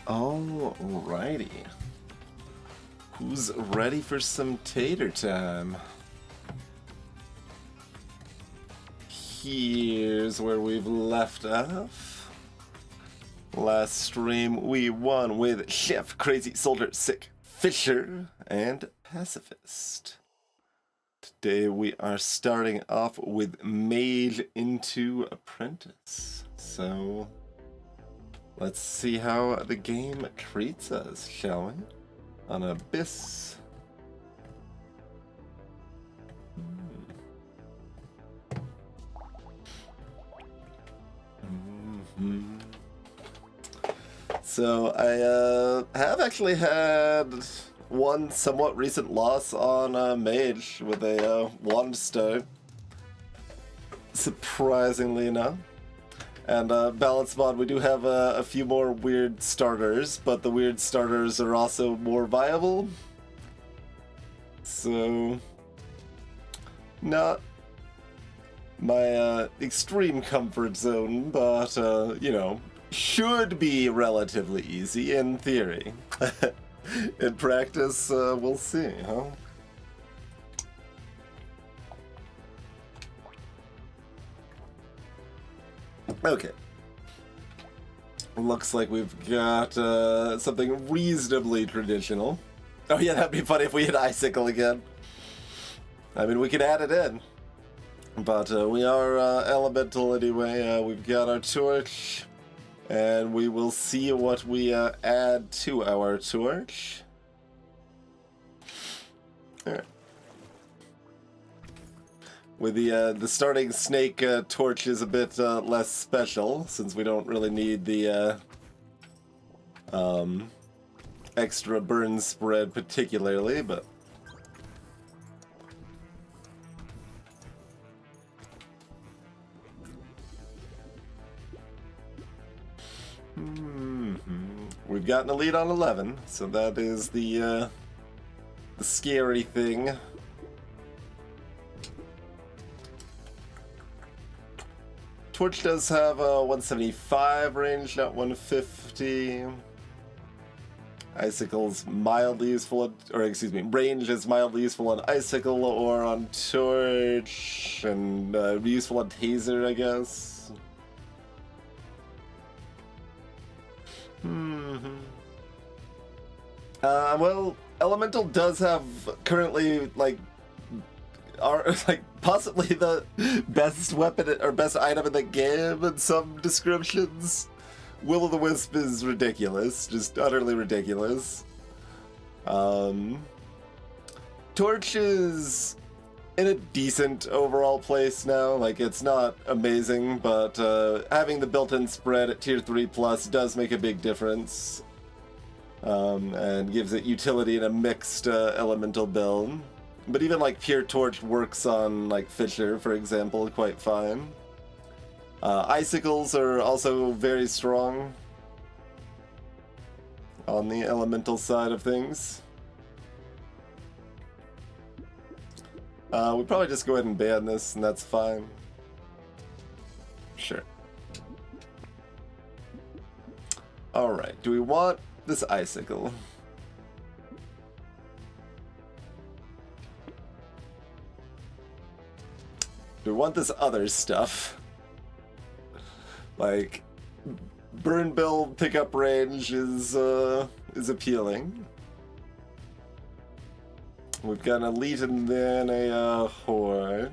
Alrighty. Who's ready for some tater time? Here's where we've left off. Last stream we won with Chef, Crazy Soldier, Sick, Fisher, and Pacifist. Today we are starting off with Mage into Apprentice. So let's see how the game treats us, shall we? On Abyss. So I have actually had one somewhat recent loss on Mage with a wand start, surprisingly enough. And Balance Mod, we do have a few more weird starters, but the weird starters are also more viable. So, not my extreme comfort zone, but, you know, should be relatively easy in theory. In practice, we'll see, huh? Okay. Looks like we've got something reasonably traditional. Oh yeah, that'd be funny if we hit Icicle again. I mean, we could add it in. But we are elemental anyway. We've got our torch. And we will see what we add to our torch. Alright. With the starting snake torch is a bit less special, since we don't really need the extra burn spread particularly, but... We've gotten a lead on 11, so that is the scary thing. Torch does have a 175 range, not 150. Icicle's mildly useful, or excuse me, range is mildly useful on Icicle or on Torch, and useful on Taser, I guess. Well, Elemental does have currently, like, possibly the best weapon or best item in the game in some descriptions. Will-o'-the-Wisp is ridiculous, just utterly ridiculous. Torch is in a decent overall place now. Like, it's not amazing, but having the built-in spread at tier 3 plus does make a big difference. And gives it utility in a mixed elemental build. But even like pure torch works on like Fisher, for example, quite fine. Icicles are also very strong on the elemental side of things. We probably just go ahead and ban this, and that's fine. Sure. Alright, do we want this Icicle? Do we want this other stuff? Like, burn build pickup range is appealing. We've got an elite and then a horde.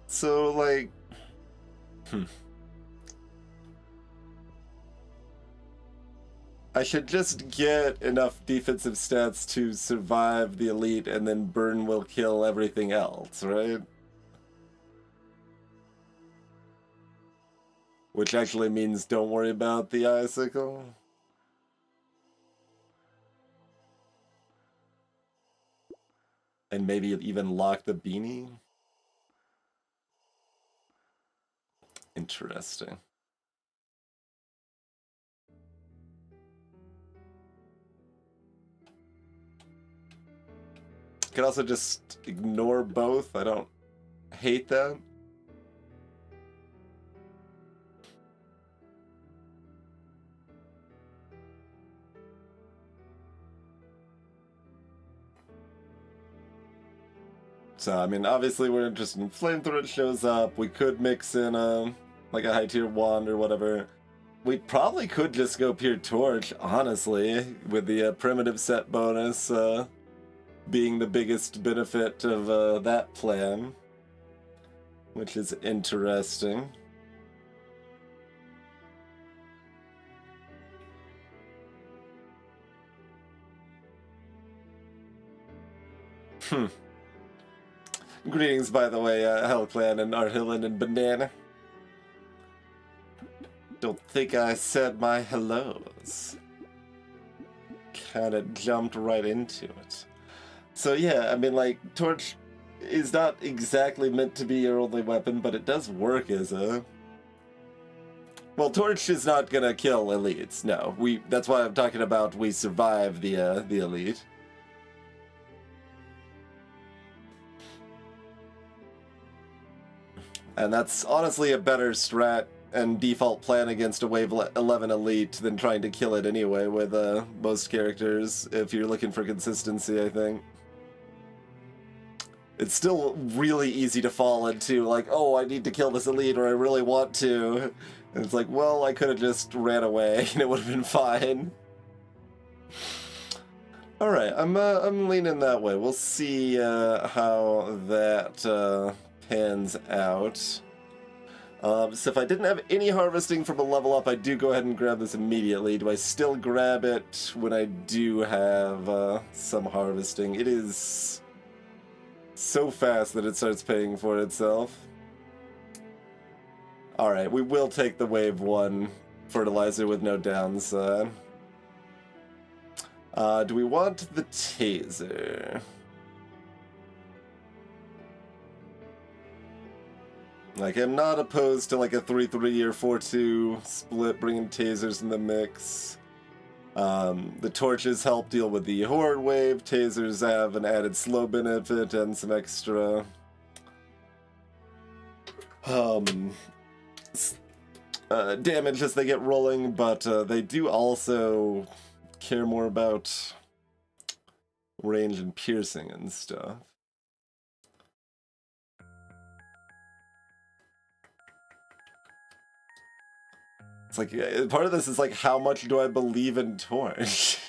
So, like... I should just get enough defensive stats to survive the elite, and then burn will kill everything else, right? Which actually means don't worry about the Icicle. And maybe even lock the beanie. Interesting. Could also just ignore both. I don't hate that. So, I mean, obviously we're interested in Flamethrower. It shows up. We could mix in like a high tier wand or whatever. We probably could just go pure torch, honestly, with the primitive set bonus being the biggest benefit of that plan, which is interesting. Greetings, by the way, Hellclan and Arhillan and Banana. Don't think I said my hellos. Kinda jumped right into it. So yeah, I mean, like, Torch is not exactly meant to be your only weapon, but it does work as a... Well, Torch is not gonna kill elites, no. That's why I'm talking about we survive the elite. And that's honestly a better strat and default plan against a Wave 11 Elite than trying to kill it anyway with most characters, if you're looking for consistency, I think. It's still really easy to fall into, like, oh, I need to kill this Elite, or I really want to. And it's like, well, I could have just ran away, and it would have been fine. Alright, I'm leaning that way. We'll see how that... pans out. So if I didn't have any harvesting from a level up, I do go ahead and grab this immediately. Do I still grab it when I do have some harvesting? It is so fast that it starts paying for itself. Alright, we will take the wave 1 fertilizer with no downside. Do we want the taser? Like, I'm not opposed to like a 3-3 or 4-2 split, bringing tasers in the mix. The torches help deal with the horde wave. Tasers have an added slow benefit and some extra damage as they get rolling, but they do also care more about range and piercing and stuff. It's like, part of this is like, how much do I believe in Torch?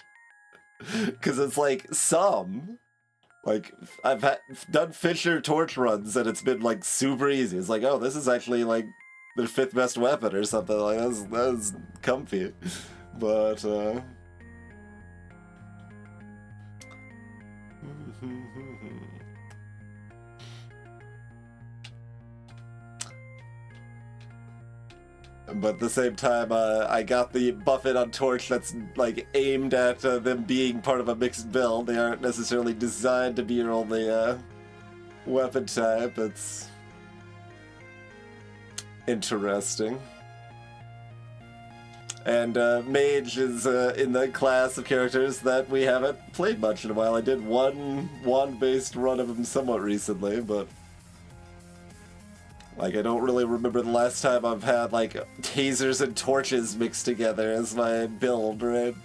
Because it's like, some. Like, I've done Fisher Torch runs and it's been like super easy. It's like, oh, this is actually like their 5th best weapon or something. Like, that's comfy. But, but at the same time, I got the Buffet on Torch that's like aimed at them being part of a mixed build. They aren't necessarily designed to be your only weapon type. It's interesting. And Mage is in the class of characters that we haven't played much in a while. I did one wand-based run of him somewhat recently, but like, I don't really remember the last time I've had, like, tasers and torches mixed together as my build, right?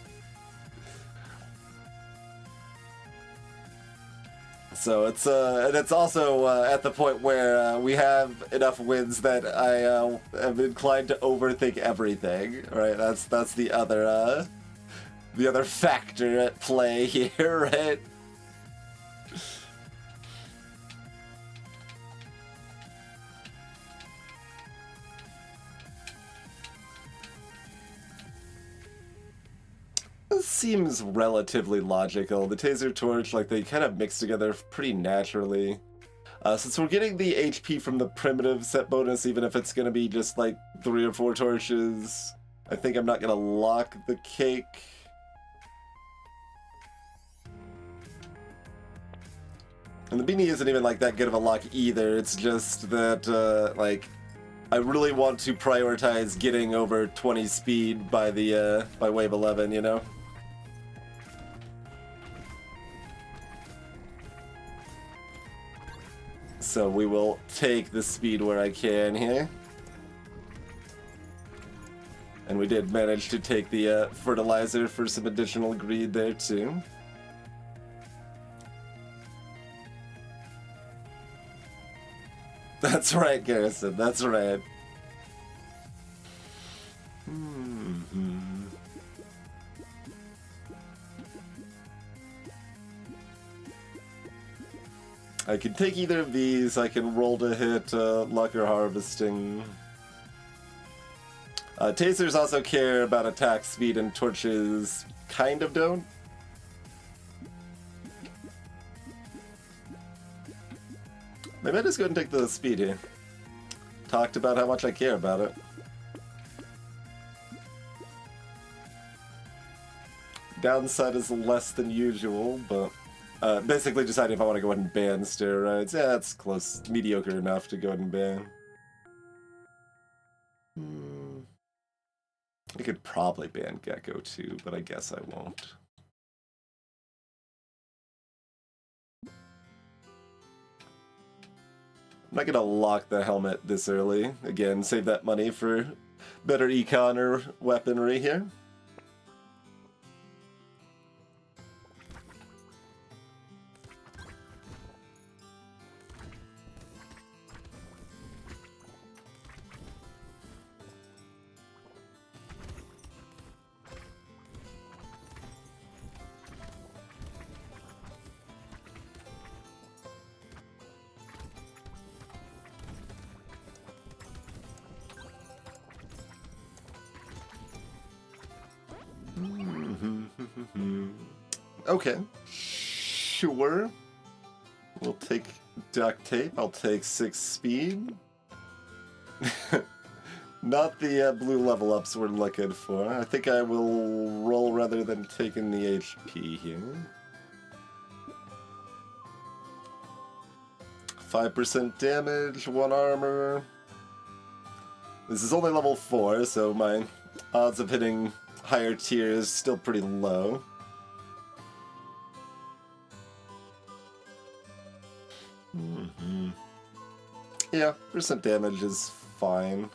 So it's, and it's also at the point where we have enough wins that I am inclined to overthink everything, right? That's the other factor at play here, right? This seems relatively logical. The taser torch, like, they kind of mix together pretty naturally. Since we're getting the HP from the primitive set bonus, even if it's going to be just like 3 or 4 torches, I think I'm not going to lock the cake. And the beanie isn't even like that good of a lock either. It's just that, like, I really want to prioritize getting over 20 speed by the by wave 11, you know? So we will take the speed where I can here. And we did manage to take the fertilizer for some additional greed there too. That's right, Garrison, that's right. I can take either of these. I can roll to hit luck or harvesting. Tasers also care about attack speed, and torches kind of don't. Maybe I just go ahead and take the speed here. Talked about how much I care about it. Downside is less than usual, but basically deciding if I want to go ahead and ban steroids. Yeah, that's close, mediocre enough to go ahead and ban. I could probably ban Gecko too, but I guess I won't. I'm not gonna lock the helmet this early. Again, save that money for better econ or weaponry here. Okay, sure. We'll take duct tape. I'll take 6 speed. Not the blue level ups we're looking for. I think I will roll rather than taking the HP here. 5% damage, 1 armor. This is only level 4, so my odds of hitting higher tiers is still pretty low. Yeah, percent damage is fine.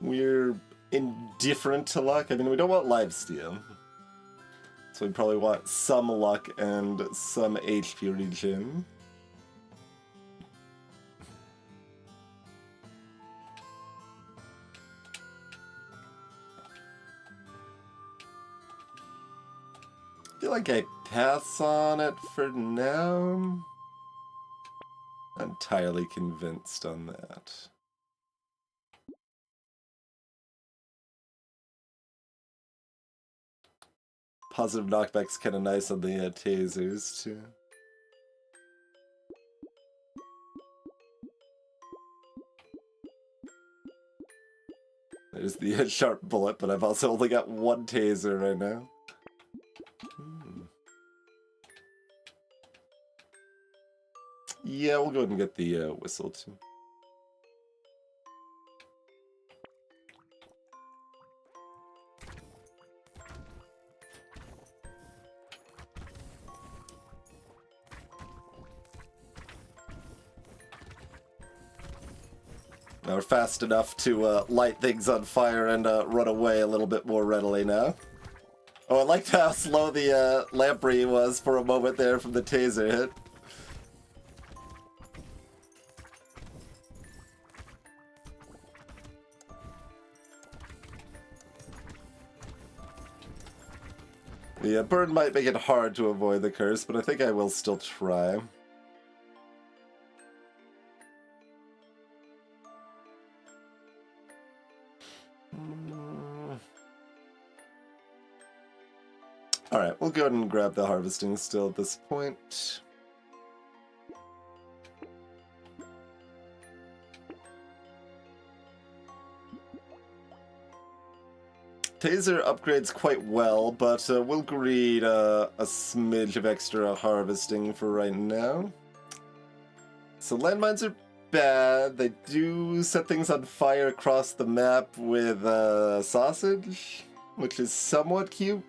We're indifferent to luck. I mean, we don't want lifesteal. So we probably want some luck and some HP regen. I feel like I pass on it for now. I'm entirely convinced on that. Positive knockback's kind of nice on the tasers, too. There's the sharp bullet, but I've also only got 1 taser right now. Yeah, we'll go ahead and get the whistle, too. Now we're fast enough to light things on fire and run away a little bit more readily now. Oh, I liked how slow the lamprey was for a moment there from the taser hit. The burn might make it hard to avoid the curse, but I think I will still try. Alright, we'll go ahead and grab the harvesting still at this point. Taser upgrades quite well, but we'll greed a smidge of extra harvesting for right now. So landmines are bad. They do set things on fire across the map with sausage, which is somewhat cute.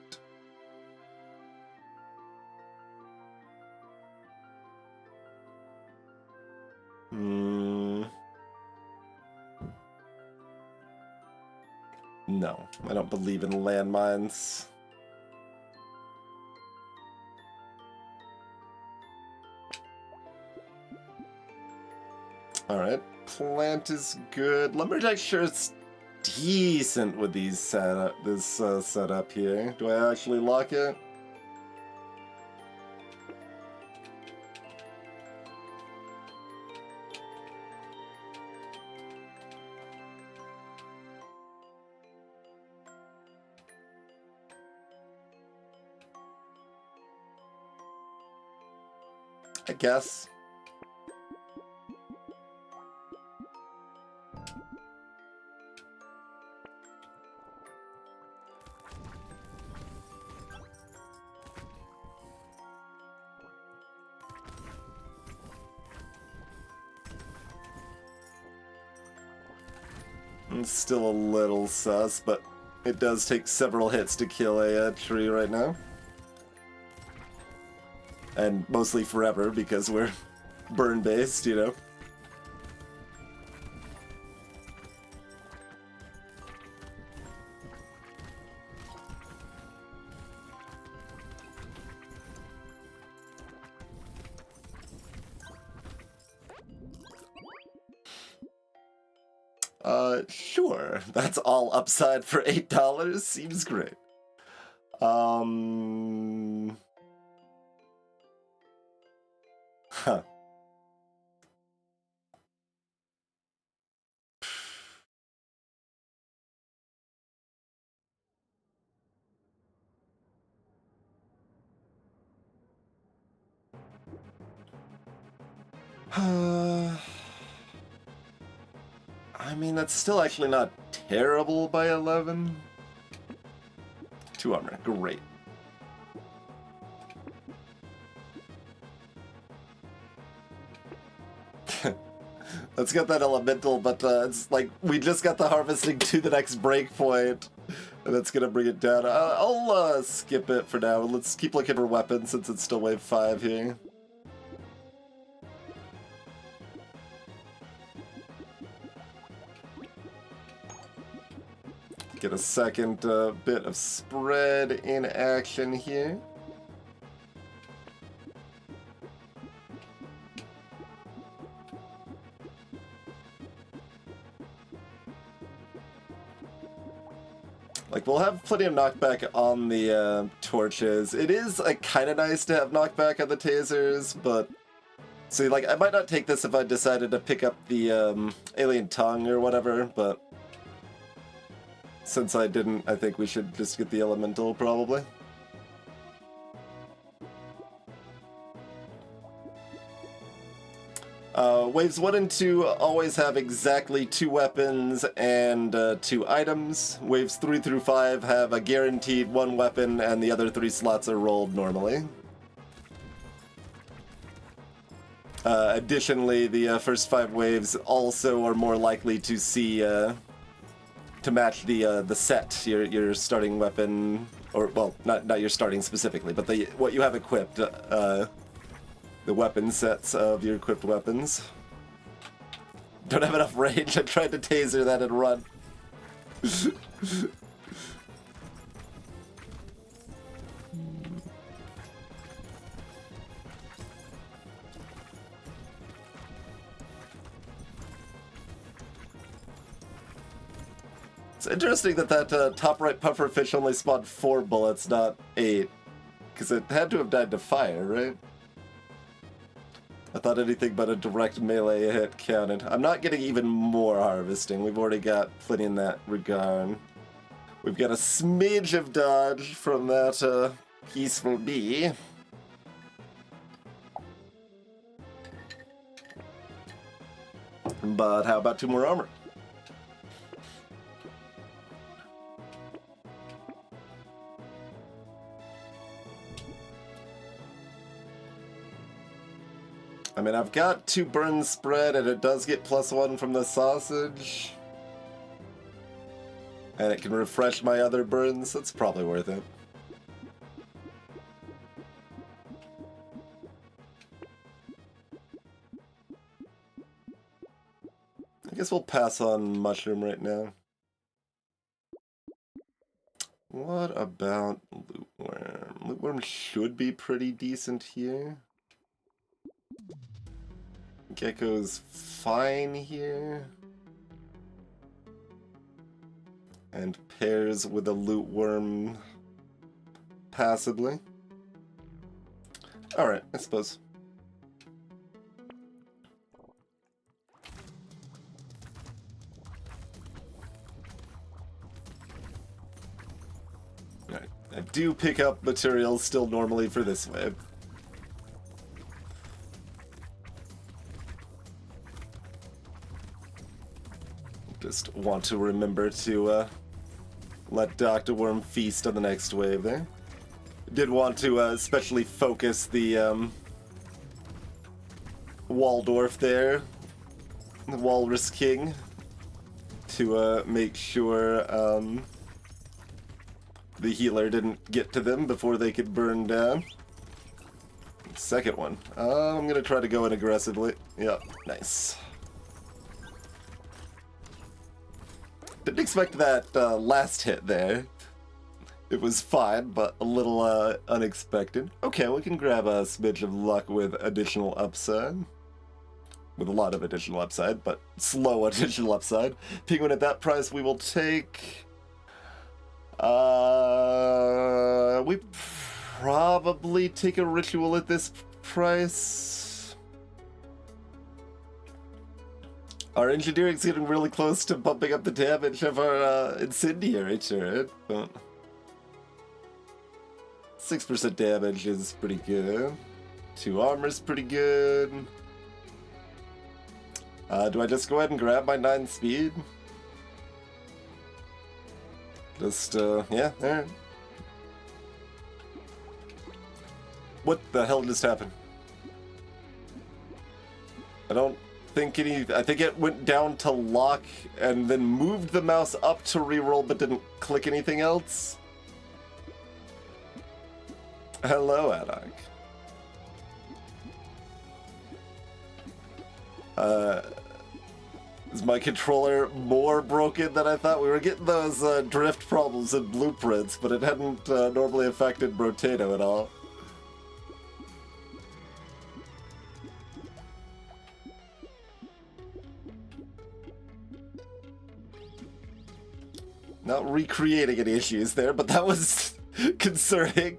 No, I don't believe in landmines. Alright, plant is good. Lumberjack sure it's decent with these setup here. Do I actually lock it? I guess. It's still a little sus, but it does take several hits to kill a tree right now. And mostly forever, because we're burn-based, you know? Sure. That's all upside for $8. Seems great. Huh. I mean, that's still actually not terrible by 11. 2 armor, great. Let's get that elemental, but it's like we just got the harvesting to the next breakpoint, and that's gonna bring it down. I'll skip it for now. Let's keep looking for weapons since it's still wave 5 here. Get a second bit of spread in action here. Like, we'll have plenty of knockback on the torches. It is kind of nice to have knockback on the tasers, but see, like, I might not take this if I decided to pick up the alien tongue or whatever, but since I didn't, I think we should just get the elemental, probably. Waves 1 and 2 always have exactly 2 weapons and 2 items. Waves 3 through 5 have a guaranteed 1 weapon, and the other 3 slots are rolled normally. Additionally, the first 5 waves also are more likely to see to match the set, your starting weapon, or well, not your starting specifically, but what you have equipped, the weapon sets of your equipped weapons. Don't have enough range. I tried to taser that and run. It's interesting that top right pufferfish only spawned 4 bullets, not 8. Because it had to have died to fire, right? I thought anything but a direct melee hit counted. I'm not getting even more harvesting. We've already got plenty in that regard. We've got a smidge of dodge from that peaceful bee. But how about 2 more armor? I mean, I've got 2 burn spread, and it does get +1 from the sausage. And it can refresh my other burns. That's probably worth it. I guess we'll pass on mushroom right now. What about loot worm? Loot worm should be pretty decent here. Gecko's fine here. And pairs with a loot worm passably. Alright, I suppose. Alright, I do pick up materials still normally for this wave. Just want to remember to let Dr. Worm feast on the next wave there. Did want to especially focus the Waldorf there, the Walrus King, to make sure the healer didn't get to them before they could burn down. Second one. I'm gonna try to go in aggressively. Yep, nice. Didn't expect that last hit there. It was fine, but a little unexpected. Okay, we can grab a smidge of luck with additional upside. With a lot of additional upside, but slow additional upside. Penguin at that price we will take... we probably take a ritual at this price. Our engineering's getting really close to bumping up the damage of our incendiary turret, but 6% damage is pretty good. 2 armor's pretty good. Do I just go ahead and grab my 9 speed? Just, yeah, alright. What the hell just happened? I think it went down to lock and then moved the mouse up to reroll but didn't click anything else. Hello, Adak. Is my controller more broken than I thought? We were getting those drift problems in blueprints, but it hadn't normally affected Brotato at all. Not recreating any issues there, but that was concerning.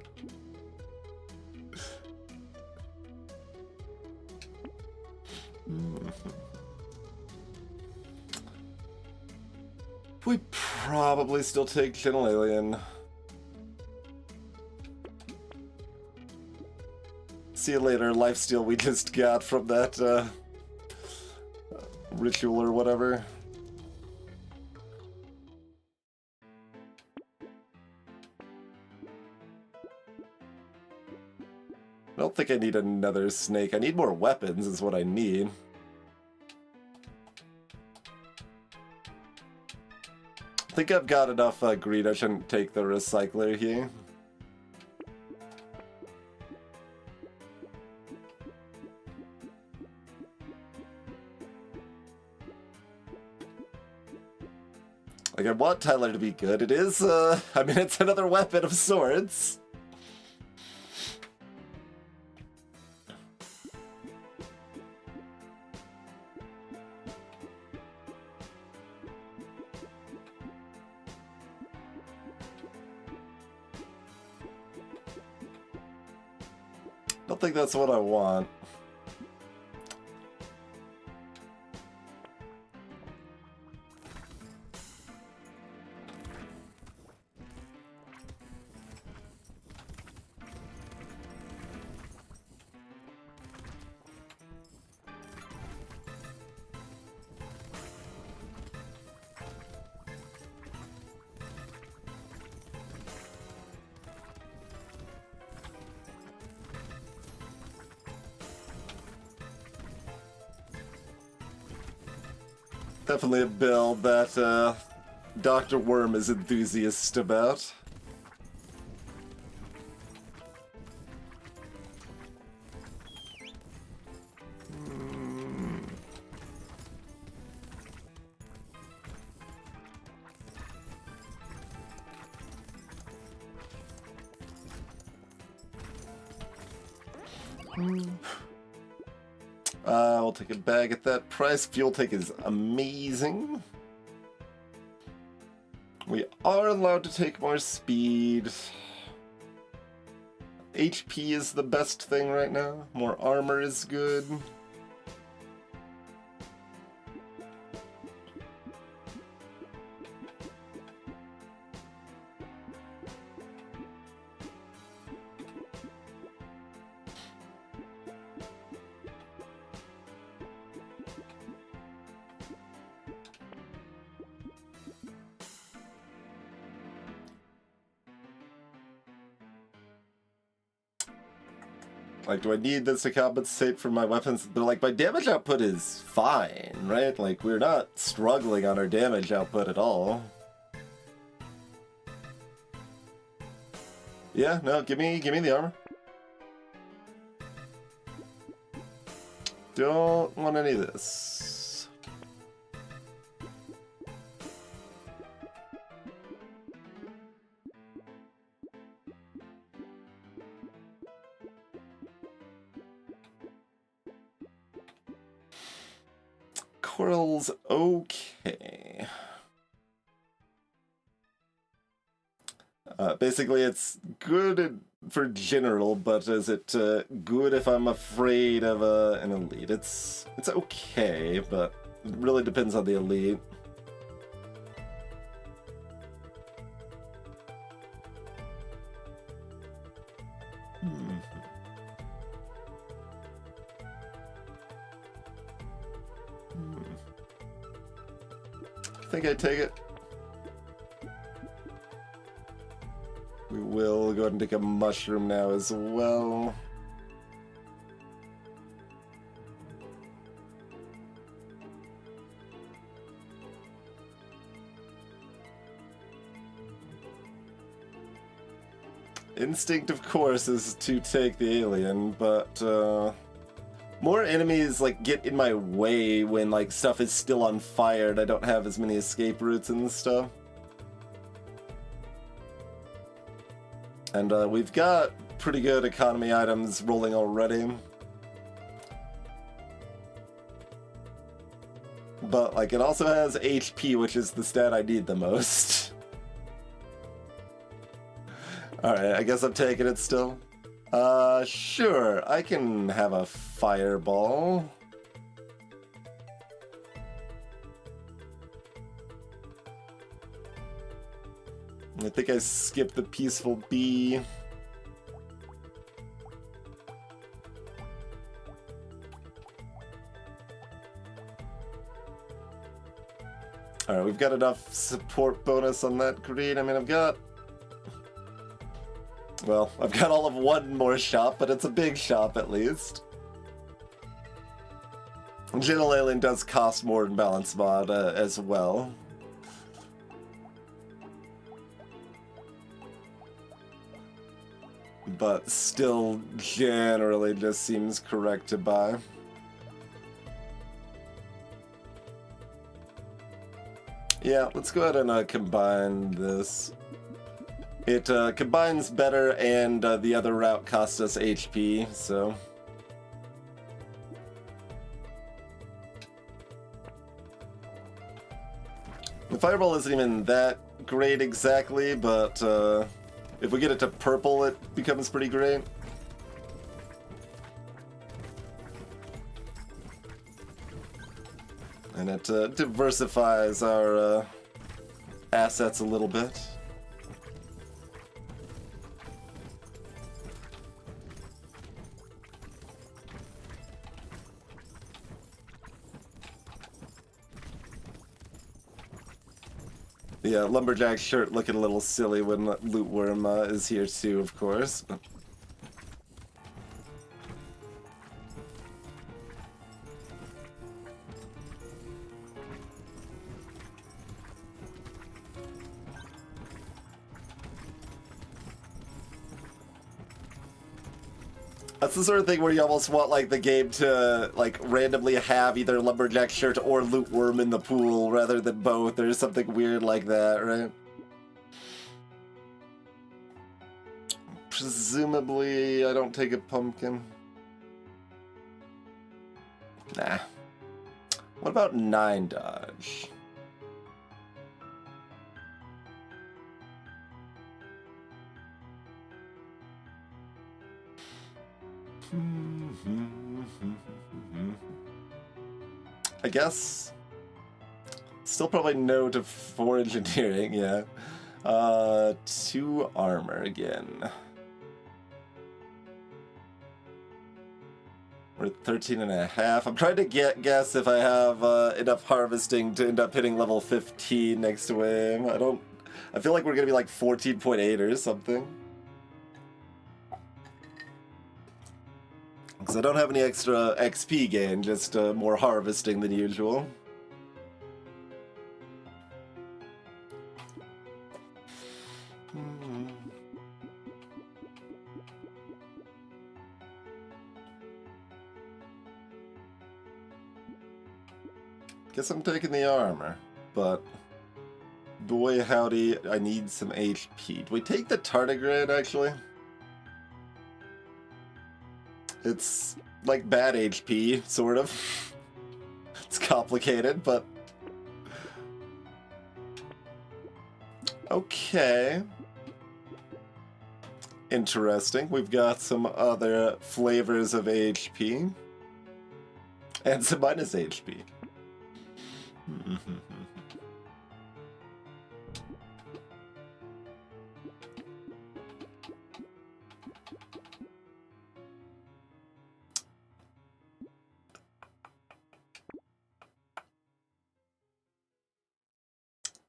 We probably still take Channel Alien. See you later, lifesteal we just got from that ritual or whatever. I don't think I need another snake. I need more weapons is what I need. I think I've got enough greed. I shouldn't take the recycler here. Like, I want Tyler to be good. It is, I mean, it's another weapon of sorts. I don't think that's what I want. Definitely a build that Dr. Worm is enthusiast about. We'll take a bag at that price. Fuel take is amazing. We are allowed to take more speed. HP is the best thing right now. More armor is good. Like, do I need this to compensate for my weapons? But, like, my damage output is fine, right? Like, we're not struggling on our damage output at all. Yeah, no, give me the armor. Don't want any of this. Coral's okay. Basically, it's good for general, but is it good if I'm afraid of an elite? It's okay, but it really depends on the elite. I think I take it. We will go ahead and take a mushroom now as well. Instinct, of course, is to take the alien, but more enemies like get in my way when like stuff is still on fire and I don't have as many escape routes and stuff. And we've got pretty good economy items rolling already. But like it also has HP, which is the stat I need the most. Alright, I guess I'm taking it still. Sure, I can have a fireball. I think I skipped the peaceful bee. Alright, we've got enough support bonus on that green. I mean, I've got all of one more shop, but it's a big shop at least. Gentle Alien does cost more in balance mod as well. But still generally just seems correct to buy. Yeah, let's go ahead and combine this. It combines better, and the other route costs us HP, so... The fireball isn't even that great exactly, but if we get it to purple, it becomes pretty great. And it diversifies our assets a little bit. Yeah, Lumberjack shirt looking a little silly when Loot Worm is here too, of course. That's the sort of thing where you almost want like the game to like randomly have either Lumberjack shirt or Loot Worm in the pool rather than both, or something weird like that, right? Presumably, I don't take a pumpkin. Nah. What about 9 dodge? I guess. Still probably no to 4 engineering, yeah. 2 armor again. We're at 13.5. I'm trying to guess if I have enough harvesting to end up hitting level 15 next to him. I feel like we're gonna be like 14.8 or something. Because I don't have any extra XP gain, just more harvesting than usual. Guess I'm taking the armor, but boy howdy, I need some HP. Do we take the tardigrade, actually? It's like bad HP, sort of. It's complicated, but... Okay. Interesting. We've got some other flavors of HP. And some minus HP.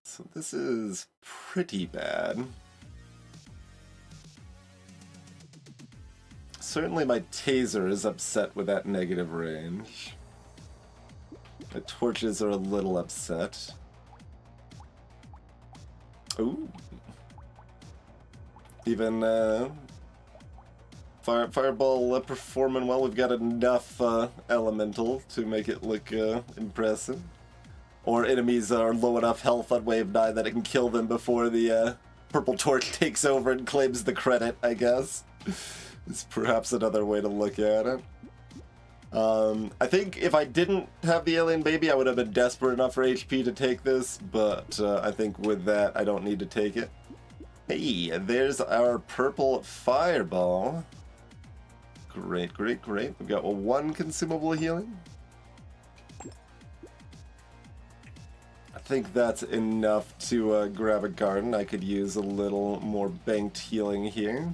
So this is pretty bad. Certainly my taser is upset with that negative range. The torches are a little upset. Ooh. Even Fireball performing well. We've got enough elemental to make it look impressive. Or enemies are low enough health on wave 9 that it can kill them before the purple torch takes over and claims the credit, I guess. Is perhaps another way to look at it. I think if I didn't have the alien baby, I would have been desperate enough for HP to take this, but I think with that, I don't need to take it. Hey, there's our purple fireball. Great, great, great. We've got 1 consumable healing. I think that's enough to grab a garden. I could use a little more banked healing here.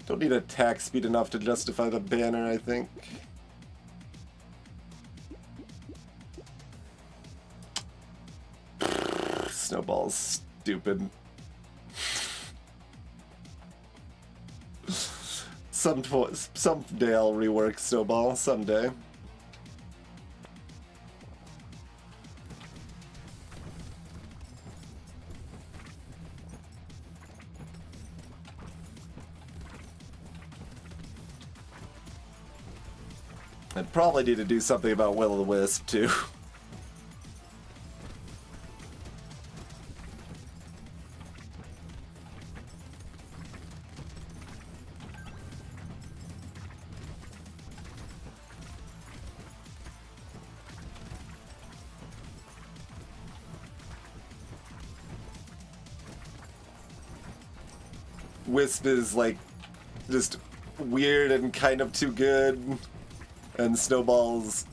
Don't need attack speed enough to justify the banner, I think. Snowball's stupid. Someday I'll rework Snowball, someday. I'd probably need to do something about Will-o'-the-Wisp, too. Wisp is, like, just weird and kind of too good. And Snowball's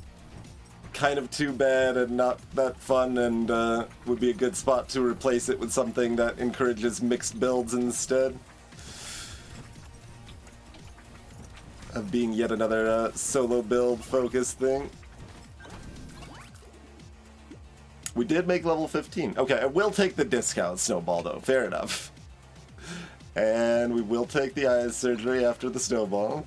kind of too bad and not that fun, and would be a good spot to replace it with something that encourages mixed builds instead. Of being yet another solo build focus thing. We did make level 15. Okay, I will take the discount Snowball though, fair enough. And we will take the eyes surgery after the Snowball.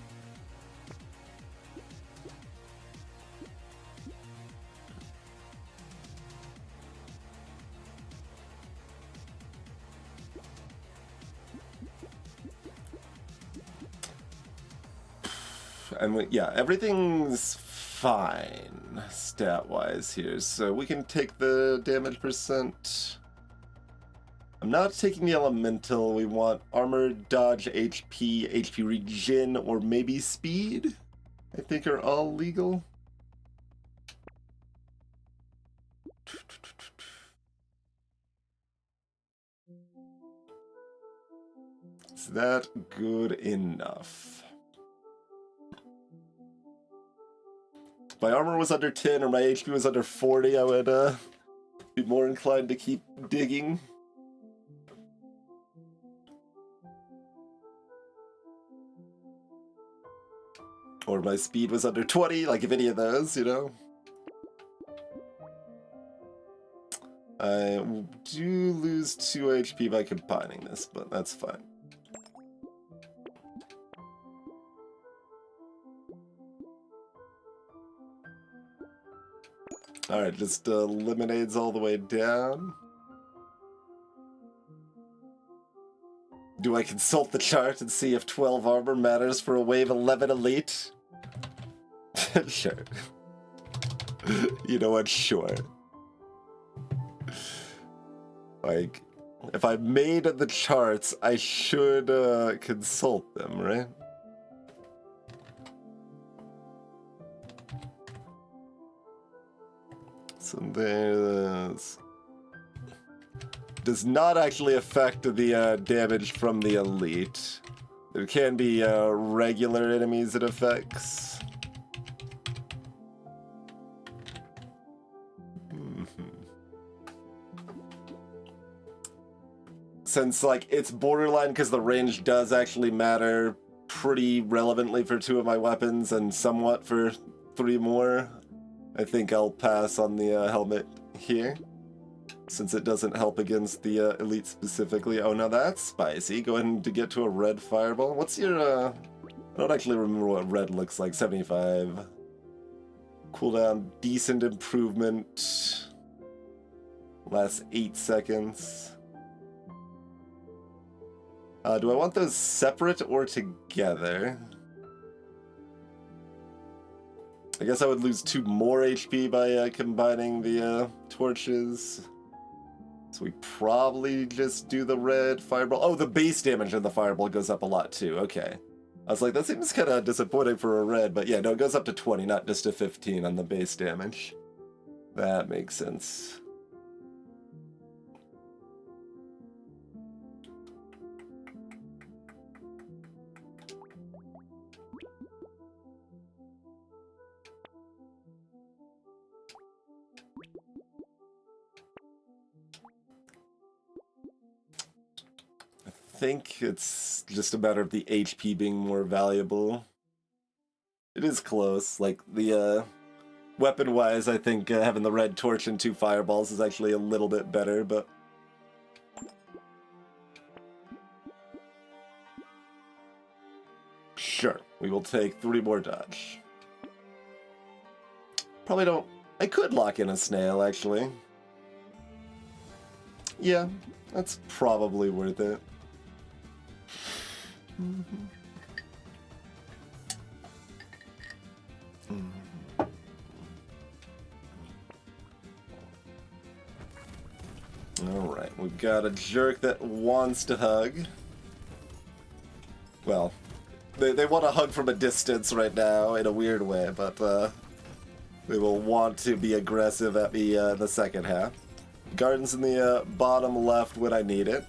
And yeah, everything's fine stat-wise here, so we can take the damage percent. I'm not taking the elemental. We want armor, dodge, HP, HP regen, or maybe speed. I think are all legal. Is that good enough? If my armor was under 10 or my HP was under 40, I would be more inclined to keep digging. Or my speed was under 20, like if any of those, you know? I do lose 2 HP by combining this, but that's fine. Alright, just lemonades all the way down. Do I consult the chart and see if 12 armor matters for a wave 11 elite? Sure. You know what? Sure. Like, if I made the charts, I should consult them, right? So there's... Does not actually affect the damage from the elite. There can be regular enemies it affects. Since, like, it's borderline because the range does actually matter pretty relevantly for 2 of my weapons and somewhat for 3 more, I think I'll pass on the helmet here, since it doesn't help against the elite specifically. Oh, now that's spicy. Go ahead and get to a red fireball. What's your, I don't actually remember what red looks like. 75. Cooldown, decent improvement. Lasts 8 seconds. Do I want those separate or together? I guess I would lose 2 more HP by combining the torches. So we probably just do the red fireball. Oh, the base damage on the fireball goes up a lot too. Okay. I was like, that seems kind of disappointing for a red, but yeah, no, it goes up to 20, not just to 15 on the base damage. That makes sense. I think it's just a matter of the HP being more valuable. It is close. Like, the weapon-wise, I think having the red torch and 2 fireballs is actually a little bit better, but... Sure, we will take 3 more dodge. Probably don't... I could lock in a snail, actually. Yeah, that's probably worth it. Alright, we've got a jerk that wants to hug. Well, they want to hug from a distance right now in a weird way, but they will want to be aggressive at the second half. Garden's in the bottom left when I need it.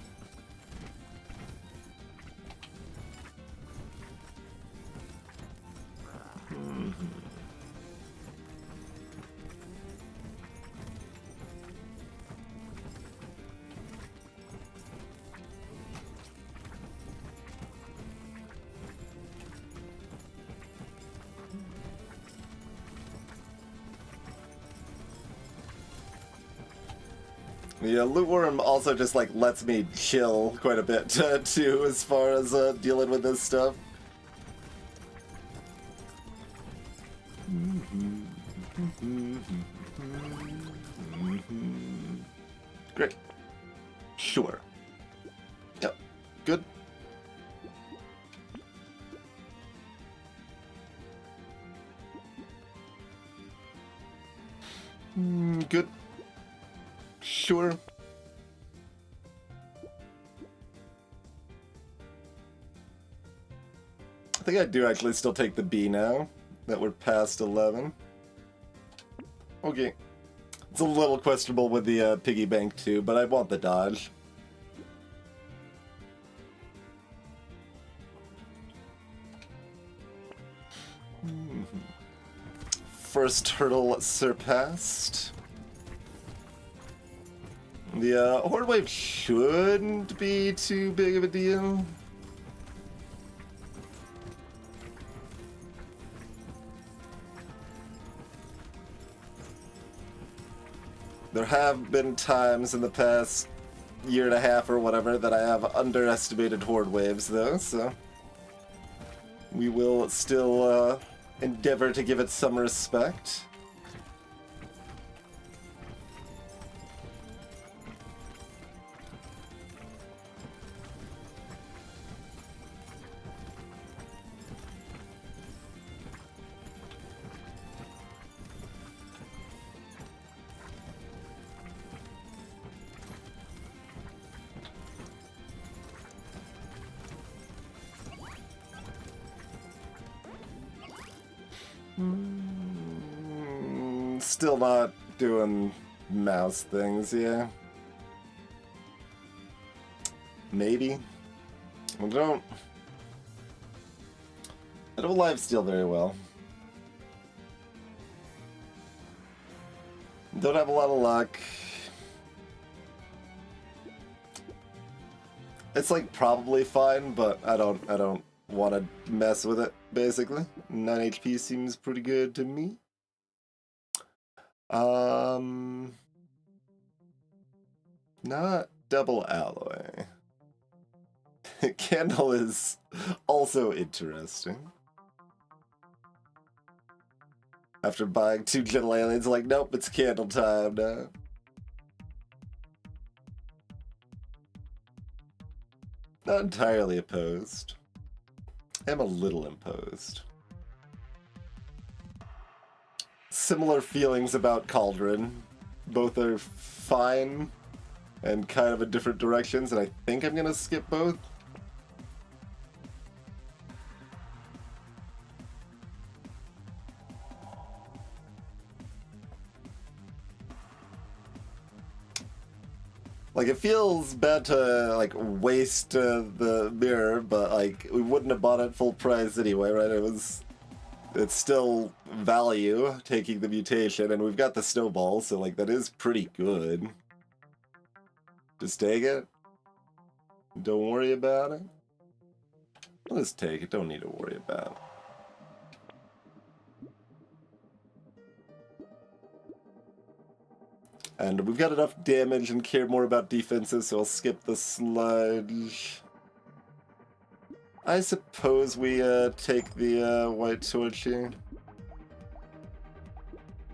The loot worm also just like lets me chill quite a bit too, as far as dealing with this stuff. Great. Sure. Yep. Good. Good. Sure. I think I do actually still take the B now that we're past 11. Okay. It's a little questionable with the piggy bank too, but I want the dodge. First hurdle surpassed. The Horde Wave shouldn't be too big of a deal. There have been times in the past year and a half or whatever that I have underestimated Horde Waves though, so we will still endeavor to give it some respect. Still not doing mouse things, yeah. Maybe. I don't lifesteal very well. Don't have a lot of luck. It's like probably fine, but I don't want to mess with it, basically. 9 HP seems pretty good to me. Not double alloy. Candle is also interesting. After buying 2 gentle aliens, like, nope, it's candle time now. Not entirely opposed. I'm a little imposed. Similar feelings about Cauldron. Both are fine and kind of in different directions, and I think I'm gonna skip both. Like, it feels bad to, like, waste the mirror, but, like, we wouldn't have bought it full price anyway, right? It's still value, taking the mutation, and we've got the snowball, so, like, that is pretty good. Just take it. Don't worry about it. I'll just take it, don't need to worry about it. And we've got enough damage and care more about defenses, so I'll skip the sludge. I suppose we take the white torch here.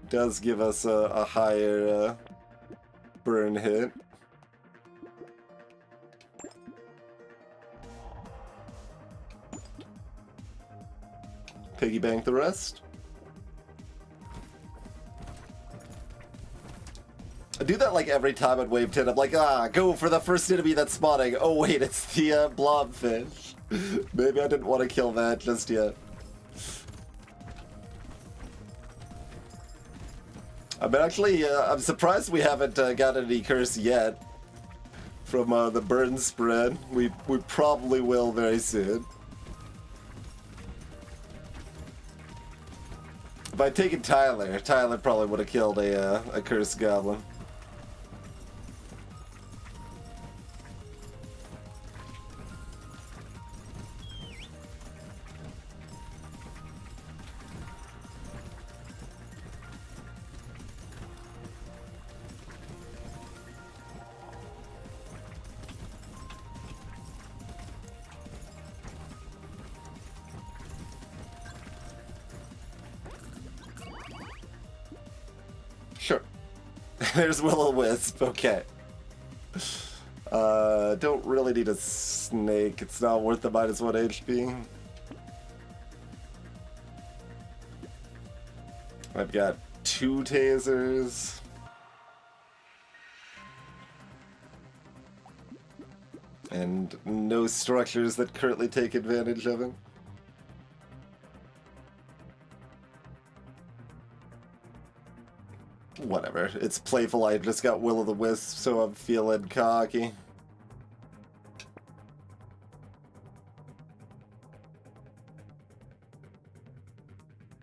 Does give us a higher burn hit. Piggy bank the rest. I do that like every time at Wave 10. I'm like, go for the first enemy that's spawning. Oh wait, it's the blobfish. Maybe I didn't want to kill that just yet. I mean, actually, I'm surprised we haven't got any curse yet from the burn spread. We probably will very soon. If I'd taken Tyler probably would have killed a cursed goblin. Sure. There's Will-O-Wisp, okay. Don't really need a snake. It's not worth the -1 HP. I've got 2 tasers. And no structures that currently take advantage of it. Whatever. It's playful. I just got Will-o'-the-Wisp, so I'm feeling cocky.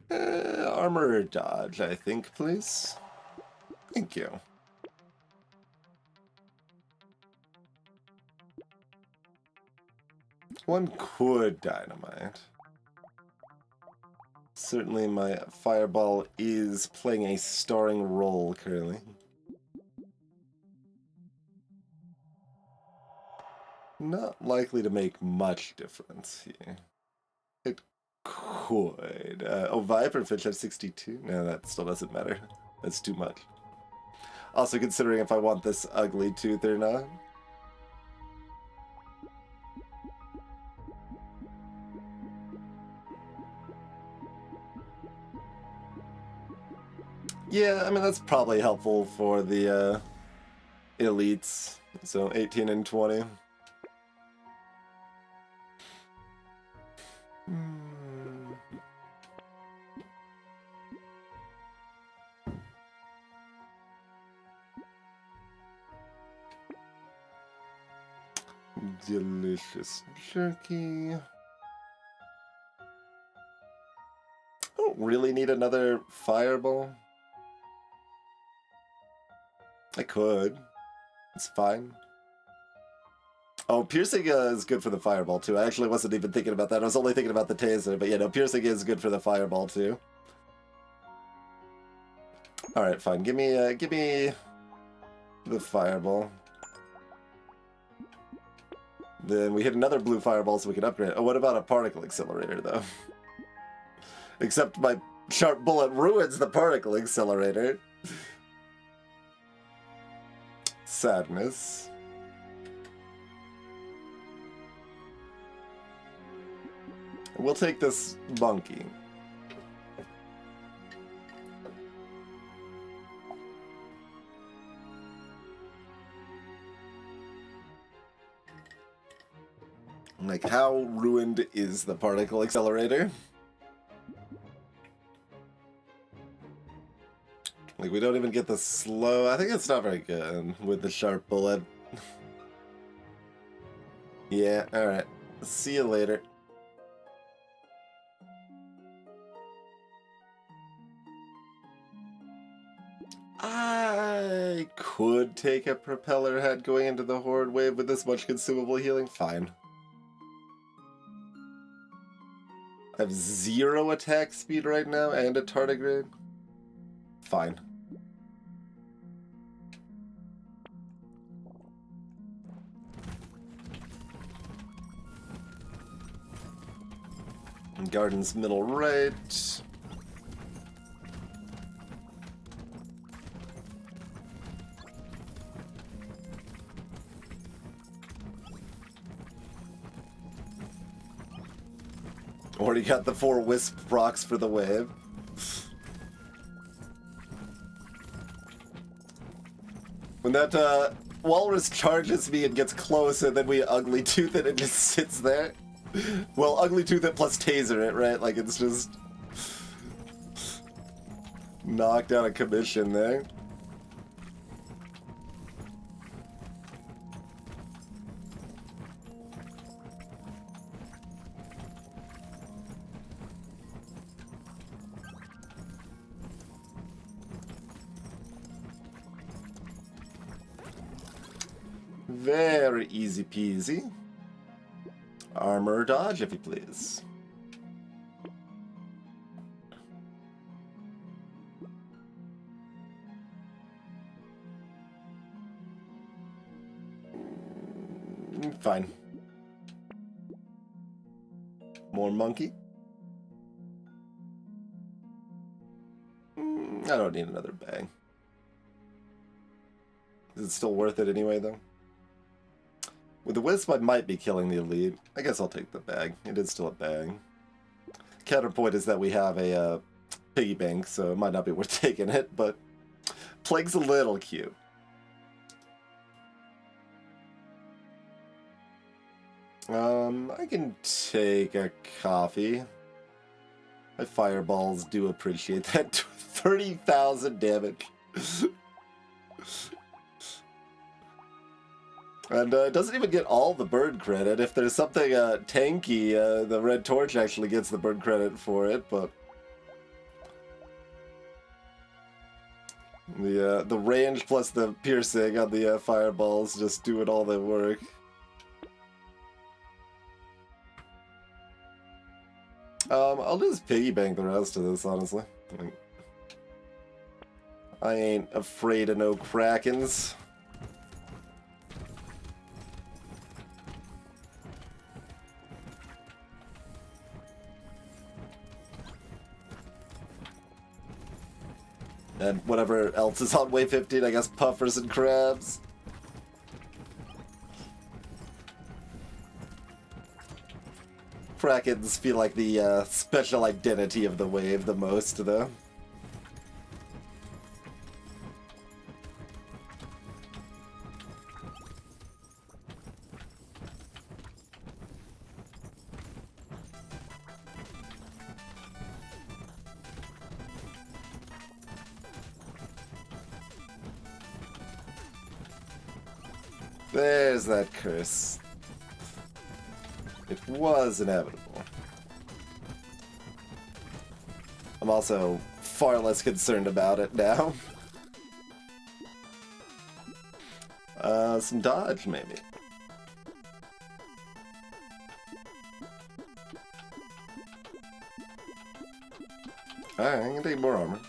Armor or dodge, I think, please. Thank you. One could dynamite. Certainly my fireball is playing a starring role currently. Not likely to make much difference here. It could. Oh, Viperfish has 62? No, that still doesn't matter. That's too much. Also considering if I want this ugly tooth or not. Yeah, I mean, that's probably helpful for the elites. So 18 and 20. Delicious jerky. I don't really need another fireball. I could. It's fine. Oh, piercing is good for the fireball too. I actually wasn't even thinking about that. I was only thinking about the taser, but yeah, no, piercing is good for the fireball too. All right, fine. Give me the fireball. Then we hit another blue fireball so we can upgrade. Oh, what about a particle accelerator though? Except my sharp bullet ruins the particle accelerator. Sadness. We'll take this monkey. Like, how ruined is the particle accelerator? Like, we don't even get the slow. I think it's not very good with the sharp bullet. Yeah, alright. See you later. I could take a propeller head going into the Horde wave with this much consumable healing. Fine. I have 0 attack speed right now and a tardigrade. Fine. Garden's middle right. Already got the 4 wisp procs for the wave. When that walrus charges me and gets close and then we ugly tooth it and just sits there. Well, ugly tooth it plus taser it, right? Like it's just knocked out of commission there. Very easy peasy. Armor dodge, if you please. Fine. More monkey. I don't need another bag. Is it still worth it anyway, though? With the wisp, I might be killing the elite. I guess I'll take the bag. It is still a bag. Counterpoint is that we have a piggy bank, so it might not be worth taking it, but Plague's a little cute. I can take a coffee. My fireballs do appreciate that. 30,000 damage. And it doesn't even get all the burn credit. If there's something tanky, the red torch actually gets the burn credit for it, but the range plus the piercing on the fireballs just doing all the work. I'll just piggy bank the rest of this, honestly. I ain't afraid of no krakens. And whatever else is on wave 15, I guess puffers and crabs. Krakens feel like the special identity of the wave the most, though. There's that curse. It was inevitable. I'm also far less concerned about it now. Some dodge, maybe. Alright, I'm gonna take more armor.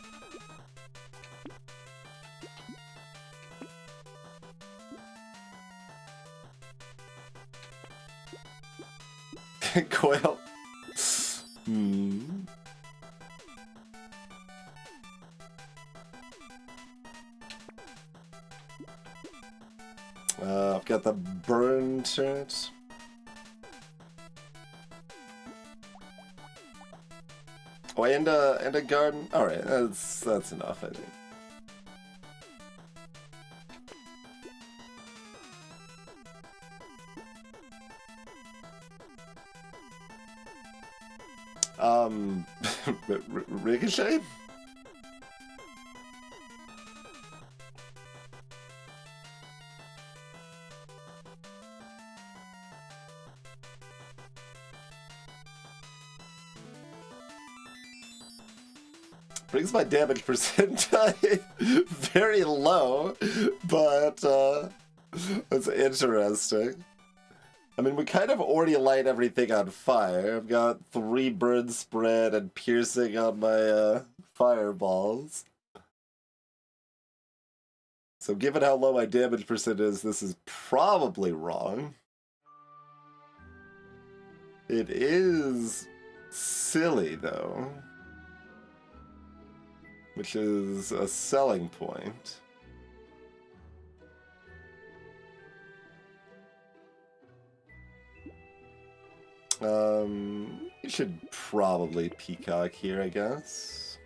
Coil. I've got the burn turret. Oh, and a garden. All right, that's enough, I think. Ricochet? Brings my damage percentile very low, but that's interesting. I mean, we kind of already light everything on fire. I've got 3 burn spread and piercing on my fireballs. So given how low my damage percent is, this is probably wrong. It is silly, though. Which is a selling point. You should probably peacock here, I guess.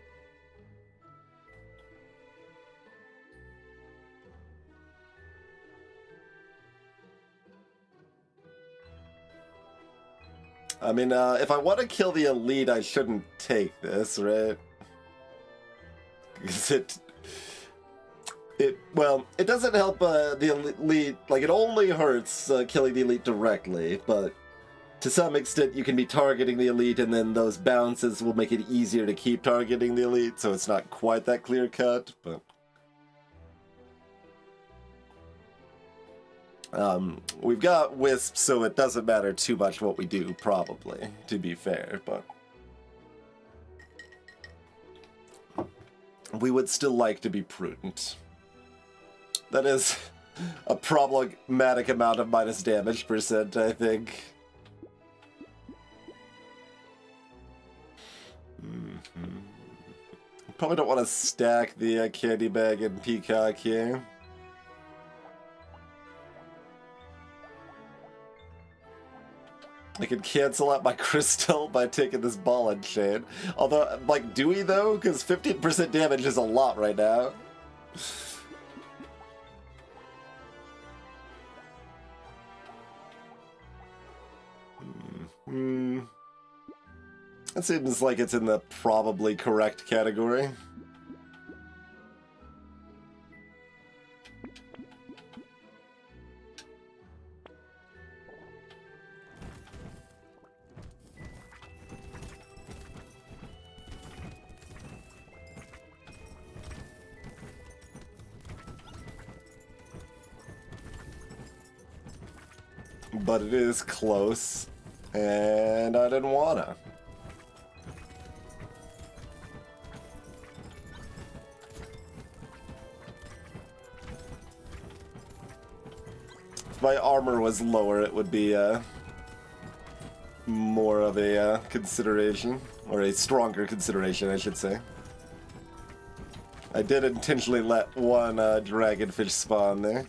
I mean, if I want to kill the elite, I shouldn't take this, right? Because well, it doesn't help the elite, like, it only hurts killing the elite directly, but to some extent you can be targeting the elite and then those bounces will make it easier to keep targeting the elite, so it's not quite that clear cut, but... we've got wisps, so it doesn't matter too much what we do, probably, to be fair, but... we would still like to be prudent. That is a problematic amount of minus damage percent, I think. Probably don't want to stack the candy bag and peacock here. I could cancel out my crystal by taking this ball and chain. Although, like, do we though? Because 15% damage is a lot right now. It seems like it's in the probably correct category. But it is close, and I didn't wanna. If my armor was lower, it would be more of a consideration, or a stronger consideration, I should say. I did intentionally let one dragonfish spawn there.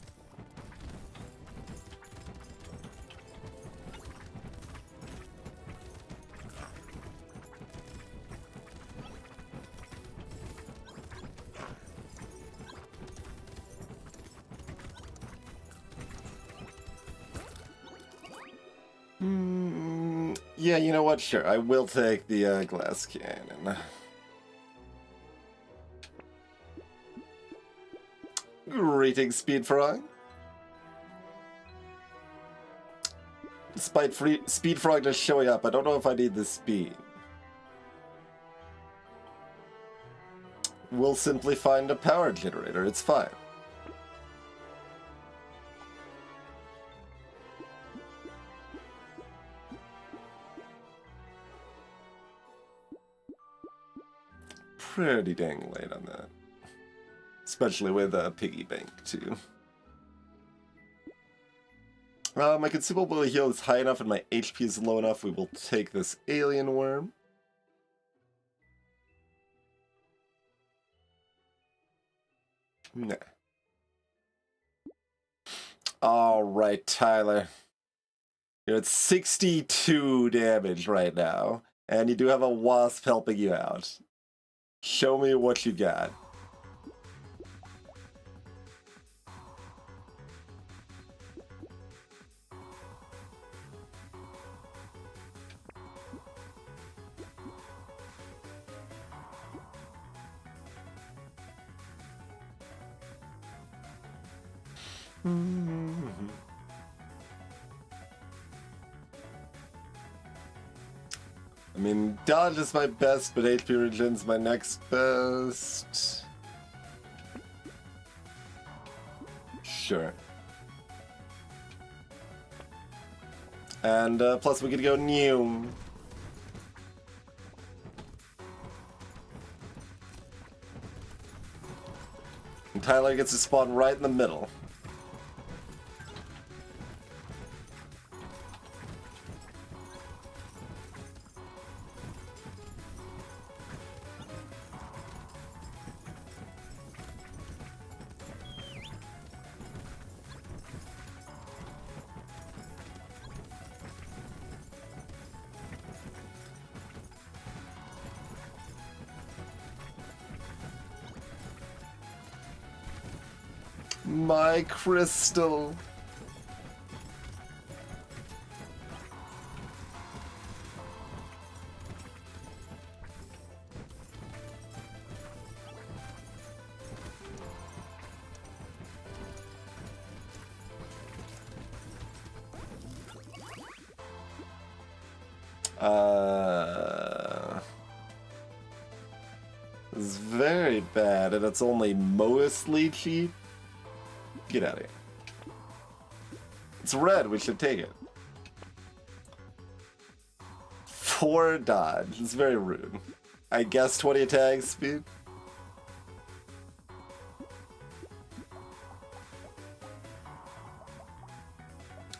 Yeah, you know what? Sure, I will take the glass cannon. Greetings, Speed Frog. Despite Speed Frog just showing up, I don't know if I need the speed. We'll simply find a power generator, it's fine. Pretty dang late on that. Especially with a piggy bank, too. My consumable heal is high enough and my HP is low enough. We will take this alien worm. Nah. Alright, Tyler. You're at 62 damage right now, and you do have a wasp helping you out. Show me what you got. I mean, dodge is my best, but HP regen's my next best. Sure. And plus we could go new. And Tyler gets to spawn right in the middle. My crystal. It's very bad, and it's only mostly cheap. Get out of here. It's red, we should take it. 4 dodge, it's very rude. I guess 20 attack speed?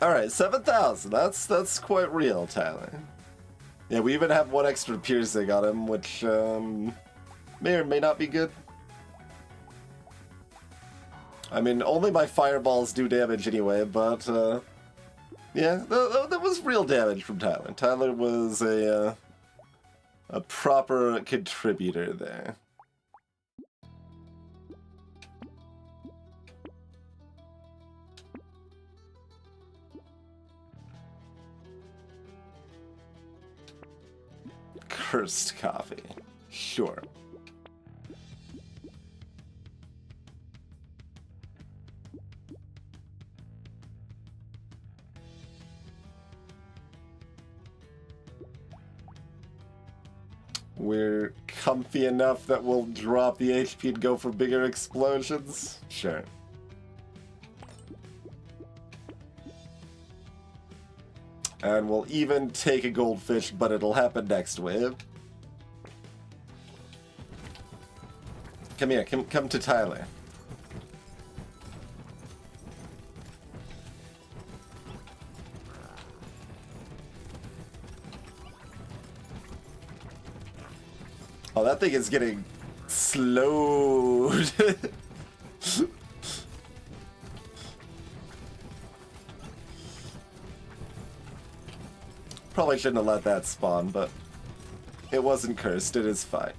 Alright, 7,000, that's quite real, Tyler. Yeah, we even have 1 extra piercing on him, which may or may not be good. I mean, only my fireballs do damage anyway, but, yeah, that was real damage from Tyler. Tyler was a proper contributor there. cursed coffee. Sure. We're comfy enough that we'll drop the HP and go for bigger explosions? Sure. And we'll even take a goldfish, but it'll happen next wave. Come here, come to Tyler. Oh, that thing is getting slowed. Probably shouldn't have let that spawn, but it wasn't cursed. It is fine.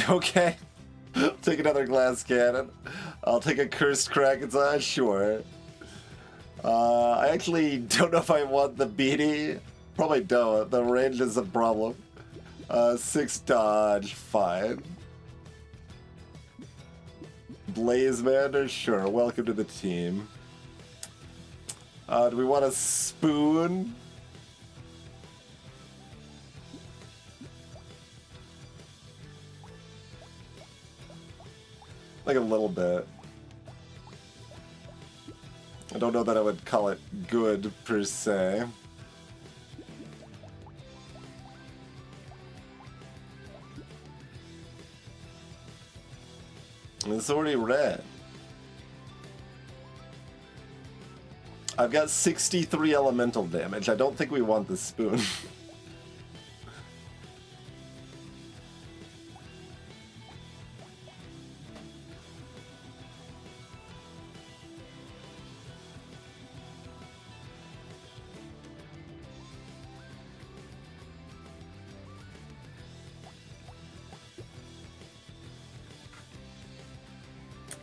Okay. Take another glass cannon. I'll take a cursed Kraken's Eye, sure. I actually don't know if I want the beanie. Probably don't. The range is a problem. 6 dodge, fine. Blaze Mander, sure. Welcome to the team. Do we want a spoon? Like a little bit. I don't know that I would call it good, per se. It's already red. I've got 63 elemental damage. I don't think we want the spoon.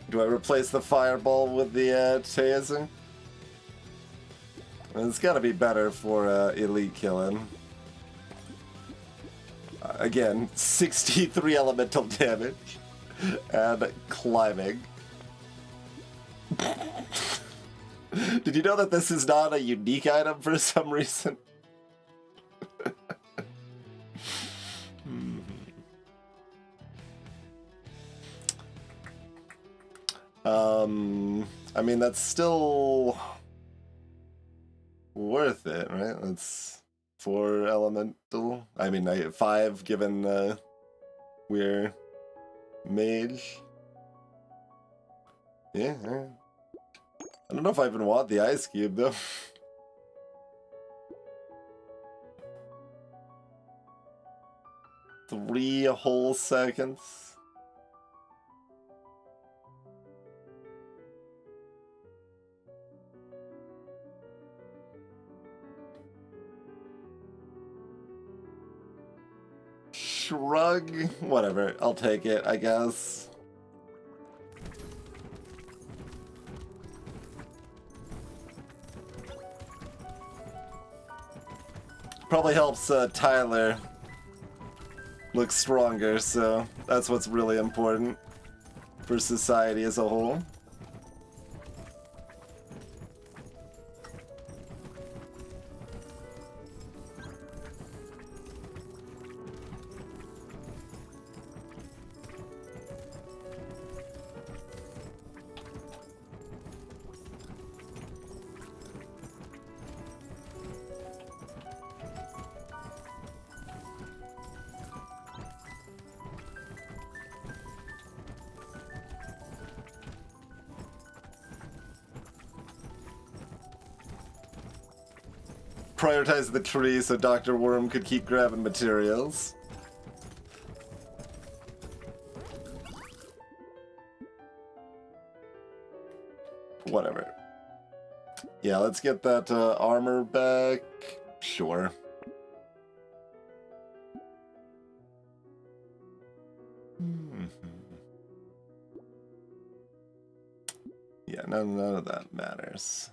Do I replace the fireball with the taser? It's gotta be better for elite killing. Again, 63 elemental damage and climbing. Did you know that this is not a unique item for some reason? I mean, that's still worth it, right? That's 4 elemental. I mean, I get 5 given we're mage. Yeah, yeah. I don't know if I even want the ice cube though. Three whole seconds. Shrug? Whatever, I'll take it, I guess. Probably helps Tyler look stronger, so that's what's really important for society as a whole. prioritize the tree so Dr. Worm could keep grabbing materials. Whatever. Yeah, let's get that armor back. Sure. Yeah, none of that matters.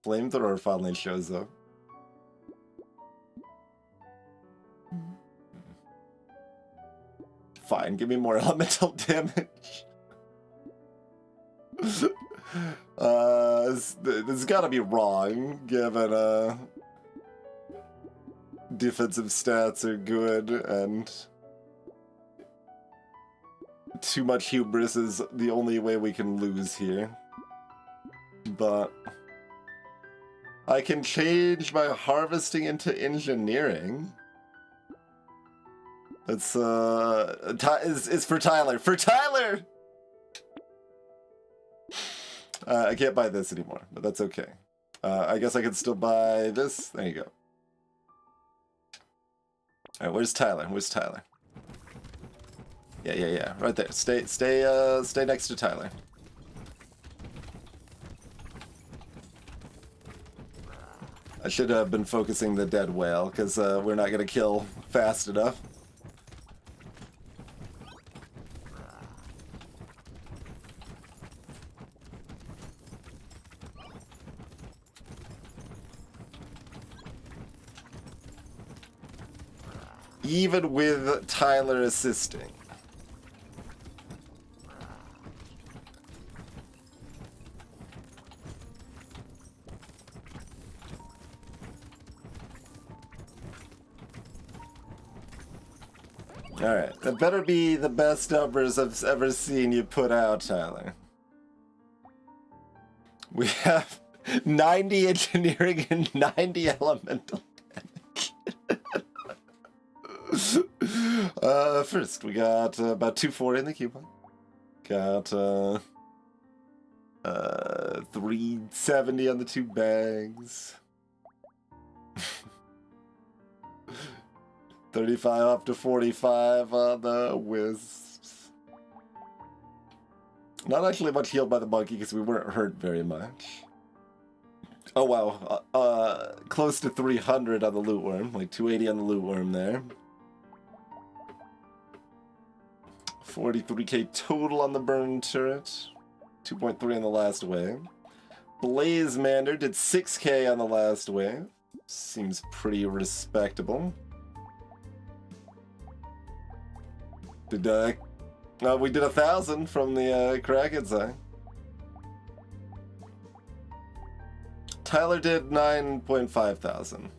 Flamethrower finally shows up. Fine, give me more elemental damage. This has gotta be wrong, given defensive stats are good and too much hubris is the only way we can lose here. But I can change my harvesting into engineering. It's is for Tyler. For Tyler! I can't buy this anymore, but that's okay. I guess I can still buy this. There you go. Alright, where's Tyler? Where's Tyler? Yeah. Right there. Stay next to Tyler. I should have been focusing the dead whale, because we're not going to kill fast enough. Even with Tyler assisting. Alright, that better be the best numbers I've ever seen you put out, Tyler. We have 90 engineering and 90 elemental damage. First, we got about 240 in the coupon. Got 370 on the 2 bags. 35 up to 45 on the wisps. Not actually much healed by the monkey because we weren't hurt very much. Oh wow, close to 300 on the loot worm, like 280 on the loot worm there. 43k total on the burn turret, 2.3 on the last wave. Blaze Mander did 6k on the last wave. Seems pretty respectable. Did we did 1,000 from the Kraken's Eye. Tyler did 9.5 thousand.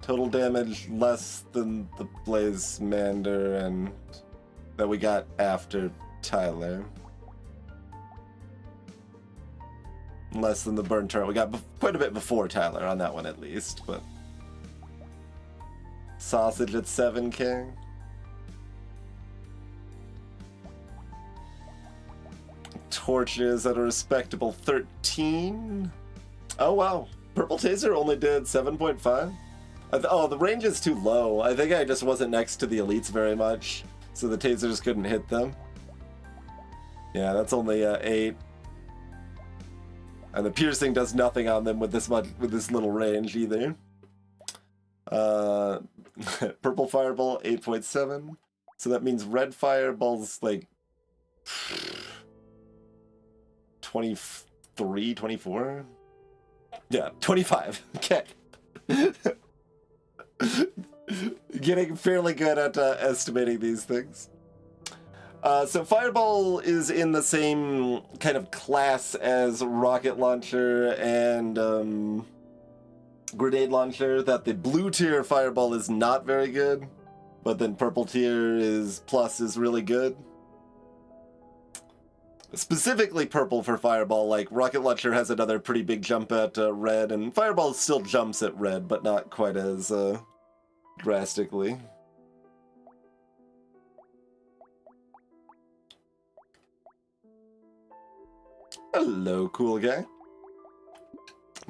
Total damage less than the Blaze Mander and that we got after Tyler. Less than the burn turret. We got quite a bit before Tyler on that one at least, but Sausage at 7k. Torches at a respectable 13. Oh wow, Purple Taser only did 7.5. Oh, the range is too low. I think I just wasn't next to the elites very much, so the tasers couldn't hit them. Yeah, that's only 8. And the piercing does nothing on them with this little range either. Purple Fireball 8.7. So that means red fireball's like 23, 24? Yeah, 25. Okay. Getting fairly good at estimating these things. So Fireball is in the same kind of class as Rocket Launcher and Grenade Launcher, that the blue tier Fireball is not very good, but then purple tier is really good. Specifically purple for Fireball, like Rocket Launcher has another pretty big jump at red, and Fireball still jumps at red, but not quite as drastically. Hello, cool guy.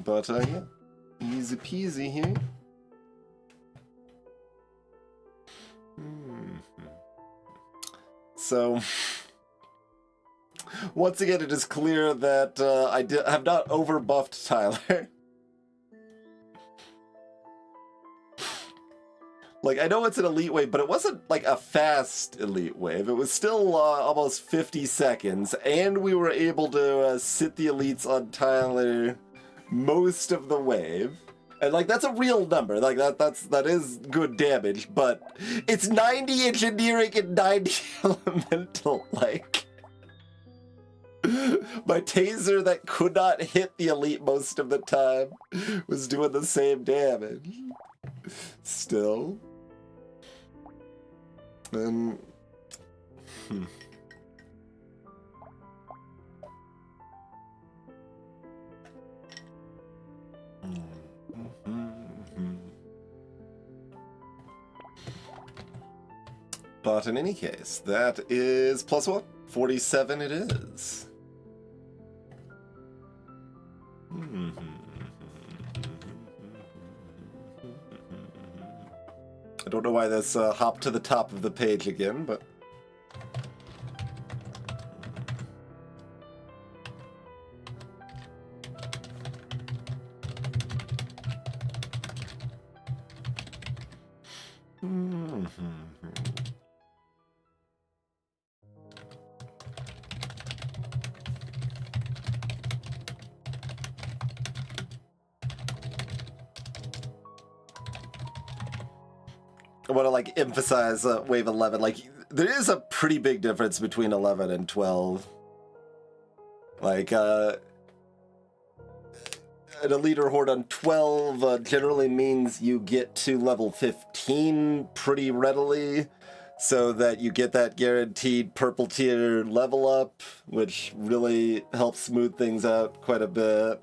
But, yeah. Easy peasy here. So, once again, it is clear that I have not overbuffed Tyler. Like, I know it's an elite wave, but it wasn't, like, a fast elite wave. It was still almost 50 seconds, and we were able to sit the elites on Tyler most of the wave. And, like, that's a real number. Like, that is good damage, but it's 90 engineering and 90 elemental, like... My taser that could not hit the elite most of the time was doing the same damage. Still. Hmm. But in any case, that is plus what? 47 it is. I don't know why this hopped to the top of the page again, but... I want to, like, emphasize wave 11. Like, there is a pretty big difference between 11 and 12. Like, an elite or horde on 12 generally means you get to level 15 pretty readily, so that you get that guaranteed purple tier level up, which really helps smooth things out quite a bit.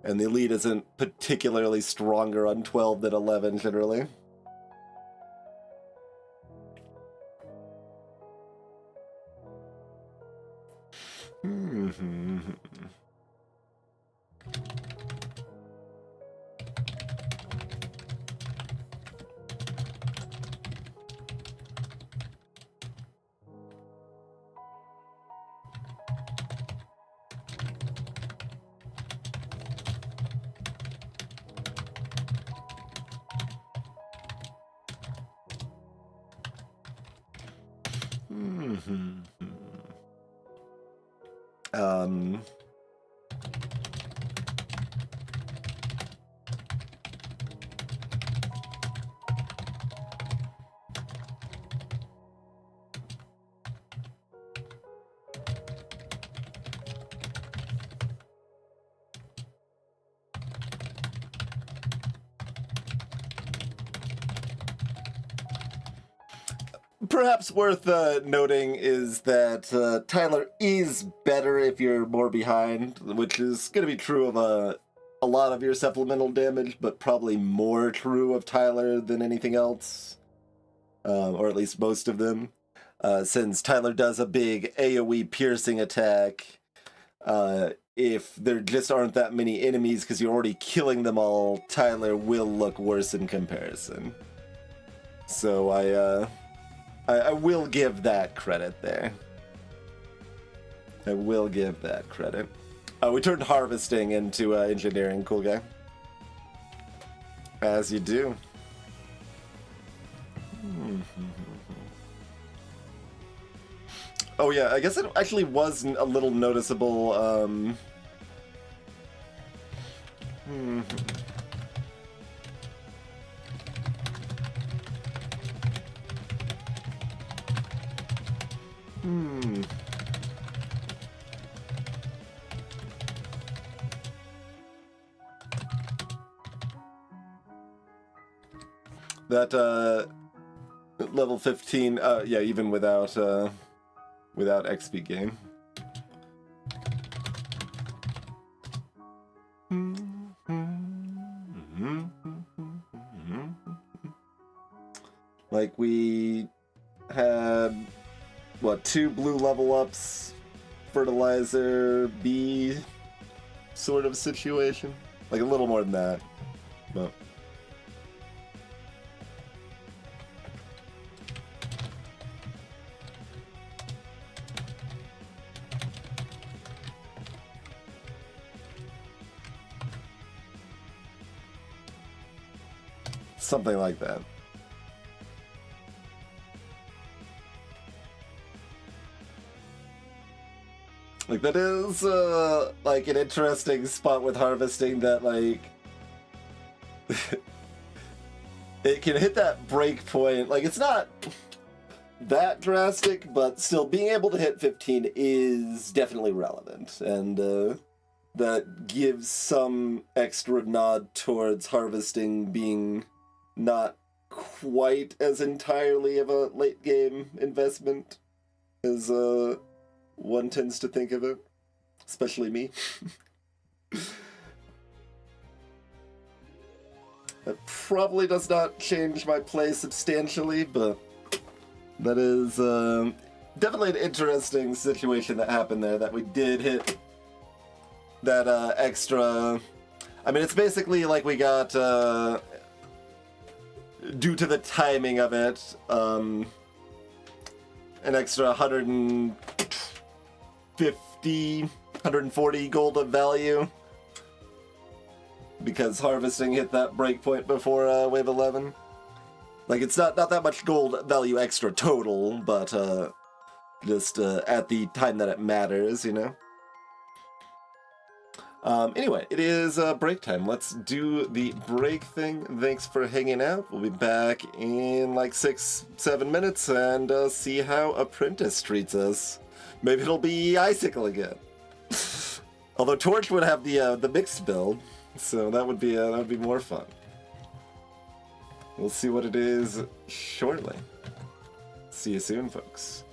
And the elite isn't particularly stronger on 12 than 11 generally. Perhaps worth noting is that Tyler is better if you're more behind, which is going to be true of a lot of your supplemental damage, but probably more true of Tyler than anything else, or at least most of them, since Tyler does a big AoE piercing attack. If there just aren't that many enemies because you're already killing them all, Tyler will look worse in comparison. So I will give that credit there. I will give that credit. We turned harvesting into engineering, cool guy. As you do. Oh yeah, I guess it actually was a little noticeable. That level 15, yeah, even without XP gain. Like, we had, what, 2 blue level ups fertilizer bee sort of situation. Like a little more than that, but. Something like that. Like, that is, like, an interesting spot with harvesting that, like... it can hit that break point. Like, it's not that drastic, but still, being able to hit 15 is definitely relevant. And, that gives some extra nod towards harvesting being not quite as entirely of a late-game investment as, one tends to think of it, especially me. That probably does not change my play substantially, but that is definitely an interesting situation that happened there, that we did hit that extra... I mean, it's basically like we got, due to the timing of it, an extra 150, 140 gold of value, because harvesting hit that breakpoint before wave 11. Like, it's not that much gold value extra total, but just at the time that it matters, you know? Anyway, it is break time. Let's do the break thing. Thanks for hanging out. We'll be back in like 6-7 minutes and see how Apprentice treats us. Maybe it'll be Icicle again. Although Torch would have the mixed build, so that would be more fun. We'll see what it is shortly. See you soon, folks.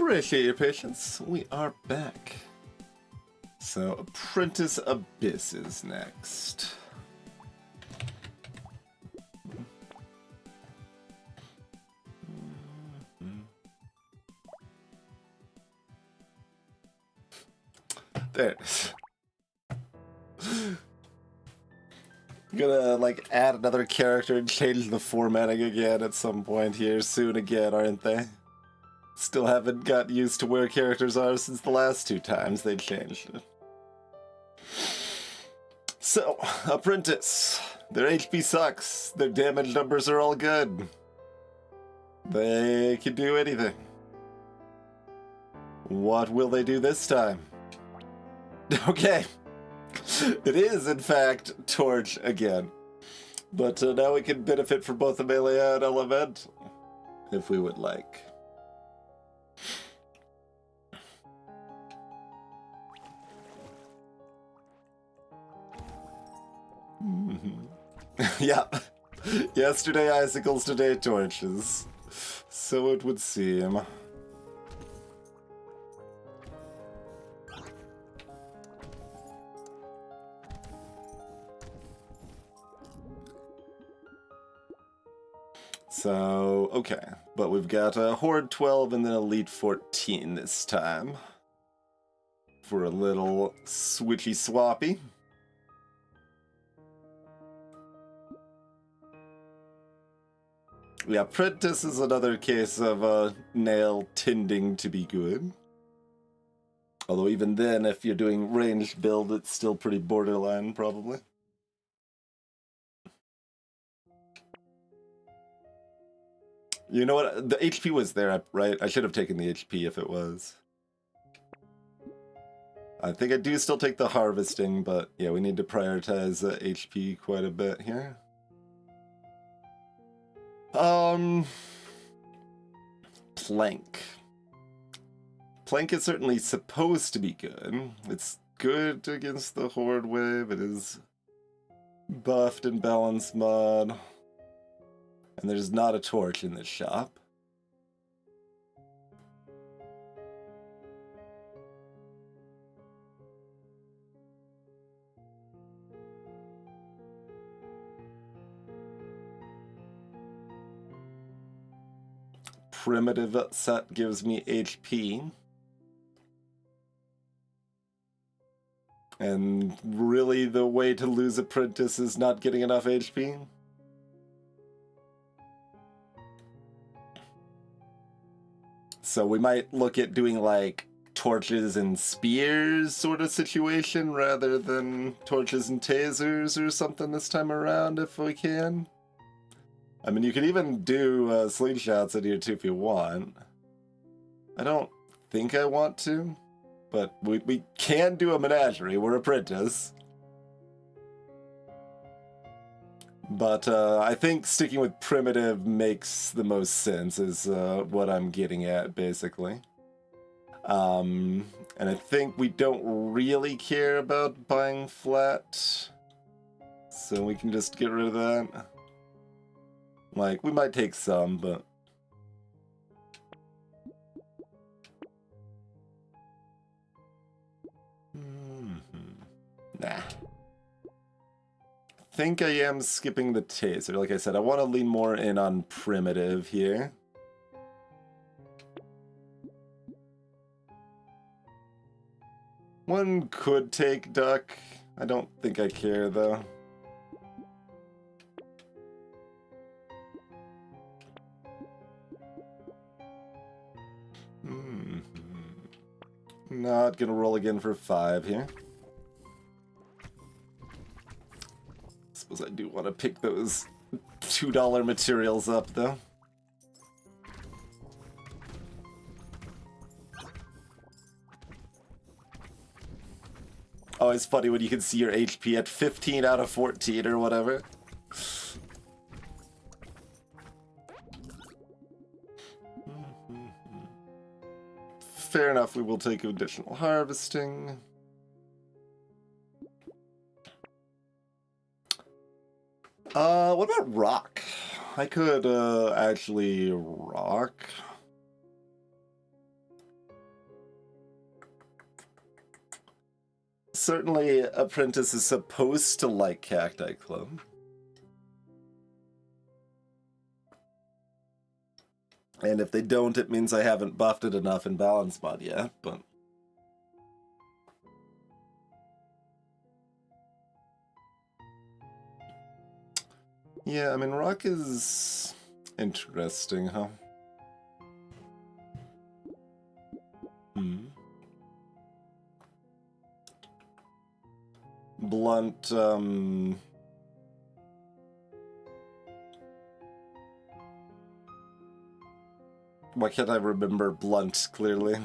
Appreciate your patience. We are back. So, Apprentice Abyss is next. There it is. Gonna, like, add another character and change the formatting again at some point here soon again, aren't they? Still haven't got used to where characters are since the last 2 times they changed it. So, Apprentice. Their HP sucks. Their damage numbers are all good. They can do anything. What will they do this time? Okay. It is, in fact, Torch again. But now we can benefit from both the melee and element, if we would like. Yeah. Yesterday icicles, today torches. So it would seem. So, okay. But we've got a Horde 12 and then Elite 14 this time. For a little switchy swappy. Yeah, Apprentice is another case of nail tending to be good. Although even then, if you're doing ranged build, it's still pretty borderline, probably. You know what? The HP was there, right? I should have taken the HP if it was. I think I do still take the harvesting, but yeah, we need to prioritize HP quite a bit here. Plank. Plank is certainly supposed to be good. It's good against the Horde wave. It is buffed and balanced mod. And there's not a torch in this shop. Primitive set gives me HP. And really the way to lose Apprentice is not getting enough HP? So we might look at doing like torches and spears sort of situation rather than torches and tasers or something this time around if we can. I mean, you could even do slingshots in here too if you want. I don't think I want to, but we can do a menagerie. We're Apprentice. But I think sticking with primitive makes the most sense is what I'm getting at, basically. And I think we don't really care about buying flat, so we can just get rid of that. Like, we might take some, but... Nah. I think I am skipping the taser. Like I said, I want to lean more in on primitive here. One could take duck. I don't think I care, though. Not gonna roll again for 5 here. Suppose I do want to pick those $2 materials up, though. Oh, it's funny when you can see your HP at 15 out of 14 or whatever. Fair enough, we will take additional harvesting. What about rock? I could actually rock. certainly Apprentice is supposed to like Cacti Club. And if they don't, it means I haven't buffed it enough in Balance Mod yet, but... Yeah, I mean, Rock is interesting, huh? Blunt, why can't I remember Blunt clearly?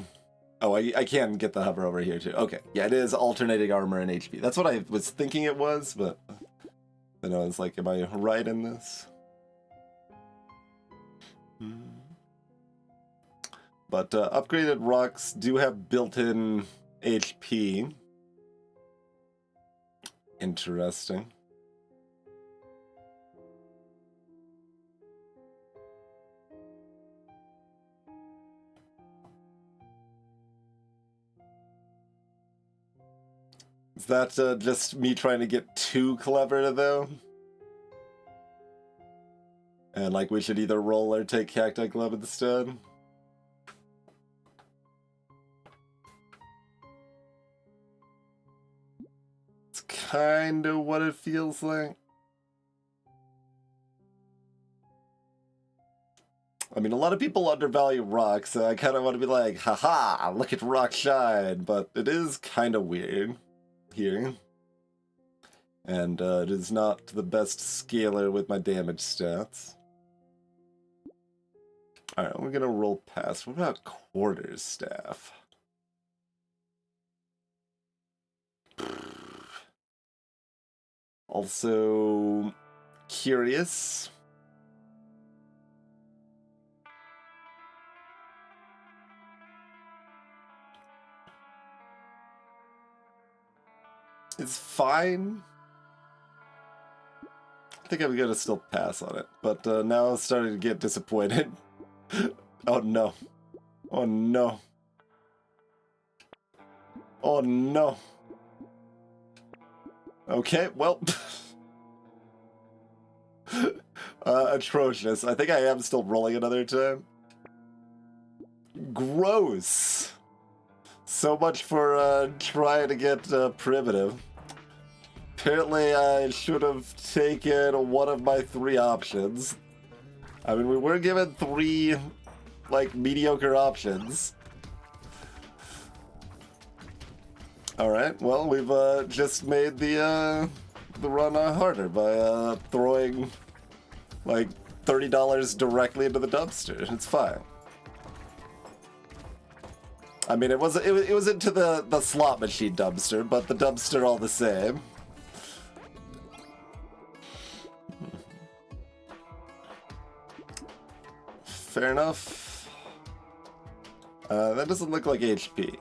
Oh, I can get the hover over here too. Okay, yeah, it is alternating armor and HP. That's what I was thinking it was, but then I was like, am I right in this? But upgraded rocks do have built-in HP. Interesting. Is that just me trying to get too clever, though? And, like, we should either roll or take Cacti Club instead? It's kind of what it feels like. I mean, a lot of people undervalue Rock, so I kind of want to be like, haha, look at Rock shine, but it is kind of weird here. And it is not the best scaler with my damage stats. Alright, we're gonna roll past. What about Quarterstaff? Also, Curious. It's fine. I think I'm gonna still pass on it, but now I'm starting to get disappointed. Oh no. Oh no. Oh no. Okay, well. Atrocious. I think I am still rolling another time. Gross. So much for trying to get primitive. Apparently I should have taken one of my 3 options. I mean, we were given 3, like, mediocre options. Alright, well, we've just made the run harder by throwing, like, $30 directly into the dumpster. It's fine. I mean, it was into the slot machine dumpster, but the dumpster all the same. Fair enough. That doesn't look like HP.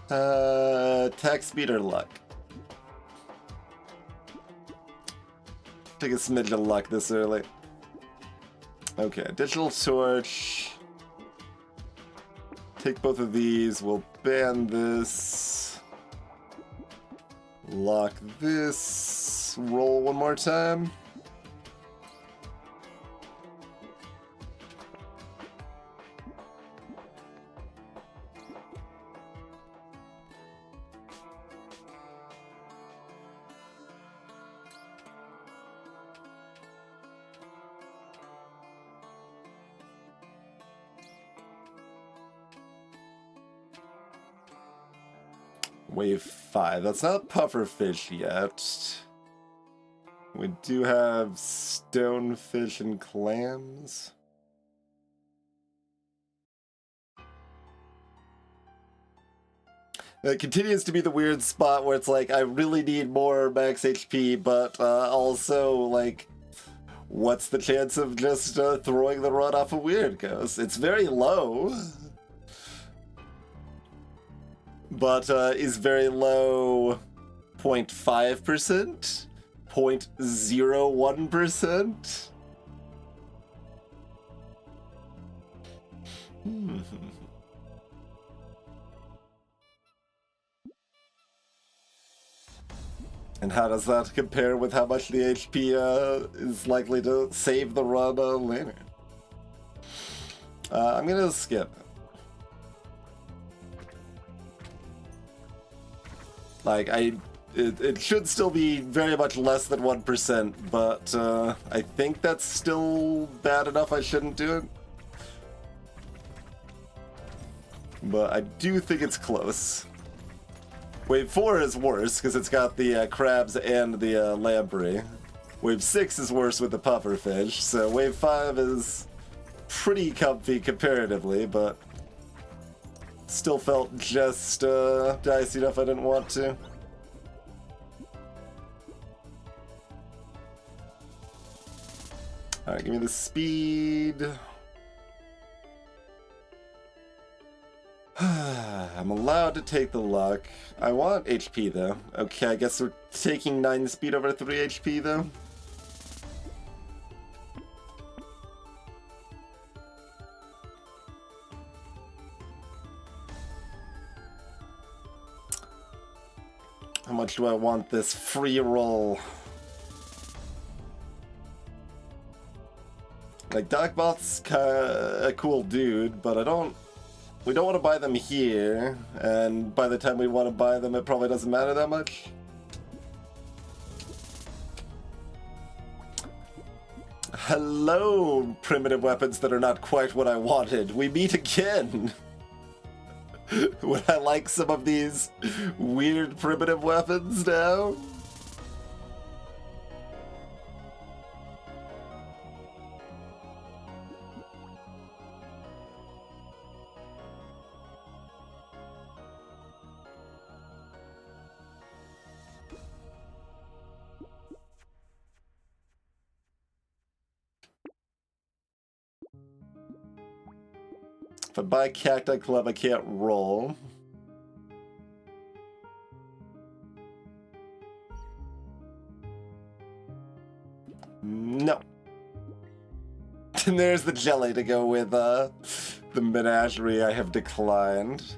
Attack speed or luck? Take a smidge of luck this early. Okay, digital torch. Take both of these. We'll ban this. Lock this. Roll one more time. Wave 5. That's not pufferfish yet. We do have stonefish and clams. It continues to be the weird spot where it's like, I really need more max HP, but also, like, what's the chance of just throwing the run off a weird ghost? It's very low. But is very low 0.5%? 0.01%? And how does that compare with how much the HP is likely to save the run later? I'm gonna skip. Like, it should still be very much less than 1%, but I think that's still bad enough I shouldn't do it. But I do think it's close. Wave 4 is worse, because it's got the crabs and the lamprey. Wave 6 is worse with the pufferfish, so Wave 5 is pretty comfy comparatively, but still felt just dicey enough I didn't want to. Alright, give me the speed. I'm allowed to take the luck. I want HP though. Okay, I guess we're taking 9 speed over 3 HP though. How much do I want this free roll? Like, Docbot's kinda a cool dude, but we don't want to buy them here, and by the time we want to buy them, it probably doesn't matter that much. Hello, primitive weapons that are not quite what I wanted. We meet again. Would I like some of these weird primitive weapons now? If I buy Cacti Club, I can't roll. No. And there's the jelly to go with the menagerie I have declined.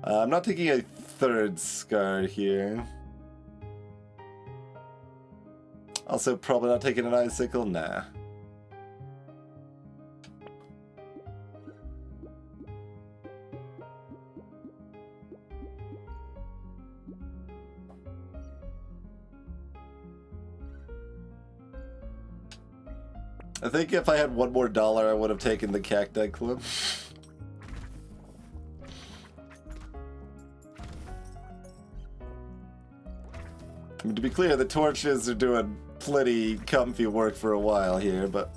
I'm not taking a third scar here. Also, probably not taking an icicle. Nah. I think if I had $1 more, I would have taken the Cacti Club. I mean, to be clear, the torches are doing plenty comfy work for a while here, but...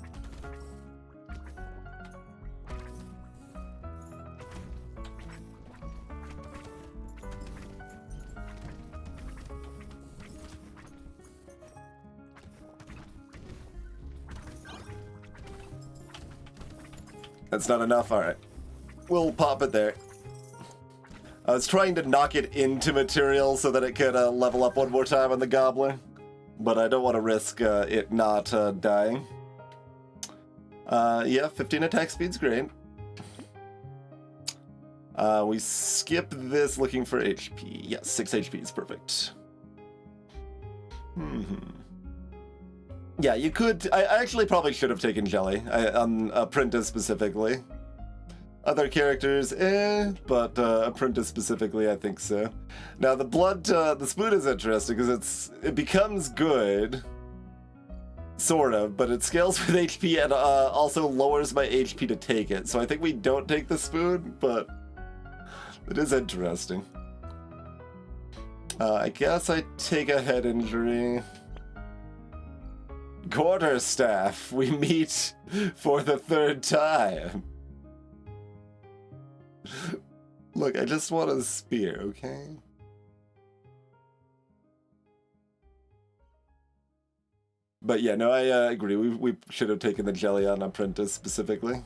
That's not enough? Alright. We'll pop it there. I was trying to knock it into material so that it could level up one more time on the Gobbler, but I don't want to risk it not dying. Yeah, 15 attack speed's great. We skip this looking for HP. Yeah, 6 HP is perfect. Yeah, you could... I actually probably should have taken Jelly, on Apprentice specifically. Other characters, but Apprentice specifically, I think so. Now, the spoon is interesting, because it becomes good, sort of, but it scales with HP and also lowers my HP to take it. So I think we don't take the spoon, but it is interesting. I guess I take a head injury. Quarterstaff, we meet for the 3rd time. Look, I just want a spear, okay? But yeah, no, I agree. We should have taken the jelly on Apprentice specifically.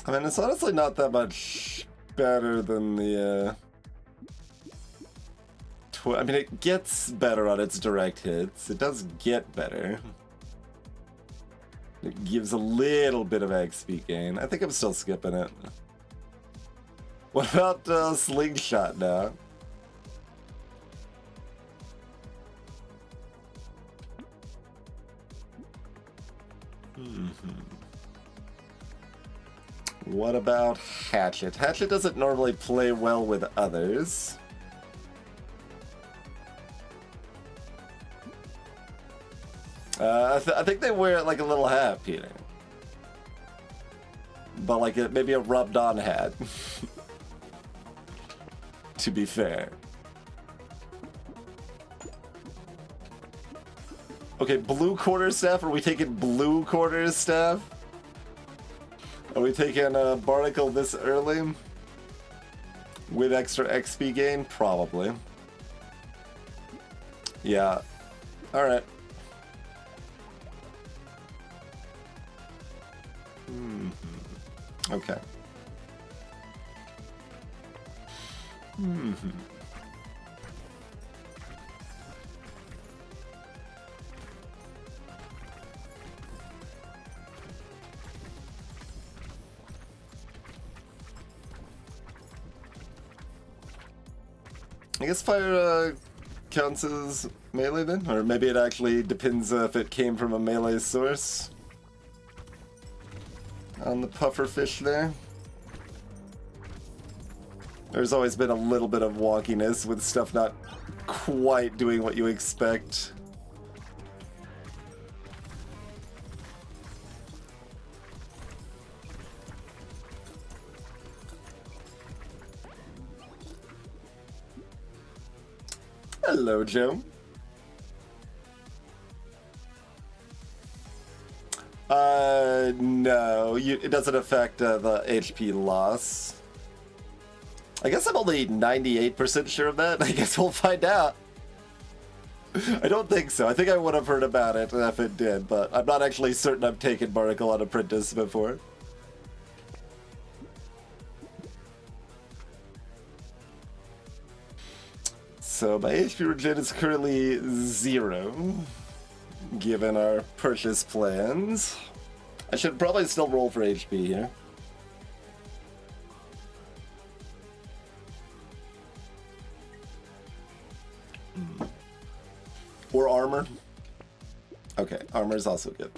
I mean, it's honestly not that much better than the, I mean, it gets better on its direct hits. It does get better. It gives a little bit of XP gain. I think I'm still skipping it. What about Slingshot now? What about Hatchet? Hatchet doesn't normally play well with others. I think they wear it like a little hat, Peter. But like maybe a rubbed-on hat. To be fair. Okay, blue quarterstaff? Are we taking blue quarterstaff? Are we taking Barnacle this early? With extra XP gain? Probably. Yeah. Alright. Okay. I guess fire counts as melee then? Or maybe it actually depends if it came from a melee source. On the pufferfish there. There's always been a little bit of wonkiness with stuff not quite doing what you expect. Hello, Joe. No, it doesn't affect the HP loss. I guess I'm only 98% sure of that. I guess we'll find out. I don't think so. I think I would have heard about it if it did, but I'm not actually certain I've taken Barnacle on Apprentice before. So my HP regen is currently 0, given our purchase plans. I should probably still roll for HP here. Or armor. Okay, armor is also good.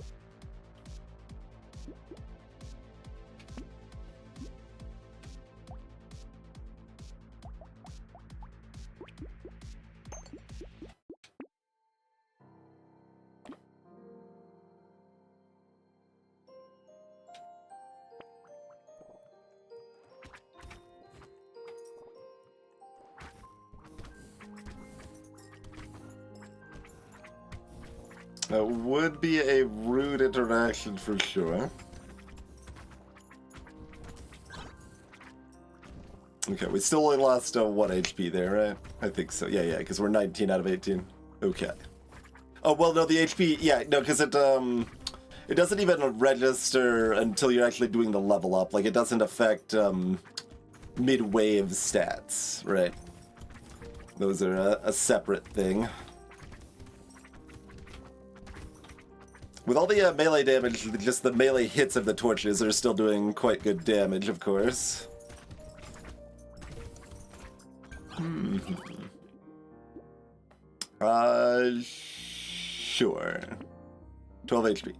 That would be a rude interaction for sure. Okay, we still only lost 1 HP there, right? I think so. Yeah, because we're 19 out of 18. Okay. Oh, well, no, the HP... Yeah, no, because it doesn't even register until you're actually doing the level up. Like, it doesn't affect mid-wave stats, right? Those are a separate thing. With all the melee damage, just the melee hits of the torches are still doing quite good damage, of course. Sure. 12 HP.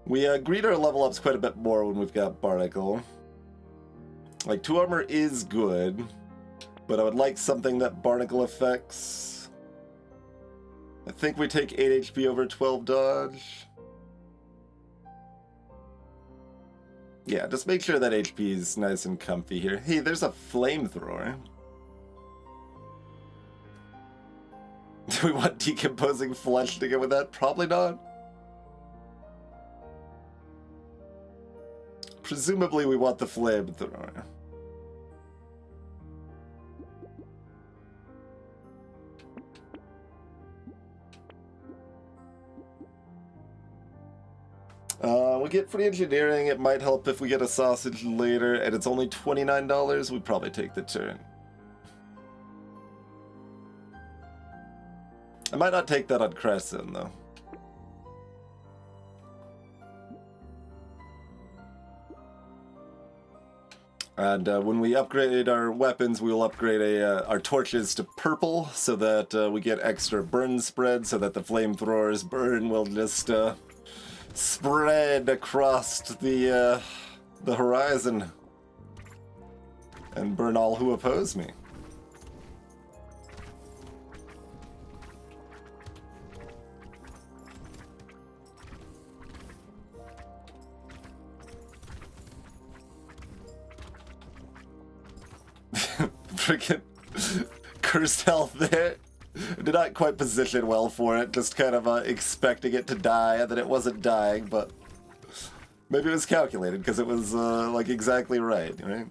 We greed our level ups quite a bit more when we've got Barnacle. Like, 2 armor is good. But I would like something that Barnacle affects. I think we take 8 HP over 12 dodge. Yeah, just make sure that HP is nice and comfy here. Hey, there's a flamethrower. Do we want decomposing flesh to go with that? Probably not. Presumably we want the flamethrower. We get free engineering. It might help if we get a sausage later, and it's only $29. We'd probably take the turn. I might not take that on Crescent, though. And when we upgrade our weapons, we'll upgrade our torches to purple so that we get extra burn spread, so that the flamethrower's burn will just spread across the horizon and burn all who oppose me. Freaking cursed health there. Did not quite position well for it, just kind of expecting it to die, and then it wasn't dying, but maybe it was calculated because it was like exactly right, right?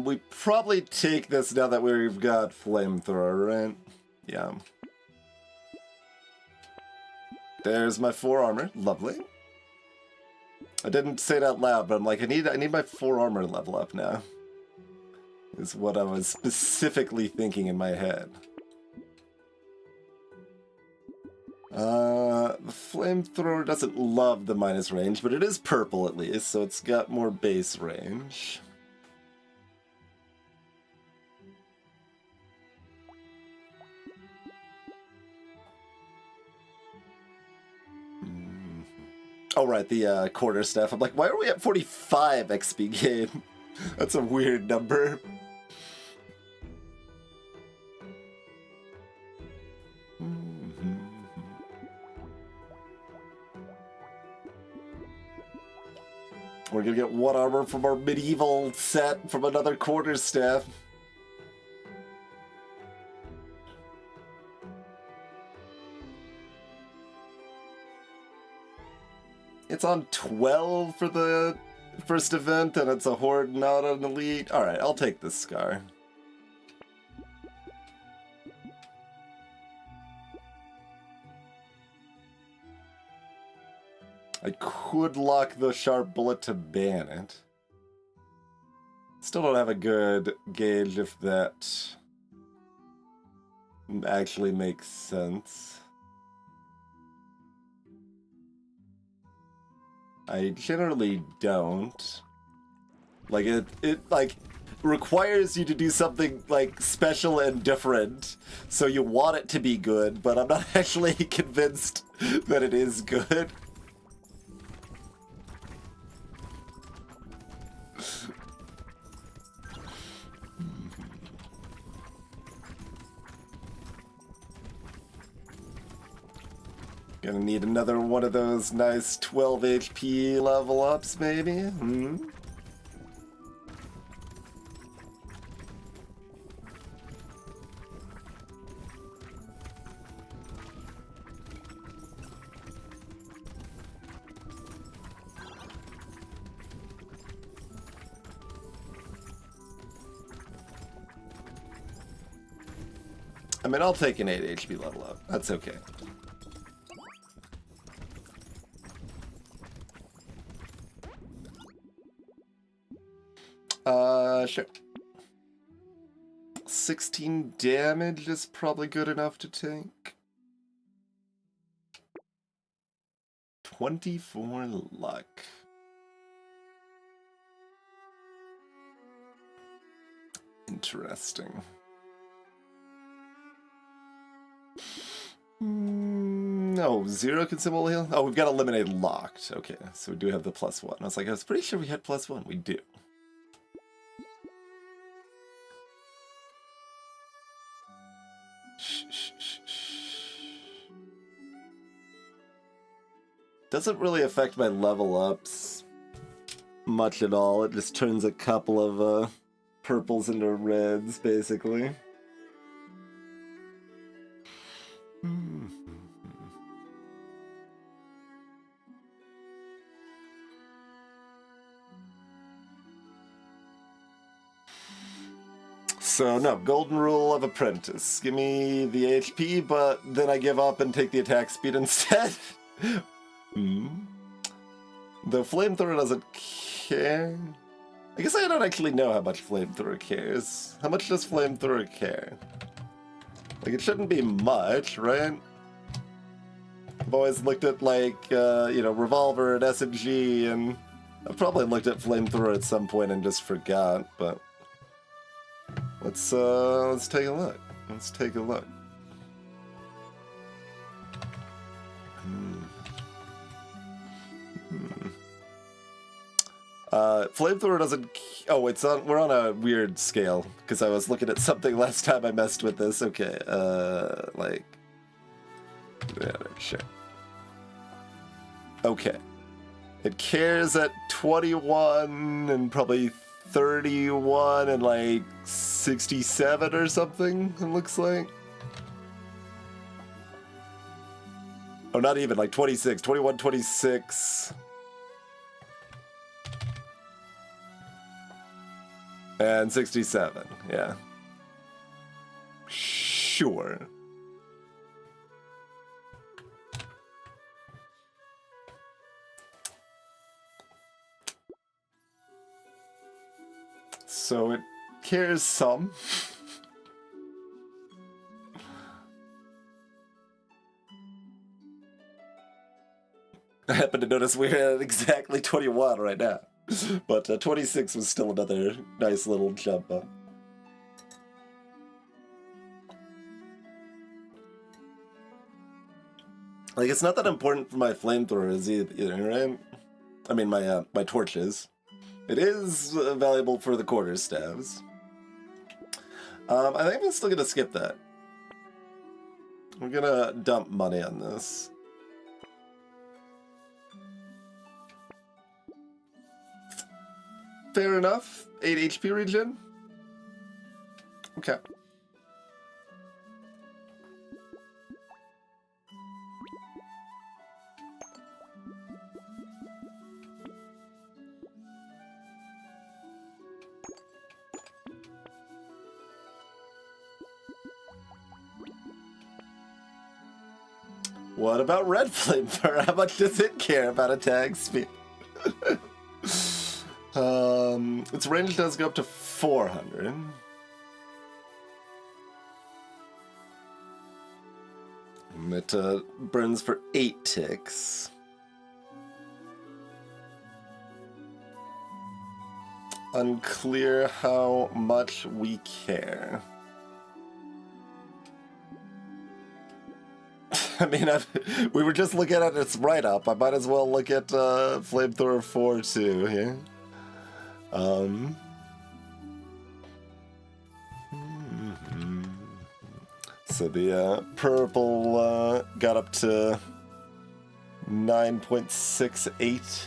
We probably take this now that we've got flamethrower, right? Yeah. There's my 4 armor. Lovely. I didn't say it out loud, but I'm like, I need my 4 armor level up now. Is what I was specifically thinking in my head. The flamethrower doesn't love the minus range, but it is purple at least, so it's got more base range. Oh, right, the quarter staff. I'm like, why are we at 45 XP gain? That's a weird number. We're gonna get 1 armor from our medieval set from another quarter staff. It's on 12 for the first event, and it's a horde, not an elite. Alright, I'll take this scar. I could lock the sharp bullet to ban it. Still don't have a good gauge if that actually makes sense. I generally don't. Like, it like requires you to do something like special and different, so you want it to be good, but I'm not actually convinced that it is good. Gonna need another one of those nice 12 HP level ups, maybe? Hmm? I mean, I'll take an 8 HP level up. That's okay. Sure. 16 damage is probably good enough to take. 24 luck. Interesting. No, 0 consumable heal? Oh, we've got eliminated locked. Okay, so we do have the +1. I was like, I was pretty sure we had +1. We do. Doesn't really affect my level ups much at all. It just turns a couple of purples into reds, basically. So no, golden rule of Apprentice. Give me the HP, but then I give up and take the attack speed instead. The flamethrower doesn't care. I guess I don't actually know how much flamethrower cares. How much does flamethrower care? Like, it shouldn't be much, right? I've always looked at, like, revolver and SMG, and I've probably looked at flamethrower at some point and just forgot, but let's take a look. Let's take a look. Flamethrower doesn't. Oh, we're on a weird scale because I was looking at something last time I messed with this. Okay, yeah, sure. Okay, it cares at 21 and probably 31 and like 67 or something. It looks like. Oh, not even like 26, 21, 26. And 67, yeah. Sure. So it cares some. I happen to notice we're at exactly 21 right now. But 26 was still another nice little jump up. Like, it's not that important for my flamethrowers either, right? I mean, my torches. It is valuable for the quarterstaves. I think I'm still gonna skip that. We're gonna dump money on this. Fair enough. 8 HP regen. Okay. What about red flamethrower? How much does it care about attack speed? Its range does go up to 400. It burns for 8 ticks. Unclear how much we care. I mean, we were just looking at its write-up. I might as well look at Flamethrower 4 too here. So the purple got up to 9.68.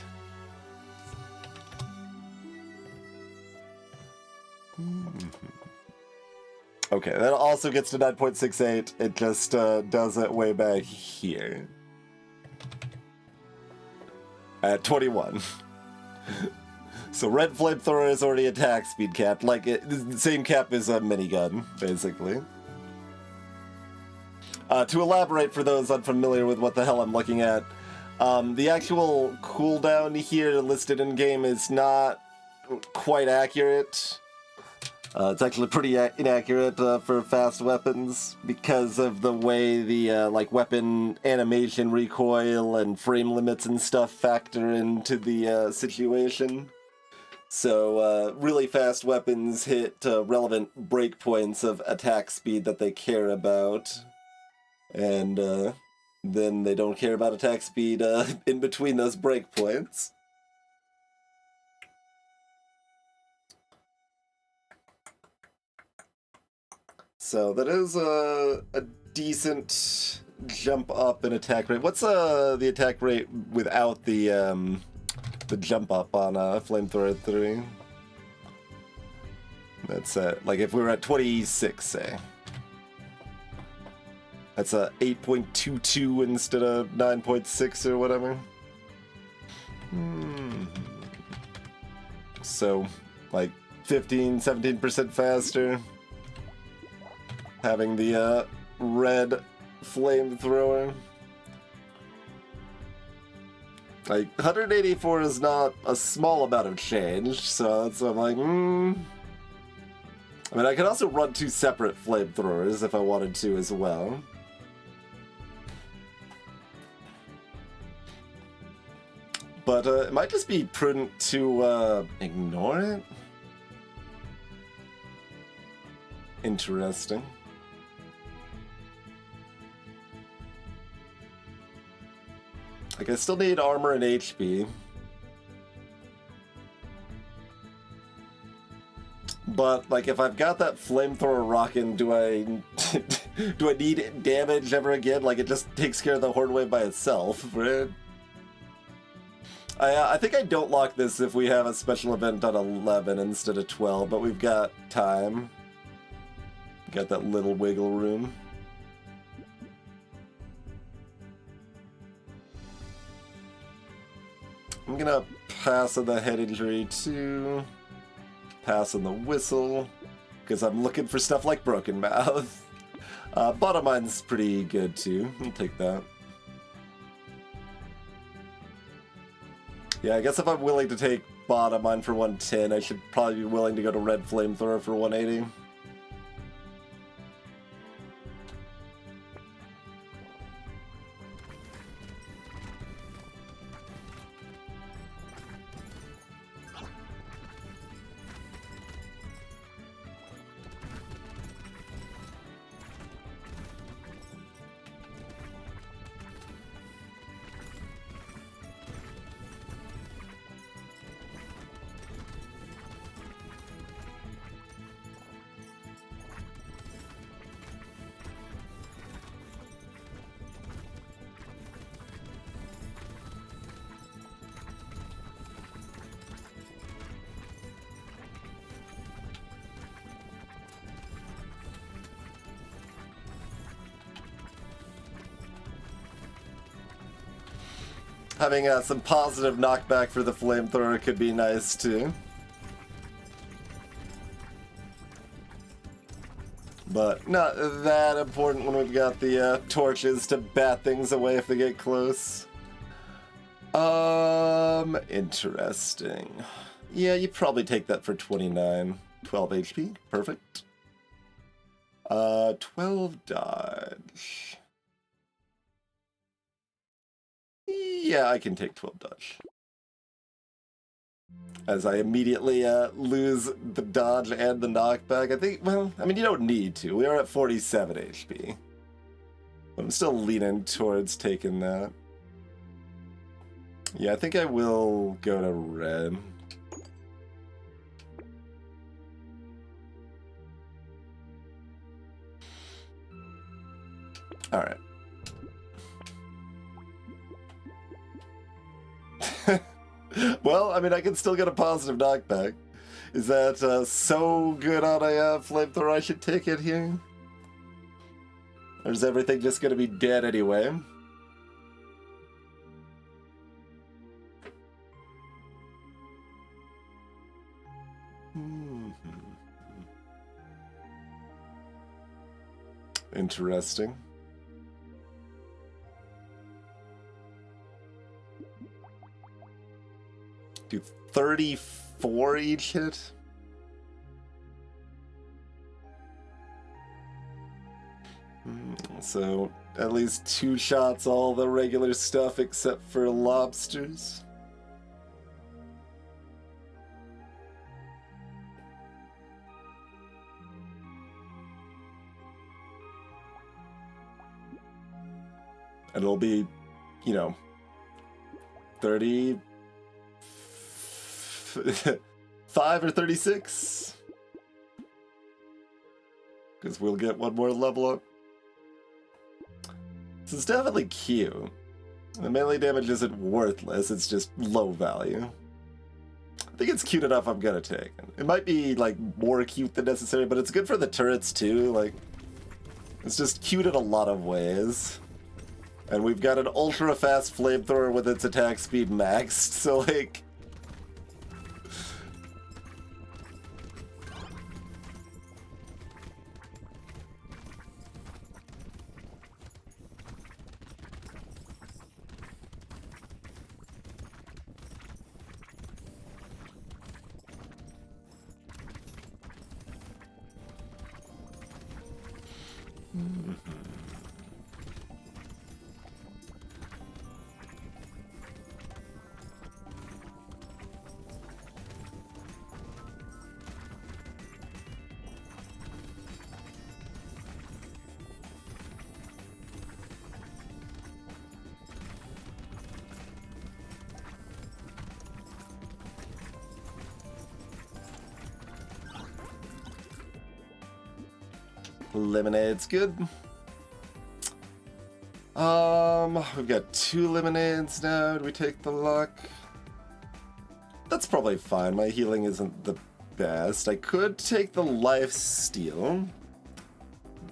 Okay, that also gets to 9.68. It just does it way back here. At 21. So red flamethrower is already attack speed capped. Like, the same cap as a minigun, basically. To elaborate for those unfamiliar with what the hell I'm looking at, the actual cooldown here listed in-game is not quite accurate. It's actually pretty inaccurate for fast weapons because of the way the weapon animation recoil and frame limits and stuff factor into the situation. So really fast weapons hit relevant breakpoints of attack speed that they care about, and then they don't care about attack speed in between those breakpoints. So that is a decent jump up in attack rate. What's the attack rate without the jump up on Flamethrower 3? That's like if we were at 26, say. That's a 8.22 instead of 9.6 or whatever. So like 15, 17% faster. having the red flamethrower. Like, 184 is not a small amount of change, so that's why I'm like, I mean, I could also run 2 separate flamethrowers if I wanted to as well. But it might just be prudent to ignore it. Interesting. Like, I still need armor and HP. But, like, if I've got that flamethrower rockin', do I do I need damage ever again? Like, it just takes care of the Horde Wave by itself, right? I think I don't lock this if we have a special event on 11 instead of 12, but we've got time. Got that little wiggle room. I'm gonna pass on the head injury too. Pass on the whistle, because I'm looking for stuff like Broken Mouth. Bottom line's pretty good too. I'll take that. Yeah, I guess if I'm willing to take bottom line for 110, I should probably be willing to go to red flamethrower for 180. Having some positive knockback for the flamethrower could be nice too. But not that important when we've got the torches to bat things away if they get close. Interesting. Yeah, you probably take that for 29. 12 HP, perfect. 12 dodge. Yeah, I can take 12 dodge. As I immediately lose the dodge and the knockback. I think, well, I mean, you don't need to. We are at 47 HP. But I'm still leaning towards taking that. Yeah, I think I will go to red. Alright. Well, I mean, I can still get a positive knockback. Is that so good on a flamethrower I should take it here? Or is everything just going to be dead anyway? Interesting. Do 34 each hit? So, at least 2 shots, all the regular stuff except for lobsters. And it'll be, you know, 30... 5 or 36? Because we'll get one more level up. This is definitely cute. The melee damage isn't worthless, it's just low value. I think it's cute enough I'm gonna take it. It might be, like, more cute than necessary, but it's good for the turrets, too. Like, it's just cute in a lot of ways. And we've got an ultra-fast flamethrower with its attack speed maxed, so, like... Lemonade's good. We've got 2 lemonades now. Do we take the luck? That's probably fine. My healing isn't the best. I could take the life steal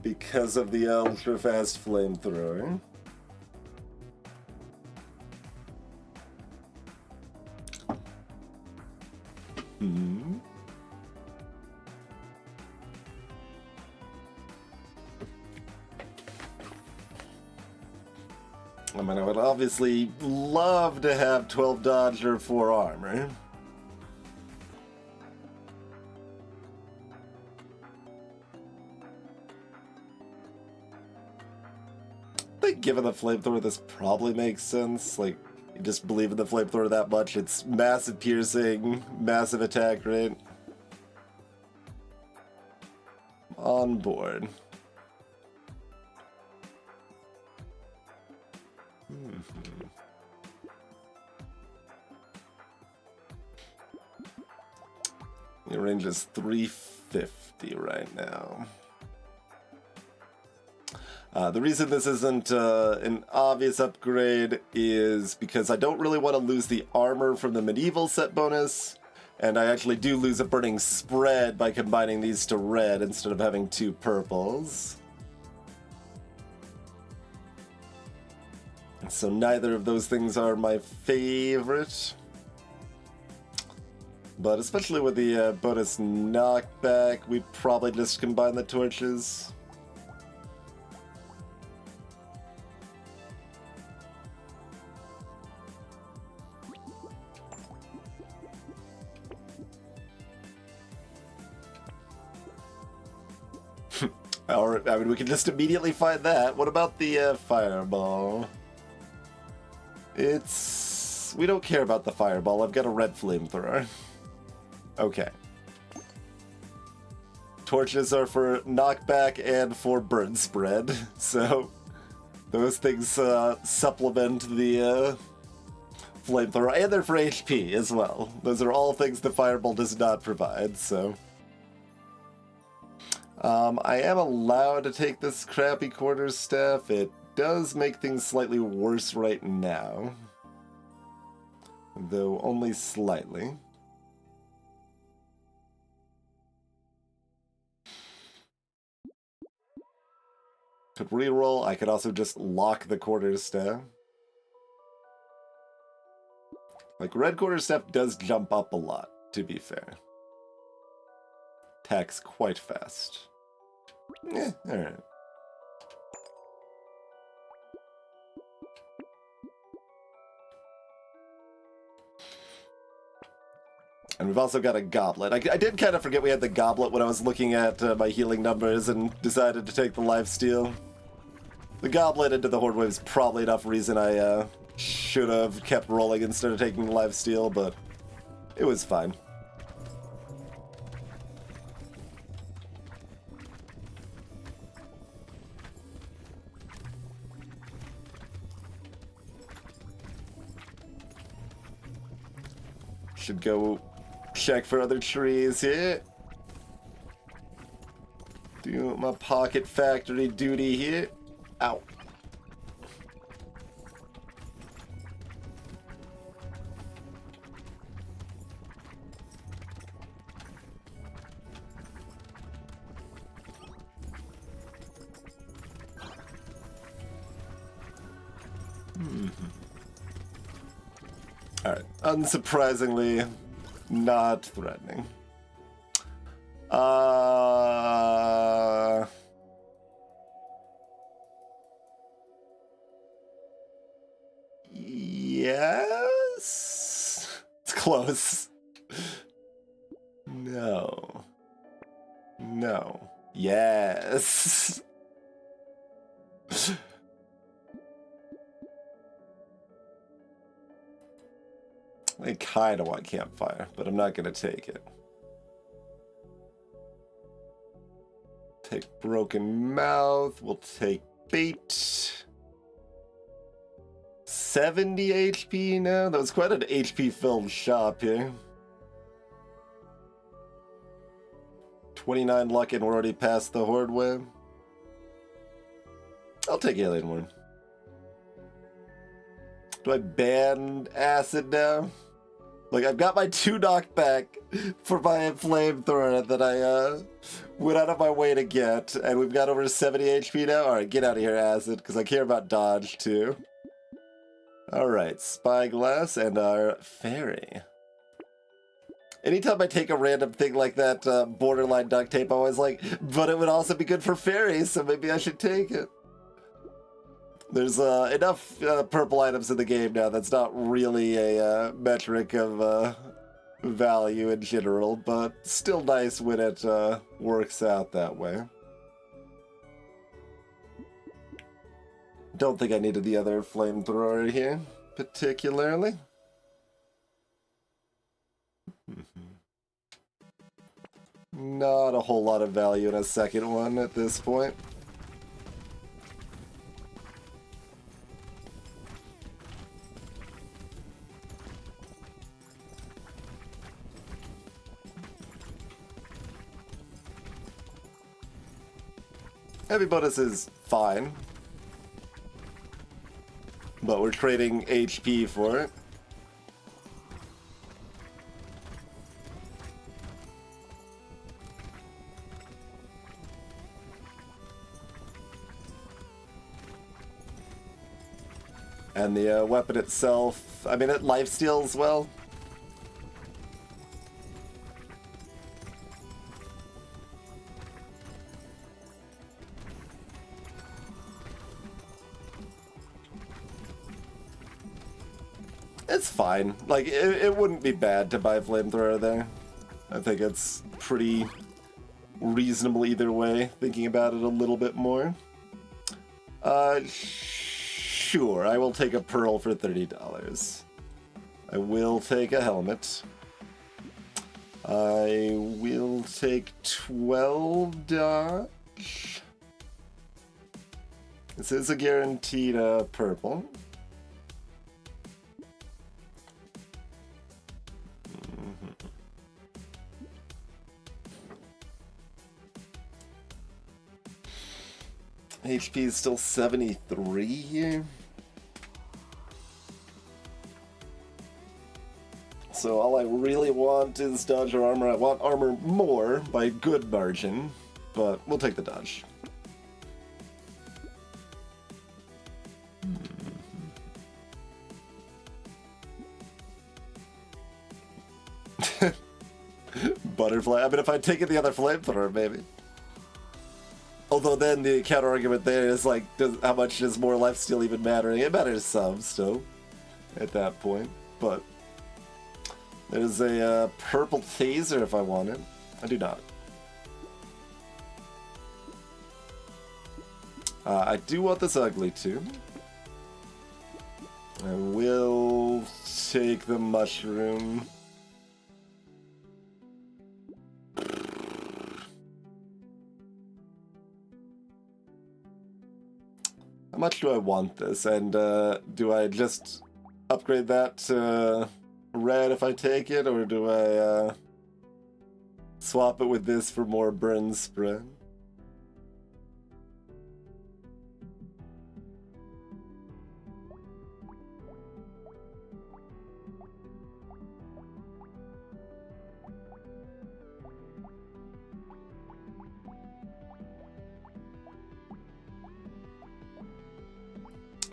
because of the ultra fast flamethrower. I mean, I would obviously love to have 12 dodge or 4 armor. I think given the flamethrower, this probably makes sense. Like, you just believe in the flamethrower that much. It's massive piercing, massive attack rate. On board. Your range is 350 right now. The reason this isn't an obvious upgrade is because I don't really want to lose the armor from the medieval set bonus, and I actually do lose a burning spread by combining these to red instead of having 2 purples. So neither of those things are my favorite. But especially with the bonus knockback, we probably just combine the torches. Or, I mean, we can just immediately find that. What about the fireball? We don't care about the fireball. I've got a red flamethrower. Okay. Torches are for knockback and for burn spread, so those things supplement the flamethrower, and they're for HP as well. Those are all things the fireball does not provide, so... I am allowed to take this crappy quarterstaff. It does make things slightly worse right now, though only slightly. Could reroll. I could also just lock the quarterstaff. Like, red quarterstaff does jump up a lot, to be fair. Attacks quite fast. Alright. And we've also got a goblet. I did kind of forget we had the goblet when I was looking at my healing numbers and decided to take the lifesteal. The goblet into the Horde Wave is probably enough reason I should have kept rolling instead of taking the lifesteal, but it was fine. Should go check for other trees here. Do my pocket factory duty here. Ow. Alright, unsurprisingly, not threatening. Yes? It's close. No. No. Yes. I kind of want campfire, but I'm not going to take it. Take broken mouth. We'll take bait. 70 HP now? That was quite an HP-filled shop here. 29 luck and we're already past the Horde wave. I'll take Alien Worm. Do I ban Acid now? Like, I've got my 2 knockback for my flamethrower that I went out of my way to get, and we've got over 70 HP now. Alright, get out of here, Acid, because I care about dodge too. Alright, Spyglass and our Fairy. Anytime I take a random thing like that borderline duct tape, I'm always like, but it would also be good for fairies, so maybe I should take it. There's enough purple items in the game now that's not really a metric of value in general, but still nice when it works out that way. Don't think I needed the other flamethrower here, particularly. Not a whole lot of value in a second one at this point. Heavy bonus is fine, but we're trading HP for it. And the weapon itself, I mean, it lifesteals well. It's fine. Like, it wouldn't be bad to buy a flamethrower there. I think it's pretty reasonable either way, thinking about it a little bit more. Sure, I will take a pearl for $30. I will take a helmet. I will take 12 dodge. This is a guaranteed purple. HP is still 73 here. So all I really want is dodge or armor. I want armor more by a good margin, but we'll take the dodge. Butterfly. I mean, if I take it the other flamethrower, maybe. Although then the counter argument there is like, how much does more lifesteal even matter? It matters some still at that point, but there's a purple taser if I want it. I do not. I do want this ugly too. I will take the mushroom. How much do I want this? And do I just upgrade that to red if I take it? Or do I swap it with this for more burn spread?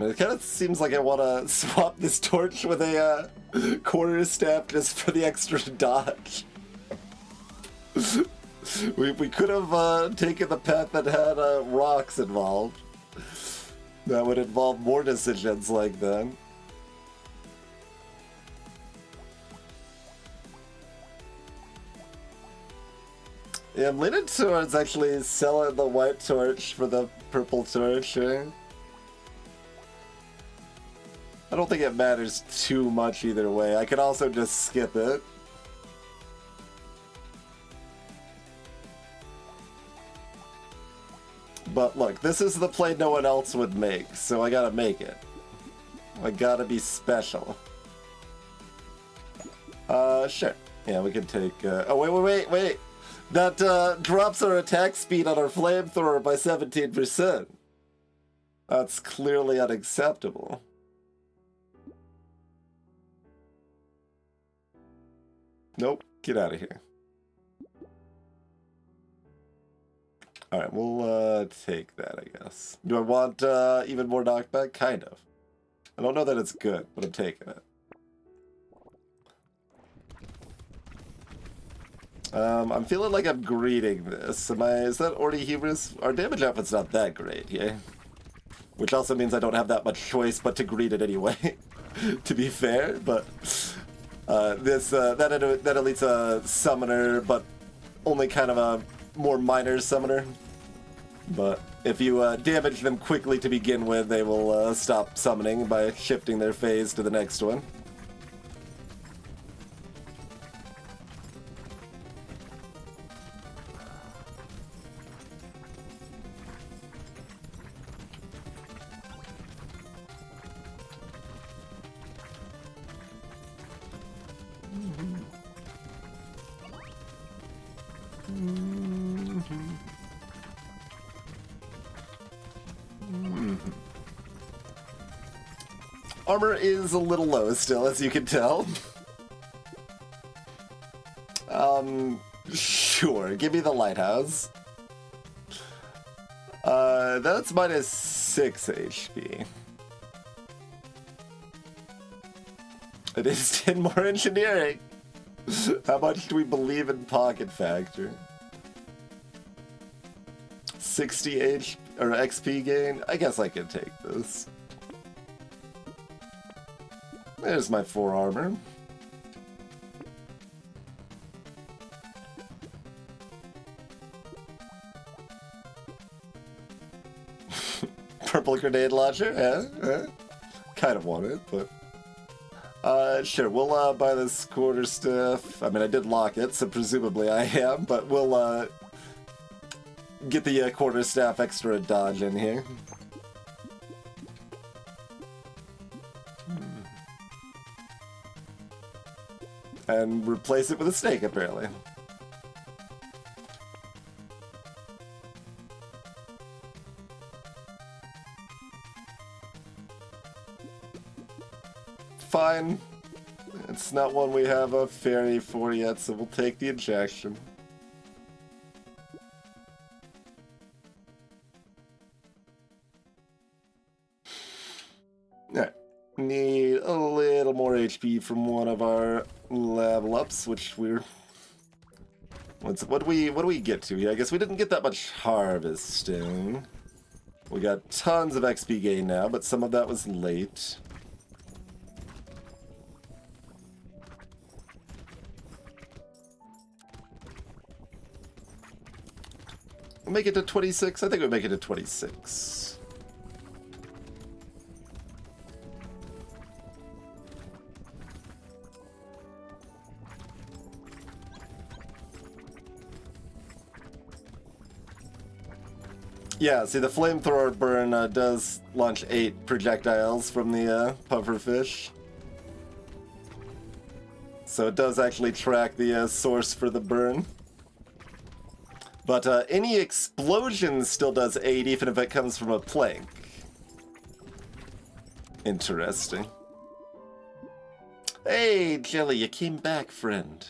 It kind of seems like I want to swap this torch with a quarter staff just for the extra dodge. we could have taken the path that had rocks involved. That would involve more decisions like that. Yeah, I'm leaning towards actually selling the white torch for the purple torch here. I don't think it matters too much either way. I could also just skip it. But look, this is the play no one else would make, so I gotta make it. I gotta be special. Sure. Yeah, we can take, oh, wait. That, drops our attack speed on our flamethrower by 17%. That's clearly unacceptable. Nope, get out of here. Alright, we'll, take that, I guess. Do I want, even more knockback? Kind of. I don't know that it's good, but I'm taking it. I'm feeling like I'm greeting this. Is that already hubris? Our damage output's not that great, yeah? Which also means I don't have that much choice but to greet it anyway, to be fair, but... that elite's a summoner, but only kind of a more minor summoner. But if you damage them quickly to begin with, they will stop summoning by shifting their phase to the next one. Armor is a little low still, as you can tell. Sure, give me the lighthouse. That's minus 6 HP. It is 10 more engineering. How much do we believe in Pocket Factor? 60 HP or XP gain? I guess I can take this. There's my 4 armor. Purple grenade launcher, yeah. Kind of want it, but... sure, we'll buy this quarterstaff. I mean, I did lock it, so presumably I am, but we'll get the quarterstaff extra dodge in here. And replace it with a snake, apparently. Fine. It's not one we have a fairy for yet, so we'll take the injection. Alright. Need a little more HP from one of our level ups, which we're... What do we get to here? I guess we didn't get that much harvesting. We got tons of XP gain now, but some of that was late. We'll make it to 26. I think we'll make it to 26. Yeah, see, the flamethrower burn does launch 8 projectiles from the pufferfish. So it does actually track the source for the burn. But any explosion still does 8, even if it comes from a plank. Interesting. Hey, Jelly, you came back, friend.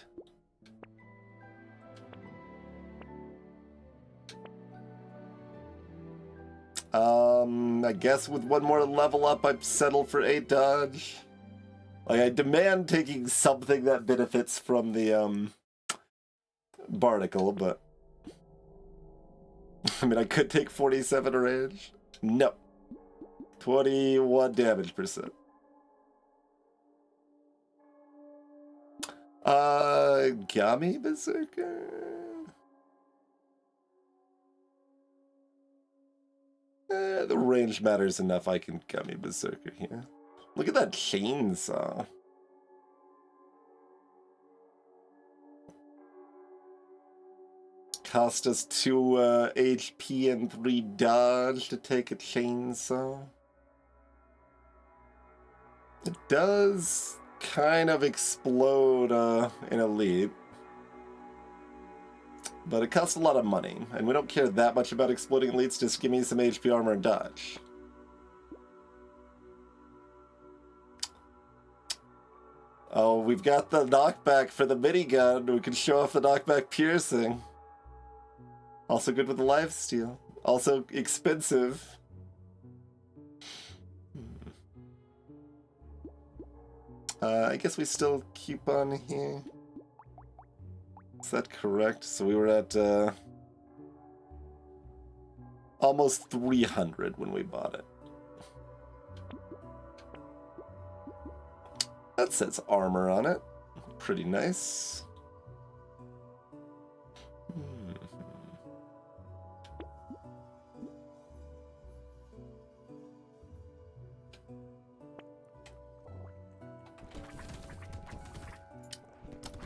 I guess with one more level up, I'd settle for 8 dodge. Like, I demand taking something that benefits from the, barnacle, but... I mean, I could take 47 range. No. 21 damage percent. Gummy Berserker? The range matters enough. I can Gummy Berserker here. Look at that chainsaw. Cost us 2 HP and 3 dodge to take a chainsaw. It does kind of explode in Elite. But it costs a lot of money, and we don't care that much about exploding elites, just give me some HP armor and dodge. Oh, we've got the knockback for the minigun. We can show off the knockback piercing. Also good with the lifesteal. Also expensive. I guess we still keep on here. Is that correct? So we were at almost 300 when we bought it. That says armor on it. Pretty nice.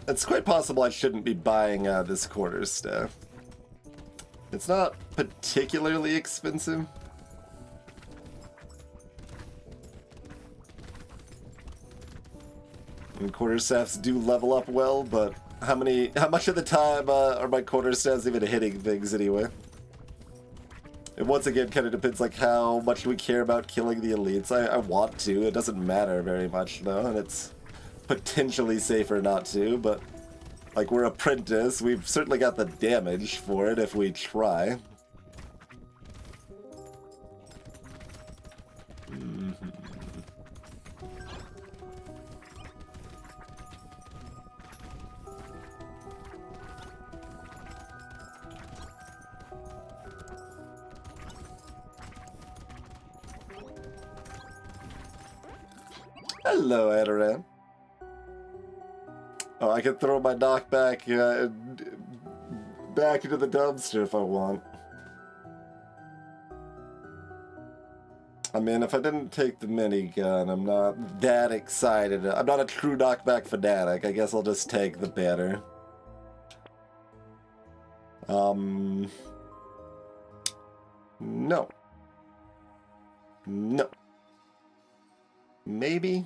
It's quite possible I shouldn't be buying this quarterstaff. It's not particularly expensive. And quarterstaffs do level up well, but how much of the time are my quarterstaffs even hitting things anyway? And once again, kind of depends like how much we care about killing the elites. I want to. It doesn't matter very much though, and it's potentially safer not to, but like we're Apprentice, we've certainly got the damage for it if we try. Hello, Adoran. Oh, I can throw my knockback back into the dumpster if I want. I mean, if I didn't take the minigun, I'm not that excited. I'm not a true knockback fanatic. I guess I'll just take the banner. No. No. Maybe?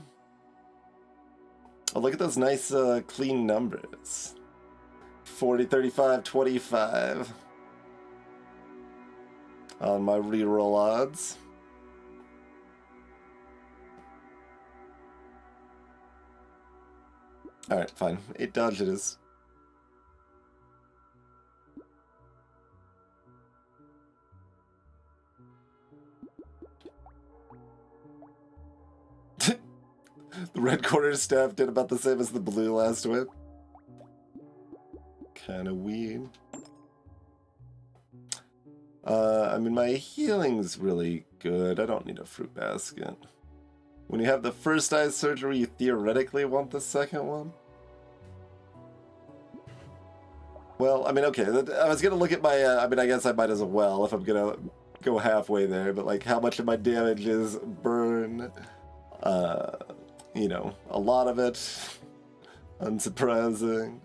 Oh, look at those nice, clean numbers. 40, 35, 25. On my reroll odds. Alright, fine. 8 dodge it is. The red quarterstaff did about the same as the blue last whip. Kinda weird. I mean, my healing's really good. I don't need a fruit basket. When you have the first eye surgery, you theoretically want the second one? Well, I mean, okay, I was gonna look at my, I mean, I guess I might as well if I'm gonna go halfway there, but like how much of my damage is burn? You know, a lot of it. Unsurprising.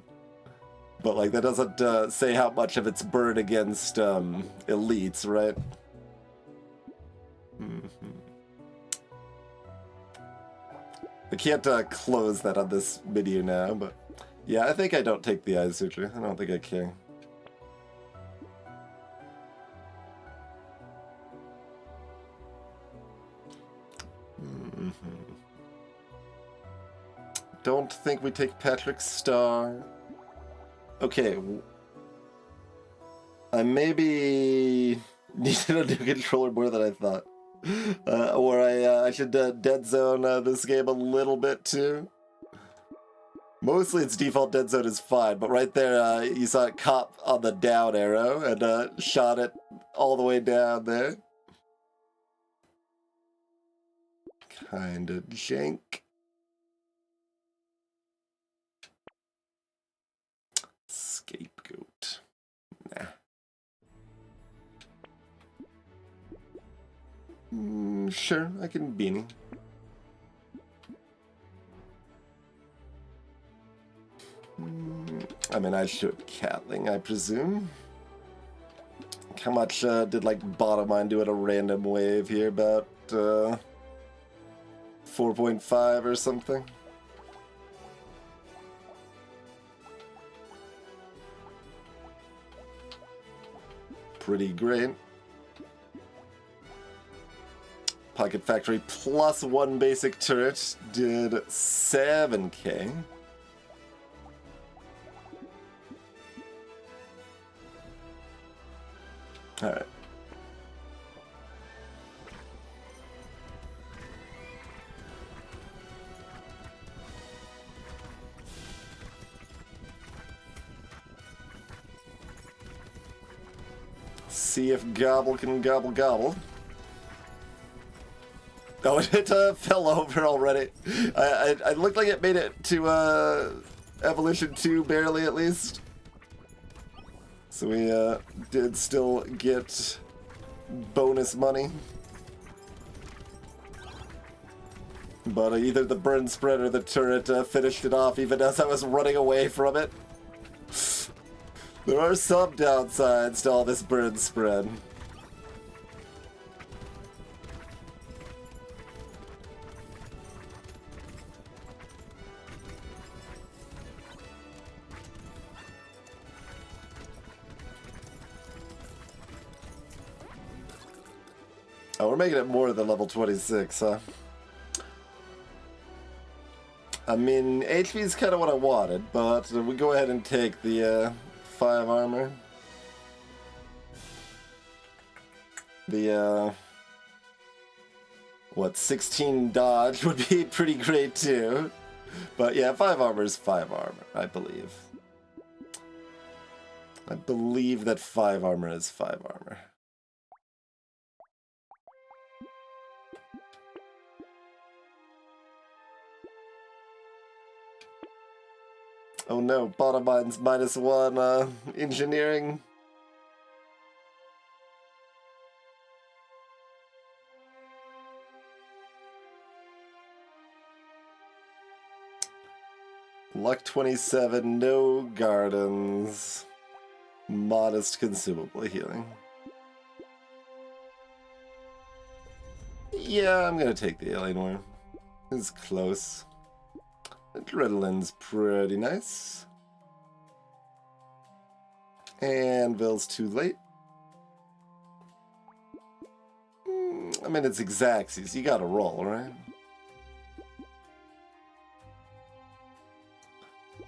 But like that doesn't say how much of it's burn against elites, right? I can't close that on this video now, but yeah, I think I don't take the eye surgery. I don't think I care. Don't think we take Patrick's star. Okay. I maybe needed a new controller more than I thought. Or I should dead zone this game a little bit too. Mostly its default dead zone is fine, but right there you saw it cop on the down arrow and shot it all the way down there. Kinda jank. Scapegoat. Nah. Sure, I can beanie. I mean, I should Catling, I presume. How much did, like, bottom line do at a random wave here? About 4.5 or something? Pretty great. Pocket Factory plus 1 basic turret did 7k. Alright. See if Gobble can gobble. Oh, it fell over already. I looked like it made it to Evolution 2, barely at least. So we did still get bonus money. But either the burn spread or the turret finished it off even as I was running away from it. There are some downsides to all this burn spread. Oh, we're making it more than level 26, huh? I mean, HP is kind of what I wanted, but we go ahead and take the 5 armor. The, what, 16 dodge would be pretty great too. But yeah, 5 armor is 5 armor, I believe. I believe that 5 armor is 5 armor. Oh no, bottom line's -1 engineering. Luck 27, no gardens. Modest consumable healing. Yeah, I'm gonna take the Alienware. It's close. Adrenaline's pretty nice. Anvil's too late. I mean, it's Xaxes. You gotta roll, right?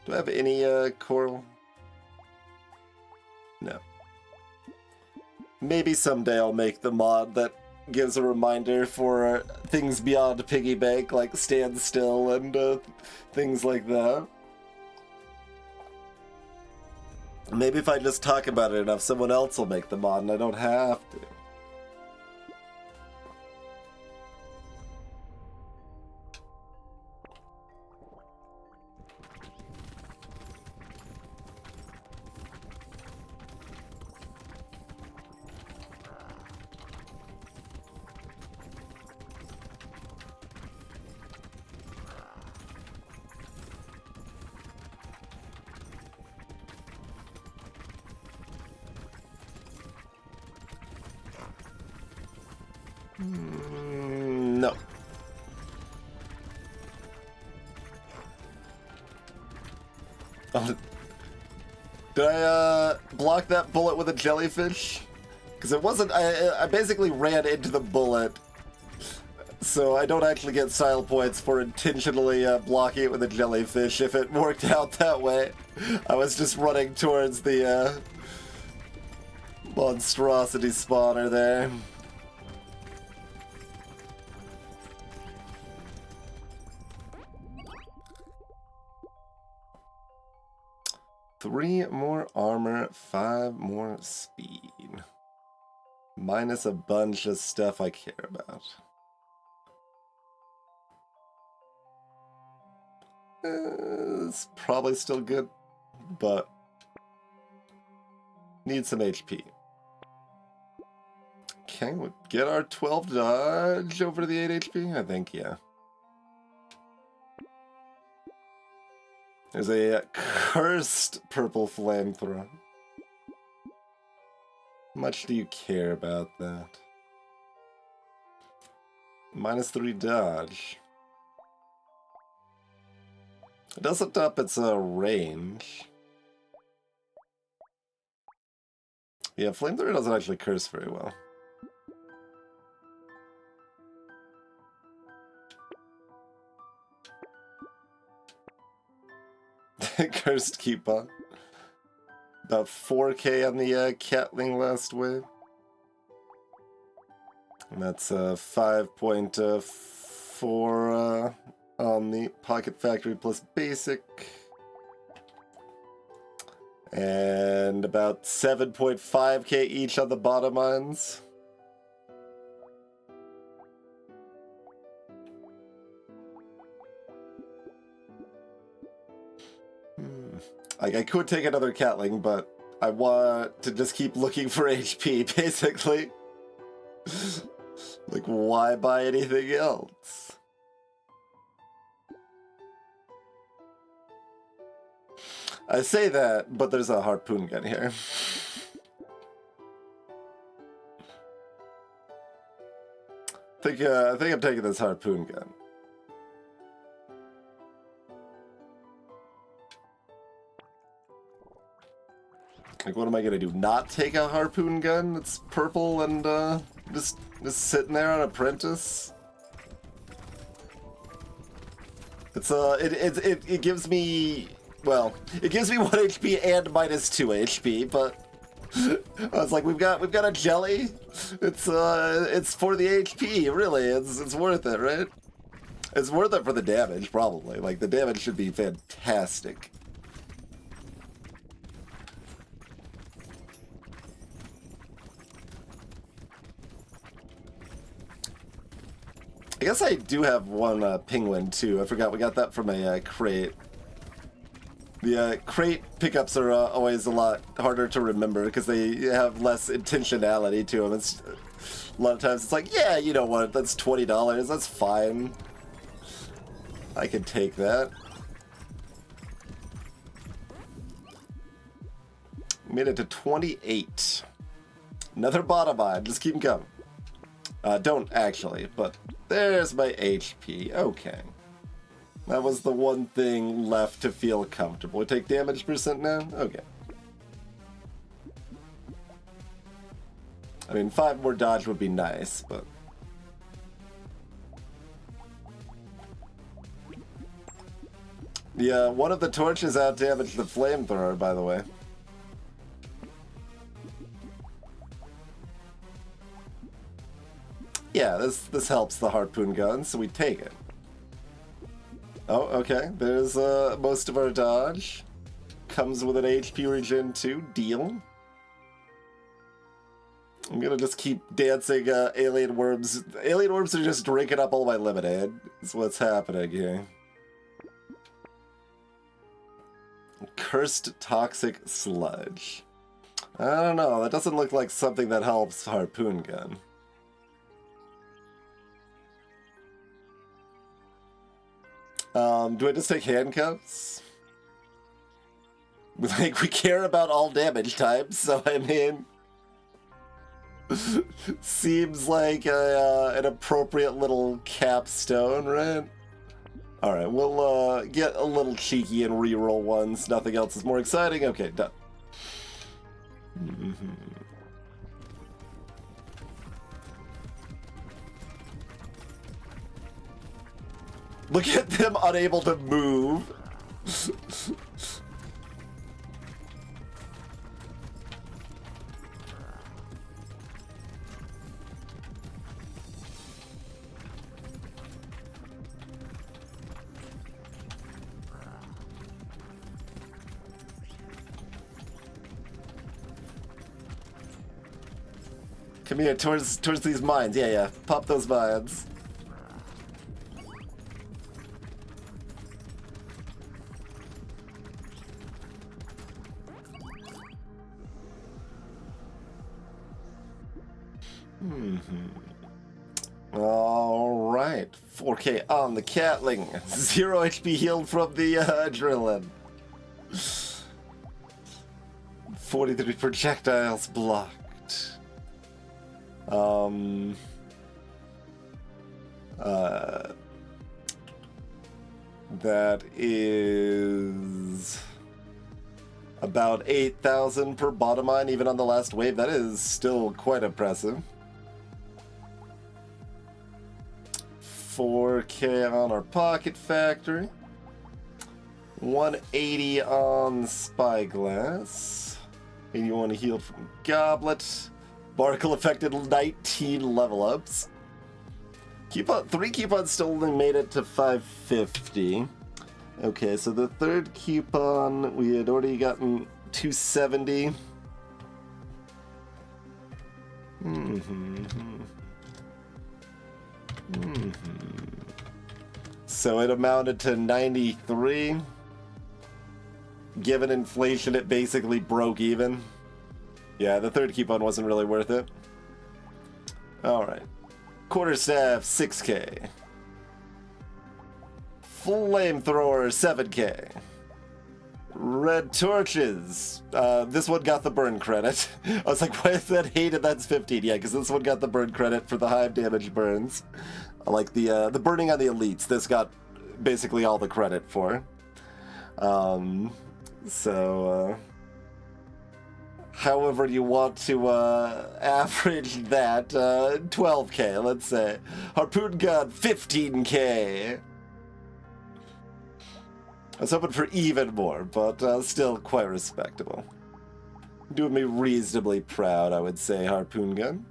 Do I have any coral? No. Maybe someday I'll make the mod that gives a reminder for things beyond Piggy Bank, like stand still and things like that. Maybe if I just talk about it enough, someone else will make the mod and I don't have to. No. Oh, did I block that bullet with a jellyfish? Because it wasn't. I basically ran into the bullet, so I don't actually get style points for intentionally blocking it with a jellyfish. If it worked out that way, I was just running towards the monstrosity spawner there. Three more armor, 5 more speed. Minus a bunch of stuff I care about. It's probably still good, but need some HP. Okay, we'll get our 12 dodge over to the 8 HP, I think, yeah. There's a cursed purple flamethrower. How much do you care about that? -3 dodge. It doesn't up its range. Yeah, flamethrower doesn't actually curse very well. Cursed coupon. About 4K on the Catling last wave. And that's 5.4 on the Pocket Factory plus Basic. And about 7.5K each on the bottom ones. Like, I could take another Catling, but I want to just keep looking for HP, basically. Like, why buy anything else? I say that, but there's a harpoon gun here. I think I'm taking this harpoon gun. Like, what am I gonna do? Not take a harpoon gun that's purple and just sitting there on Apprentice? It's it gives me, well, it gives me 1 HP and -2 HP, but I was like, we've got a jelly. It's for the HP, really. It's worth it, right? It's worth it for the damage, probably. Like, the damage should be fantastic. I guess I do have one penguin too. I forgot we got that from a crate. The crate pickups are always a lot harder to remember because they have less intentionality to them. It's a lot of times it's like, yeah, you know what? That's $20. That's fine. I can take that. Made it to 28. Another bottom line. Just keep them coming. Don't actually, but there's my HP. Okay. That was the one thing left to feel comfortable. We take damage percent now? Okay. I mean, 5 more dodge would be nice, but... Yeah, one of the torches out-damaged the flamethrower, by the way. Yeah, this helps the harpoon gun, so we take it. Oh, okay. There's most of our dodge. Comes with an HP regen too. Deal. I'm gonna just keep dancing alien worms. Alien worms are just drinking up all my lemonade. That's what's happening here. Cursed toxic sludge. I don't know. That doesn't look like something that helps harpoon gun. Do I just take handcuffs? Like, we care about all damage types, so I mean... seems like an appropriate little capstone, right? Alright, we'll get a little cheeky and reroll ones. Nothing else is more exciting. Okay, done. Look at them unable to move. Come here, towards these mines. Yeah. Pop those mines. Alright, 4K on the Catling. 0 HP healed from the adrenaline. 43 projectiles blocked. That is about 8,000 per bottom line, even on the last wave. That is still quite impressive. 4K on our Pocket Factory. 180 on Spyglass. 81 healed from Goblet. Barkle affected 19 level ups. Coupon, 3 coupons still only made it to 550. Okay, so the third coupon, we had already gotten 270. So it amounted to 93. Given inflation, it basically broke even. Yeah, the third coupon wasn't really worth it. Alright. Quarterstaff, 6K. Flamethrower, 7K. Red Torches. This one got the burn credit. I was like, why is that 8 and that's 15? Yeah, because this one got the burn credit for the high damage burns. Like the burning on the elites, this got basically all the credit for. However you want to average that, 12K, let's say. Harpoon Gun, 15K. I was hoping for even more, but still quite respectable. Doing me reasonably proud, I would say, Harpoon Gun.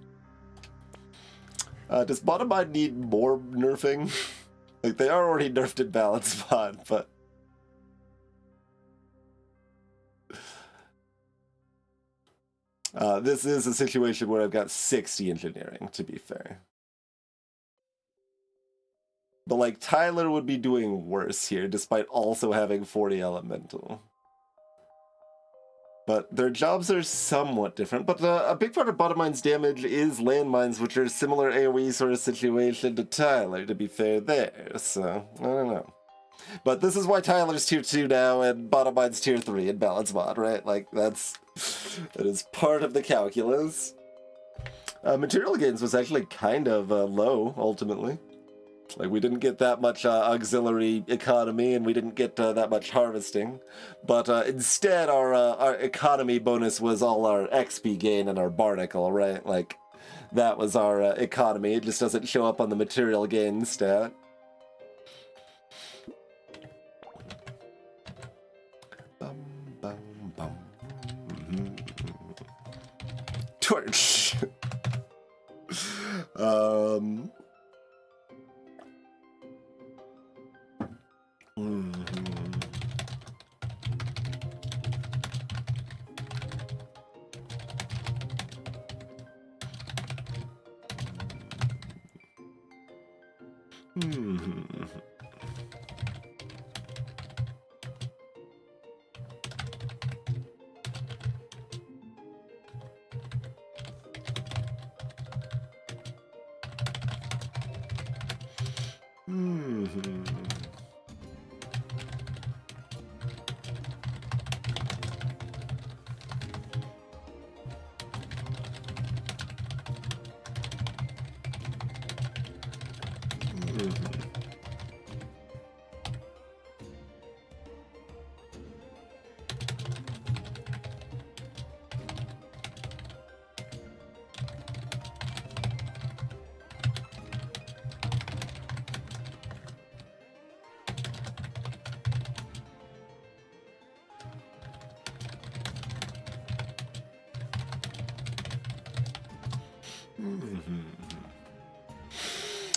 Does bottom line need more nerfing? Like, they are already nerfed in balance mod, but... this is a situation where I've got 60 engineering, to be fair. But, like, Tyler would be doing worse here, despite also having 40 elemental. But their jobs are somewhat different. But a big part of bottom line's damage is landmines, which are similar AoE sort of situation to Tyler, to be fair there. So, I don't know. But this is why Tyler's tier 2 now and bottom line's tier 3 in balance mod, right? Like, that is part of the calculus. Material gains was actually kind of low, ultimately. Like, we didn't get that much auxiliary economy, and we didn't get that much harvesting. But instead, our economy bonus was all our XP gain and our barnacle, right? Like, that was our economy. It just doesn't show up on the material gain stat. Torch.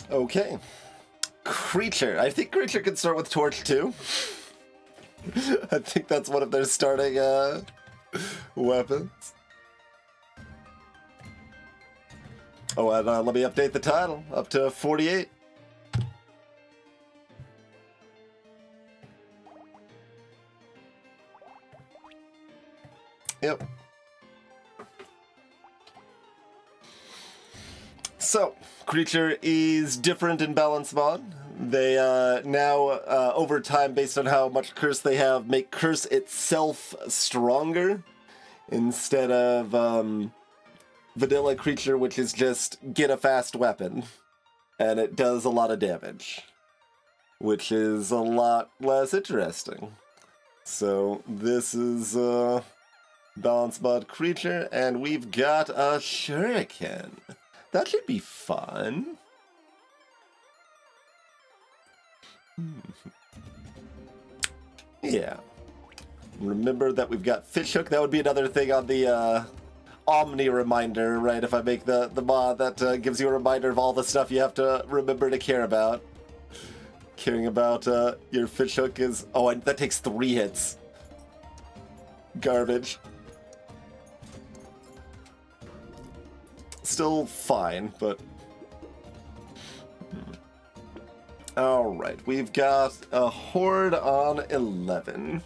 Okay. Creature. I think Creature can start with Torch too. I think that's one of their starting weapons. Oh, and let me update the title. Up to 48. Yep. So, Creature is different in balance mod. They now, over time, based on how much curse they have, make curse itself stronger. instead of vanilla creature, which is just get a fast weapon, and it does a lot of damage, which is a lot less interesting. So this is balance mod creature, and we've got a Shuriken. That should be fun. Yeah. Remember that we've got Fishhook. That would be another thing on the Omni reminder, right? If I make the mod that gives you a reminder of all the stuff you have to remember to care about. Caring about your Fishhook is... Oh, and that takes 3 hits. Garbage. Still fine, but... Alright, we've got a Horde on 11.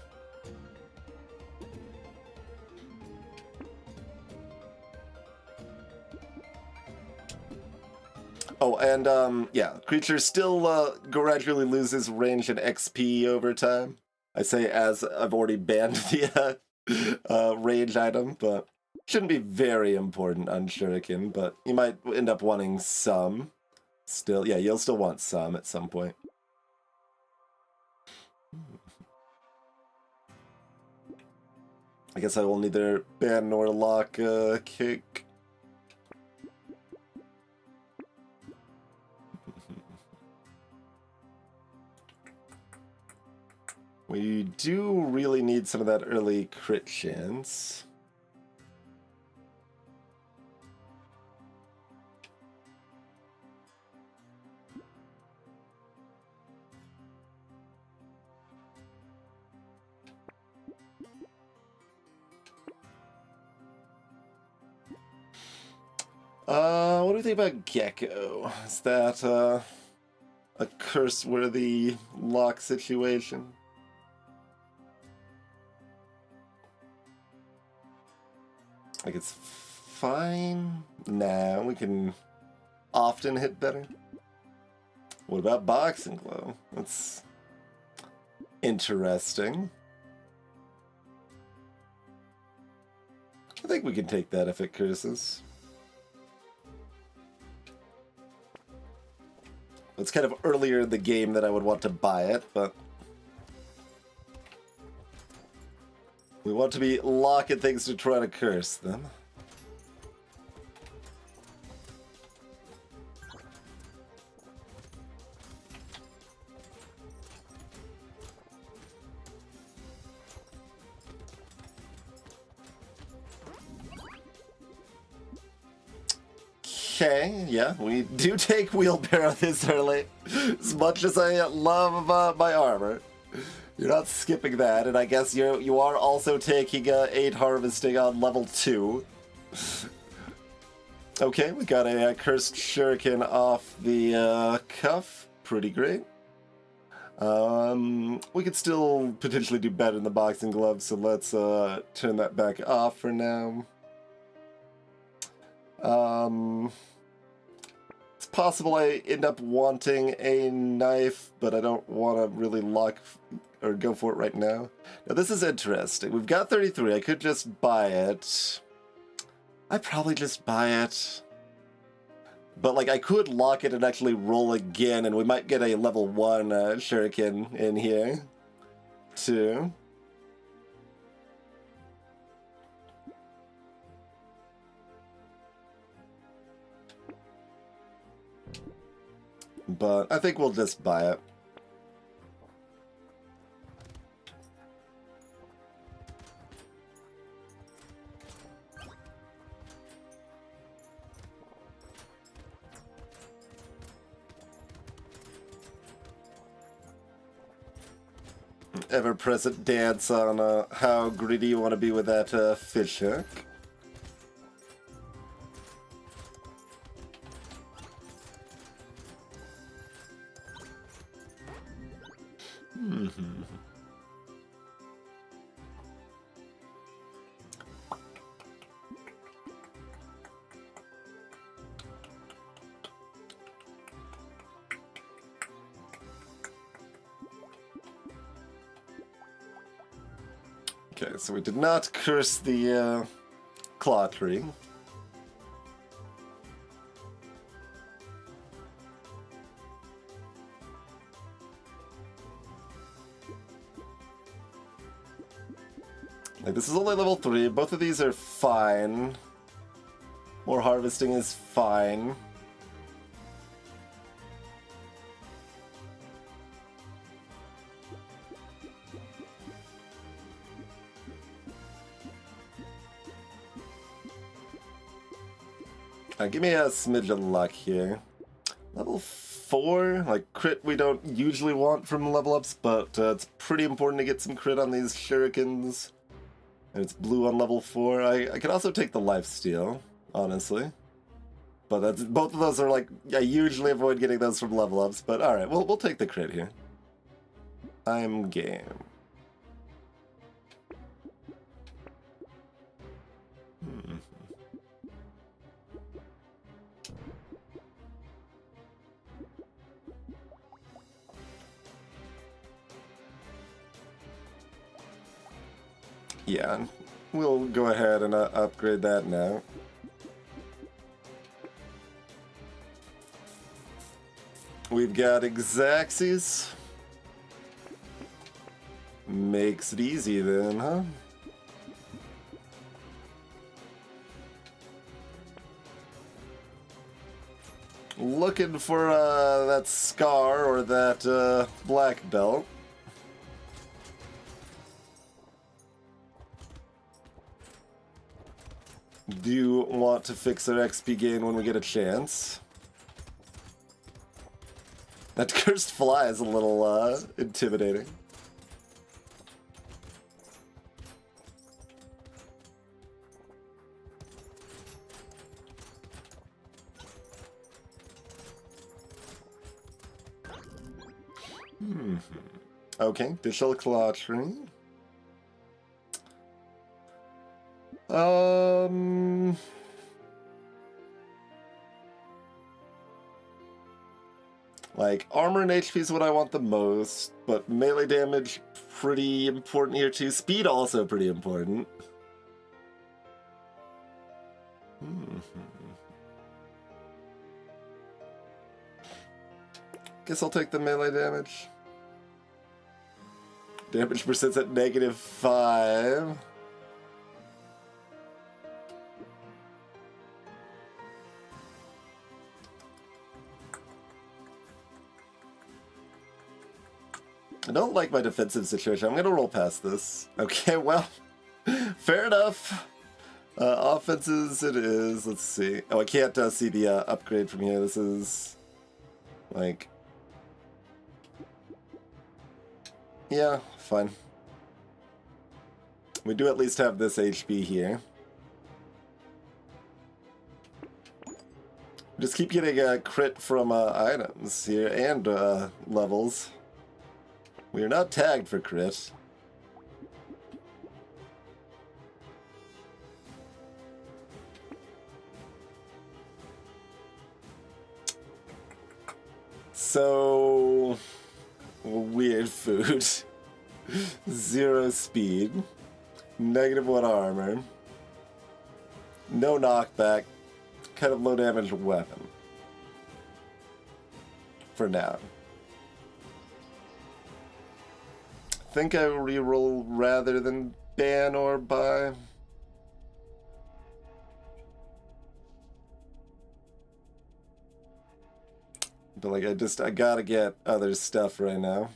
Oh, and, yeah, creature still gradually loses range and XP over time. I say as I've already banned the range item, but shouldn't be very important on Shuriken, but you might end up wanting some. Still, yeah, you'll still want some at some point. I guess I will neither ban nor lock kick. We do really need some of that early crit chance. What do you think about Gecko? Is that a curse-worthy lock situation? Like, it's fine. Nah, we can often hit better. What about Boxing Glow? That's interesting. I think we can take that if it curses. It's kind of earlier in the game that I would want to buy it, but... we want to be locking things to try to curse them. Okay, yeah, we do take Wheelbarrow this early. As much as I love my armor. You're not skipping that, and I guess you are also taking 8 Harvesting on level 2. Okay, we got a Cursed Shuriken off the cuff. Pretty great. We could still potentially do better in the Boxing Glove, so let's turn that back off for now. It's possible I end up wanting a knife, but I don't want to really lock or go for it right now. Now this is interesting. We've got 33. I could just buy it. I'd probably just buy it. But like I could lock it and actually roll again, and we might get a level 1 Shuriken in here too. But I think we'll just buy it. Ever-present dance on how greedy you want to be with that fish hook. Okay, so we did not curse the claw tree. Like, this is only level 3. Both of these are fine. More harvesting is fine. Give me a smidge of luck here. Level 4, like crit we don't usually want from level ups, but it's pretty important to get some crit on these shurikens. And it's blue on level 4. I could also take the lifesteal, honestly. But that's, both of those are like, I usually avoid getting those from level ups, but alright, we'll take the crit here. I'm game. Yeah, we'll go ahead and upgrade that now. We've got Exaxes. Makes it easy then, huh? Looking for that scar or that black belt. Do want to fix our XP gain when we get a chance. That cursed fly is a little intimidating. Okay, Dishel Claw Tree. Like, armor and HP is what I want the most, but melee damage, pretty important here too. Speed also pretty important. Guess I'll take the melee damage. Damage percent's at -5. I don't like my defensive situation. I'm gonna roll past this. Okay, well, fair enough. Offenses it is. Let's see. Oh, I can't see the upgrade from here. This is like, yeah, fine. We do at least have this HP here. Just keep getting a crit from items here and levels. We are not tagged for crit. So weird food. 0 speed. -1 armor. No knockback. Kind of low damage weapon. For now. Think I reroll rather than ban or buy. But like I gotta get other stuff right now.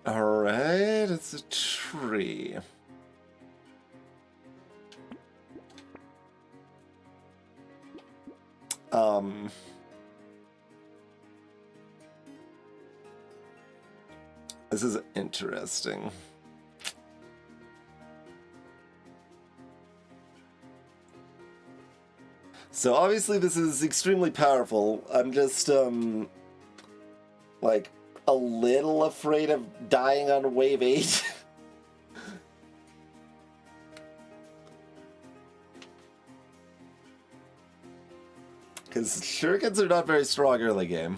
Alright, it's a tree. This is interesting. So obviously this is extremely powerful. I'm just like, a little afraid of dying on wave 8. Because Shurikens are not very strong early game.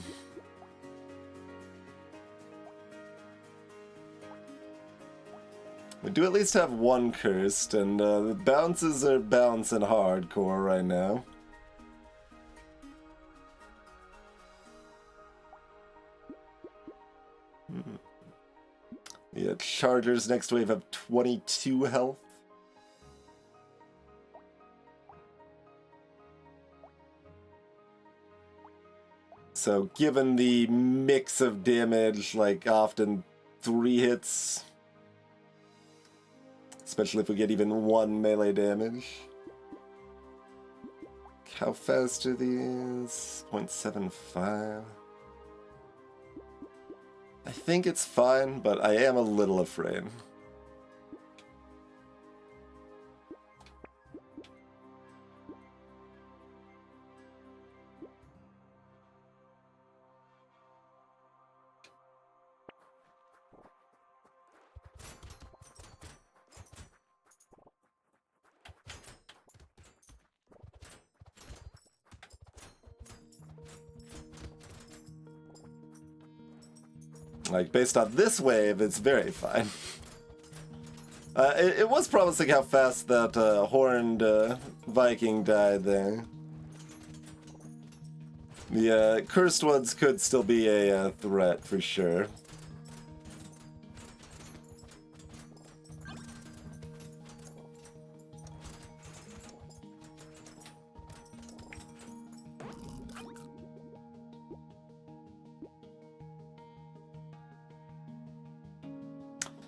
We do at least have one cursed, and the bounces are bouncing hardcore right now. Yeah, Chargers next wave have 22 health. So given the mix of damage, like often 3 hits, especially if we get even 1 melee damage. How fast are these? 0.75. I think it's fine, but I am a little afraid. Like, based on this wave, it's very fine. It was promising how fast that horned Viking died there. The cursed ones could still be a threat for sure.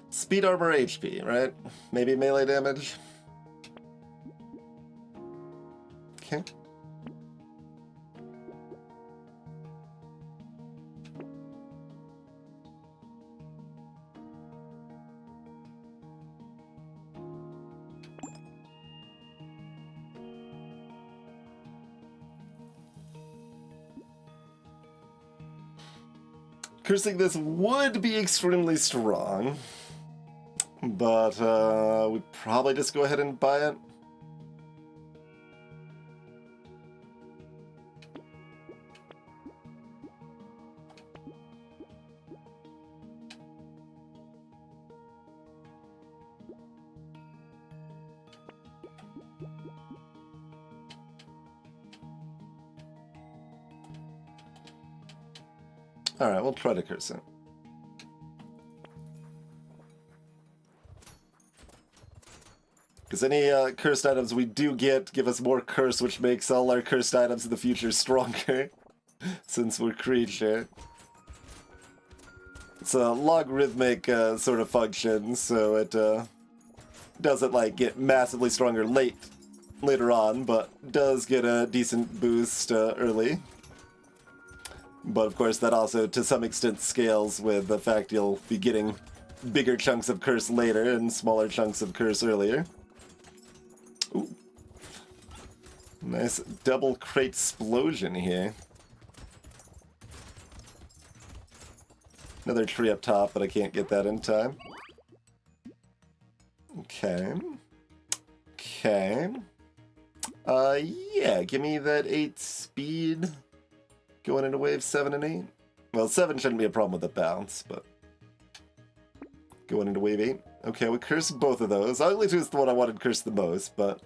Speed armor HP, right? Maybe melee damage? Okay. Cursing this would be extremely strong. But we'd probably just go ahead and buy it. Alright, we'll try to curse it. Because any cursed items we do get give us more curse, which makes all our cursed items in the future stronger, since we're creature. It's a logarithmic sort of function, so it doesn't like get massively stronger later on, but does get a decent boost early. But of course that also to some extent scales with the fact you'll be getting bigger chunks of curse later and smaller chunks of curse earlier. Ooh. Nice double crate explosion here. Another tree up top, but I can't get that in time. Okay. Okay. Yeah, give me that 8 speed going into wave 7 and 8. Well, 7 shouldn't be a problem with the bounce, but going into wave 8. Okay, we curse both of those. Ugly 2 is the one I wanted cursed the most, but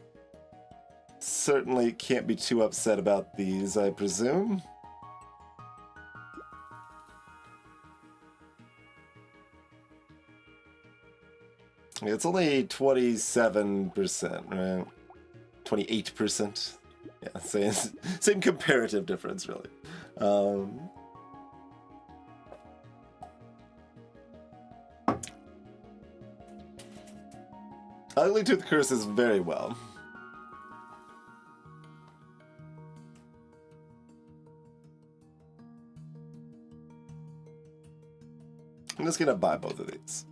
certainly can't be too upset about these, I presume. It's only 27%, right? 28%. Yeah, same comparative difference, really. Ugly Tooth curses very well. I'm just gonna buy both of these.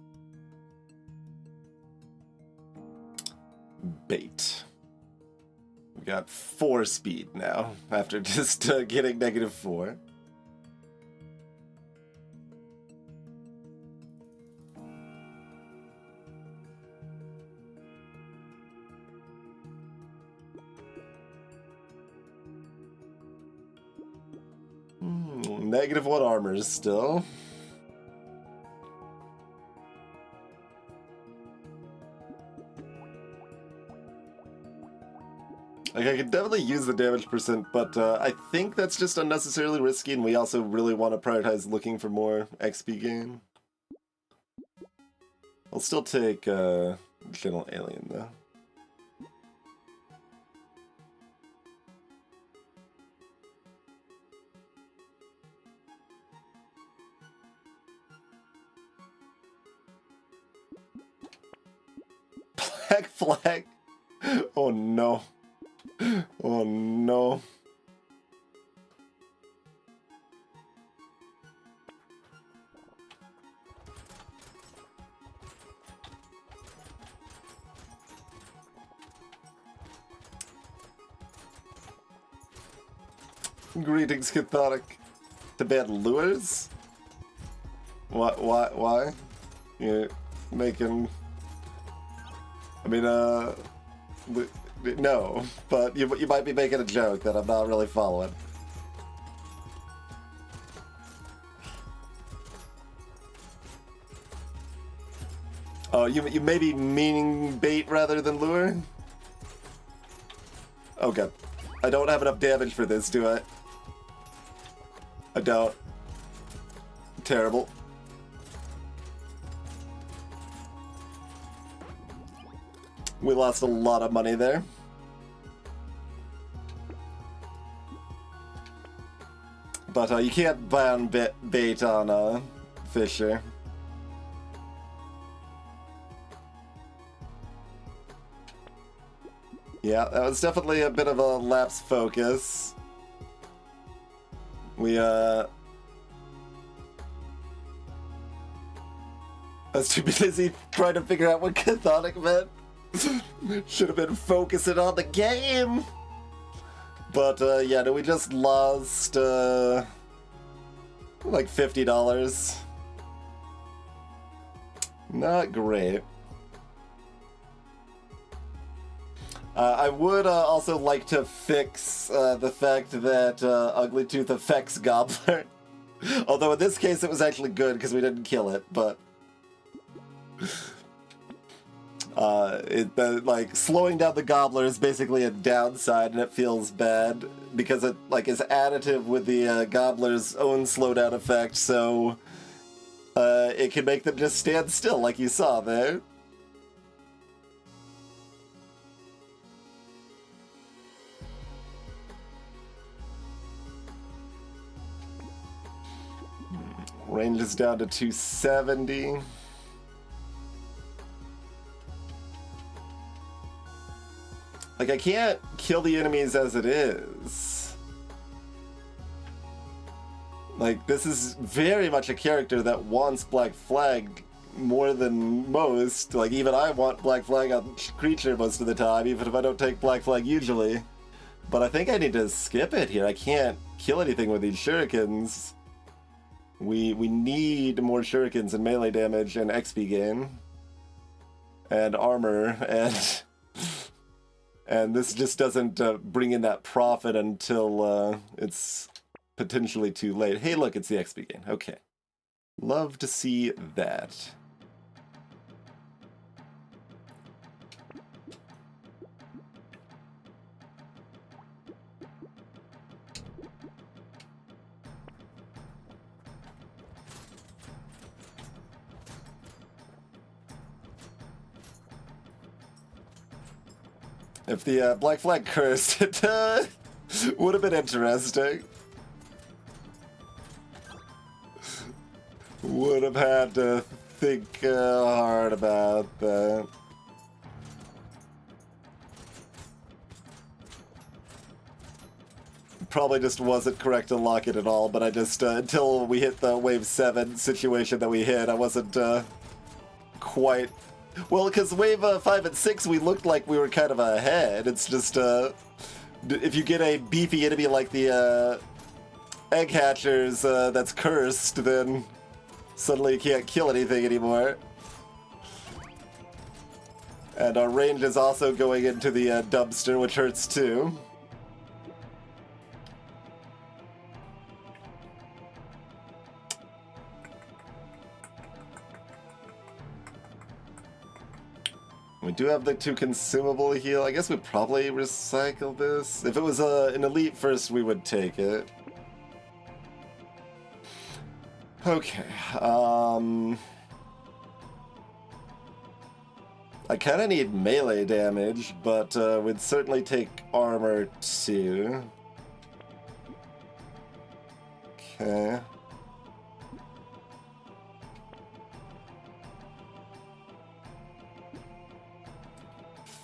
Bait. We got 4 speed now, after just getting -4. -1 armors still. Like, I could definitely use the damage percent, but I think that's just unnecessarily risky, and we also really want to prioritize looking for more XP gain. I'll still take General Alien, though. Black flag! Oh no. Oh no. Greetings, Catholic. To bad lures? What? Why? You're making... I mean, no, but you might be making a joke that I'm not really following. Oh, you may be meaning bait rather than lure? Okay. I don't have enough damage for this, do I? I don't. Terrible. We lost a lot of money there. But you can't ban bait on Fisher. Yeah, that was definitely a bit of a lapse focus. We I was too busy trying to figure out what cathodic meant. Should have been focusing on the game. But yeah, no, we just lost like $50. Not great. I would also like to fix the fact that Ugly Tooth affects Gobbler. Although in this case it was actually good because we didn't kill it, but... like, slowing down the Gobbler is basically a downside, and it feels bad because it, like, is additive with the Gobbler's own slowdown effect, so it can make them just stand still, like you saw there. Range is down to 270. Like, I can't kill the enemies as it is. Like, this is very much a character that wants Black Flag more than most. Like, even I want Black Flag on creature most of the time, even if I don't take Black Flag usually. But I think I need to skip it here. I can't kill anything with these shurikens. We need more shurikens and melee damage and XP gain. And armor, and this just doesn't bring in that profit until it's potentially too late. Hey, look, it's the XP gain. Okay. Love to see that. If the Black Flag cursed, it would have been interesting. Would have had to think hard about that. Probably just wasn't correct to lock it at all, but I just, until we hit the Wave 7 situation that we hit, I wasn't quite... Well, because Wave 5 and 6, we looked like we were kind of ahead. It's just, if you get a beefy enemy like the Egg Hatchers that's cursed, then suddenly you can't kill anything anymore. And our range is also going into the dumpster, which hurts too. We do have the 2 consumable heal. I guess we'd probably recycle this. If it was an elite first, we would take it. Okay, I kind of need melee damage, but we'd certainly take armor too. Okay.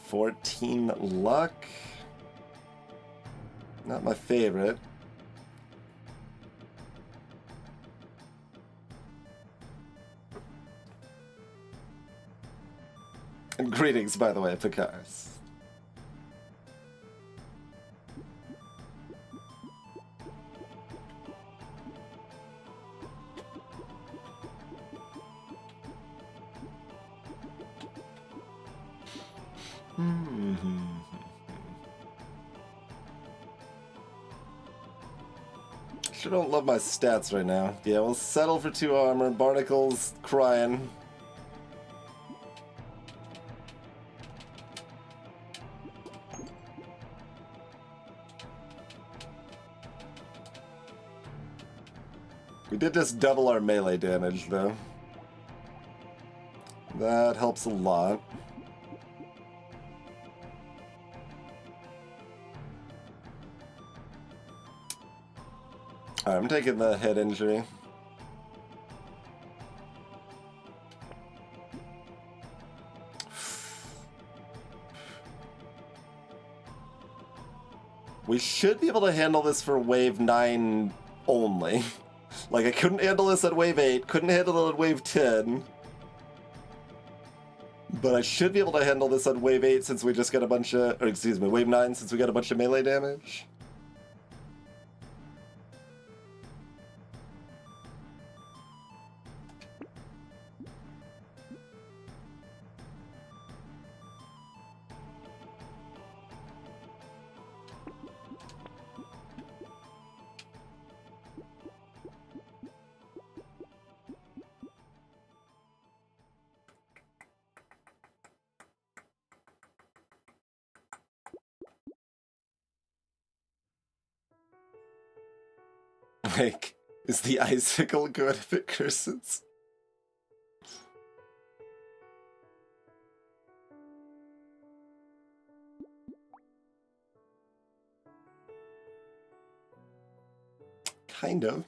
$14 luck. Not my favorite. And greetings, by the way, Picars. Sure don't love my stats right now. Yeah, we'll settle for 2 armor. Barnacle's crying. We did just double our melee damage, though. That helps a lot. Alright, I'm taking the head injury. We should be able to handle this for wave 9 only. Like, I couldn't handle this at wave 8, couldn't handle it at wave 10. But I should be able to handle this at wave 8 since we just got a bunch of... Or, excuse me, wave 9 since we got a bunch of melee damage. Like, is the icicle good if it curses? Kind of.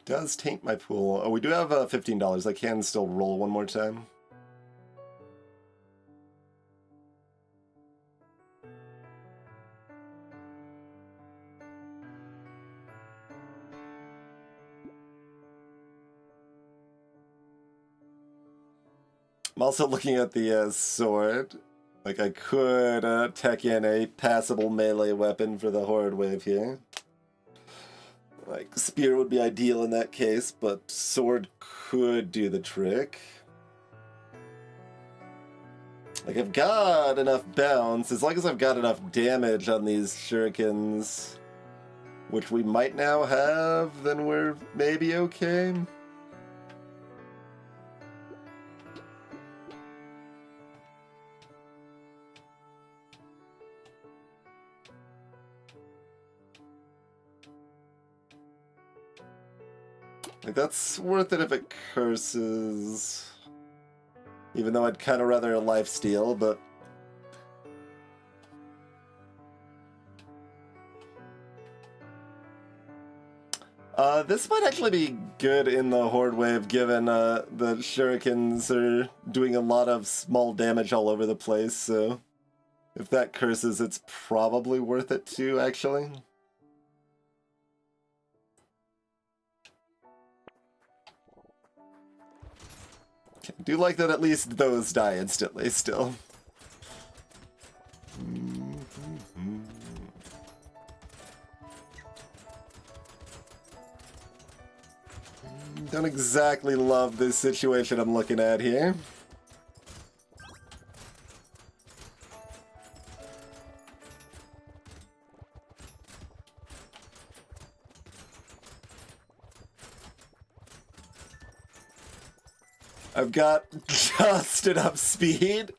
Does taint my pool. Oh, we do have $15. I can still roll one more time. I'm also looking at the sword. Like, I could tech in a passable melee weapon for the Horde wave here. Like, spear would be ideal in that case, but sword could do the trick. Like, I've got enough bounce. As long as I've got enough damage on these shurikens, which we might now have, then we're maybe okay. Like, that's worth it if it curses. Even though I'd kind of rather a lifesteal, but... this might actually be good in the Horde wave, given the shurikens are doing a lot of small damage all over the place, so... If that curses, it's probably worth it too, actually. I do like that at least those die instantly still. Don't exactly love this situation I'm looking at here. I've got just enough speed.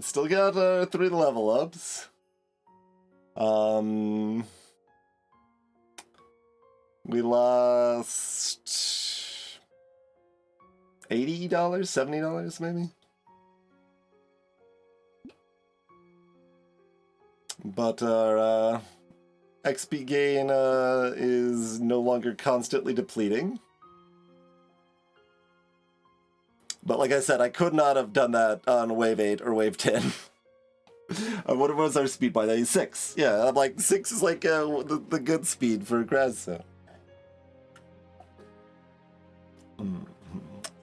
Still got 3 level ups. We lost $80, $70 maybe. But our XP gain is no longer constantly depleting. But like I said, I could not have done that on wave 8 or wave 10. What was our speed by that? 6. Yeah, I'm like 6 is like the good speed for grass zone.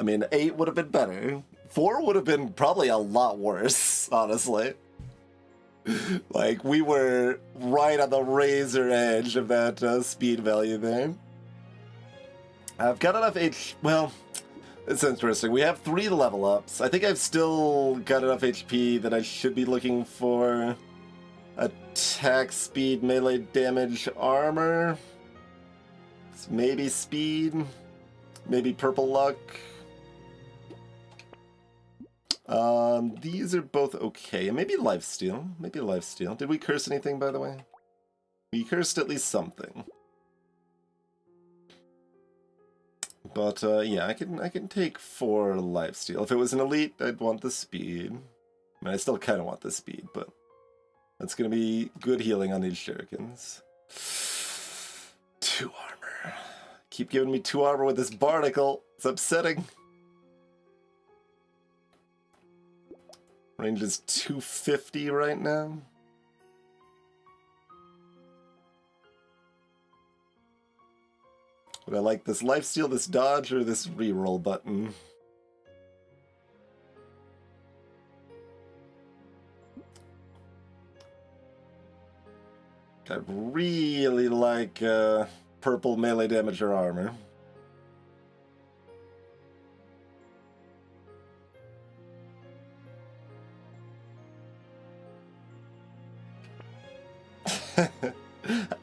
I mean, 8 would have been better. 4 would have been probably a lot worse, honestly. Like, we were right on the razor edge of that speed value there. I've got enough well, it's interesting. We have 3 level ups. I think I've still got enough HP that I should be looking for attack, speed, melee damage, armor. Maybe speed. Maybe purple luck. These are both okay. Maybe lifesteal. Maybe lifesteal. Did we curse anything, by the way? We cursed at least something. But yeah, I can take 4 lifesteal. If it was an elite, I'd want the speed. I mean, I still kind of want the speed, but that's gonna be good healing on these shurikens. 2 armor. Keep giving me 2 armor with this barnacle. It's upsetting. Range is 250 right now. Would I like this lifesteal, this dodge, or this reroll button? I really like purple melee damage or armor.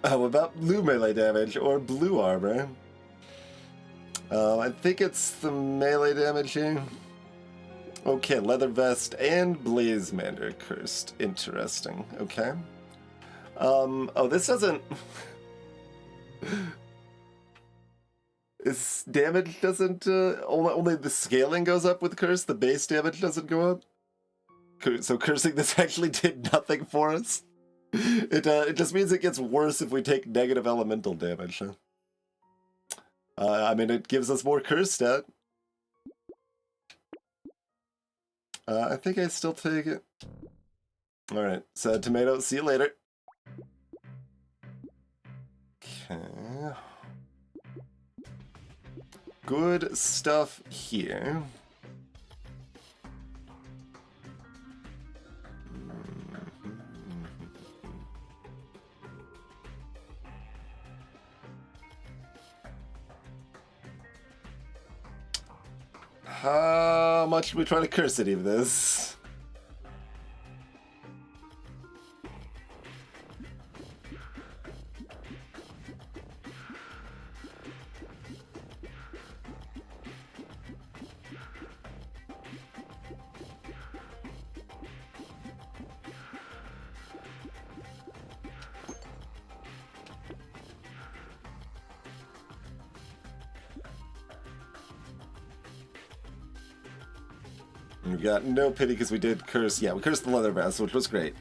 How about blue melee damage or blue armor? I think it's the melee damage here. Okay, leather vest and blazemander cursed. Interesting. Okay. Oh, this doesn't. This damage doesn't. Only the scaling goes up with curse. The base damage doesn't go up. So cursing this actually did nothing for us. It just means it gets worse if we take negative elemental damage. Huh? I mean, it gives us more curse stat. I think I still take it. Alright, sad tomato, see you later. Okay. Good stuff here. How much should we try to curse any of this? We got no pity because we did curse. Yeah, we cursed the leather vest, which was great.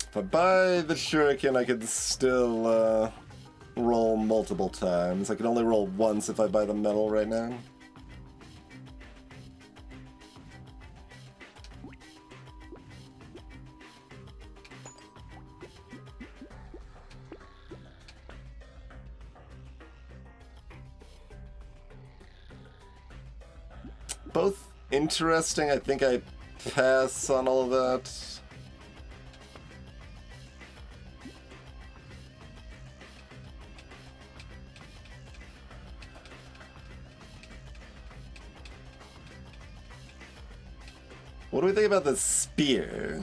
If I buy the Shuriken, I could still roll multiple times. I can only roll once if I buy the metal right now. both interesting. I think I pass on all of that. What do we think about the spear?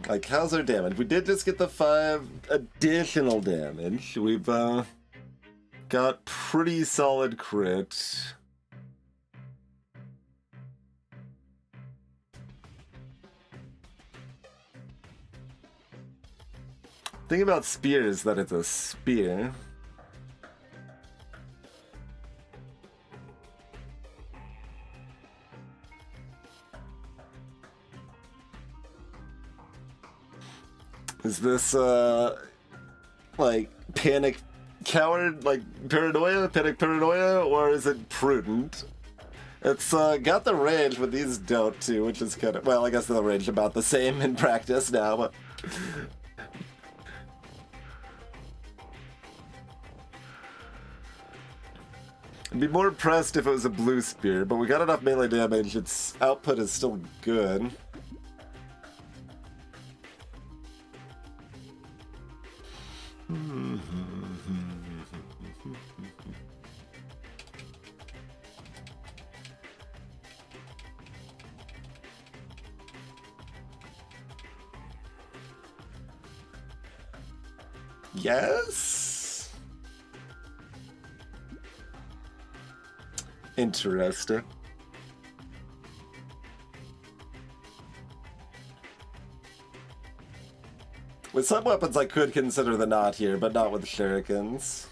Like, how's our damage? We did just get the 5 additional damage. We've got pretty solid crit. Thing about spear is that it's a spear. Is this, like, panic coward, like, panic paranoia, or is it prudent? It's, got the range, but these don't, too, which is kind of, well, I guess the range about the same in practice now, but... I'd be more impressed if it was a blue spear, but we got enough melee damage, its output is still good. Yes? Interesting. With some weapons I could consider the knot here, but not with shurikens.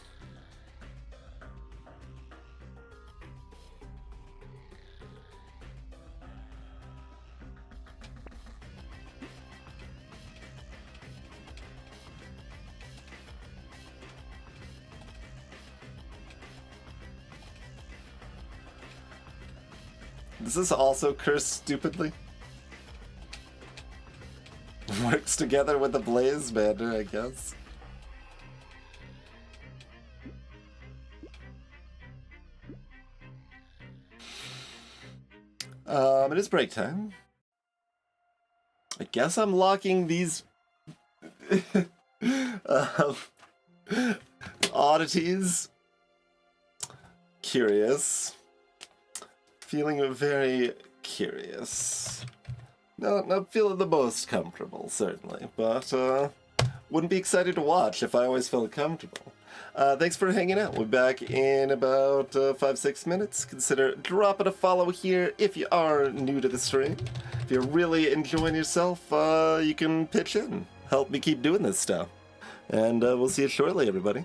Does this also curse stupidly? Works together with the Blaze Banner, I guess. It is break time. I guess I'm locking these oddities. Curious. Feeling very curious. Not feeling the most comfortable, certainly, but wouldn't be excited to watch if I always felt comfortable. Thanks for hanging out. We'll be back in about 5-6 minutes. Consider dropping a follow here if you are new to the stream. If you're really enjoying yourself, you can pitch in. Help me keep doing this stuff. And we'll see you shortly, everybody.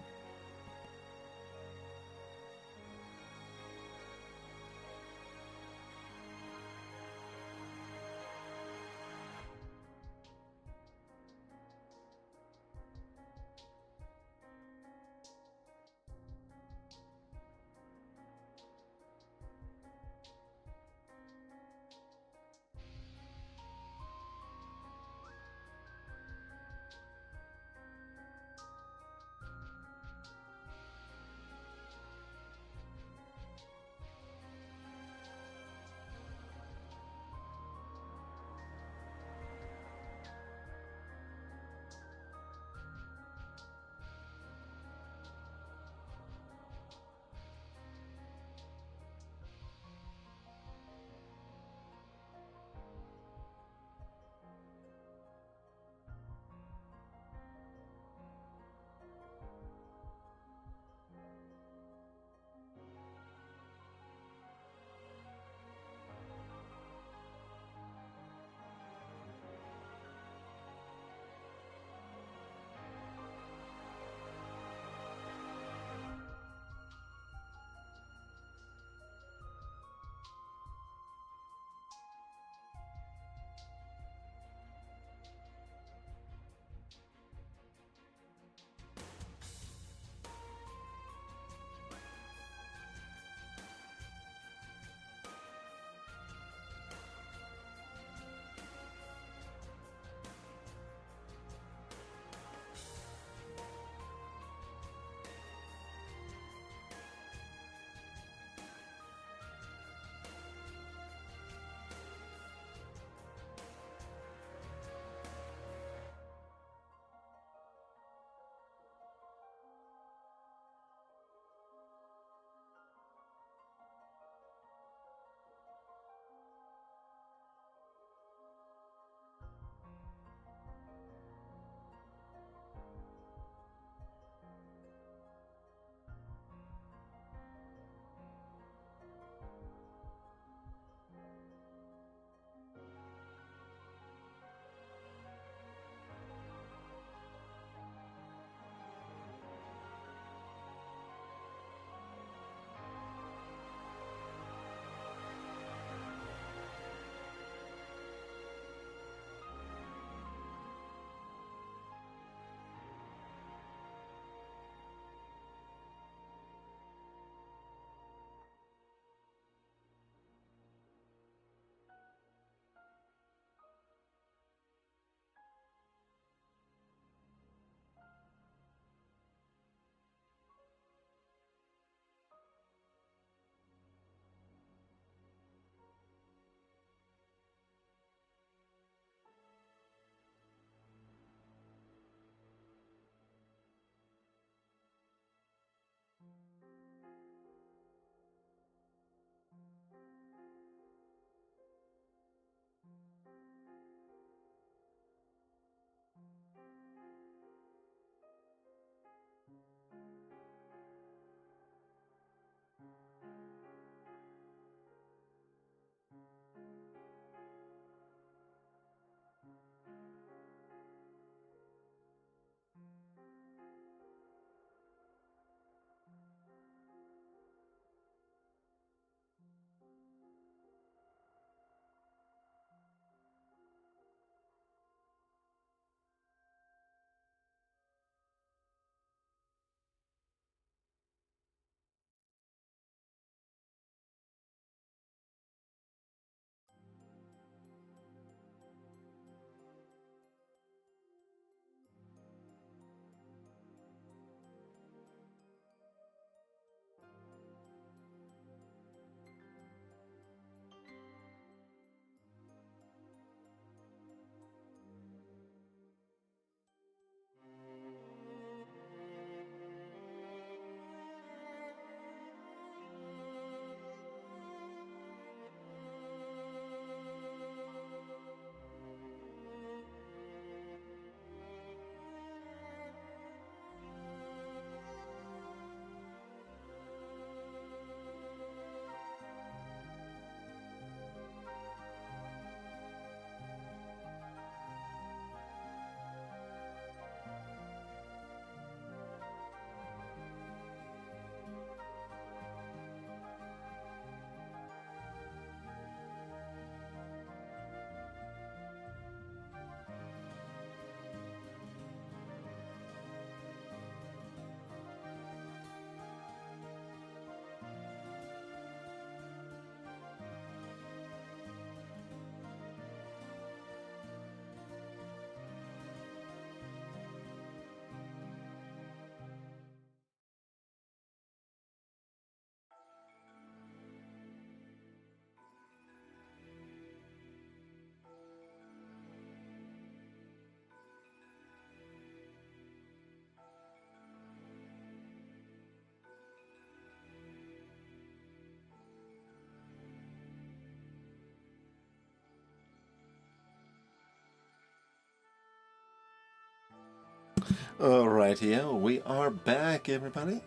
Alrighty, we are back, everybody.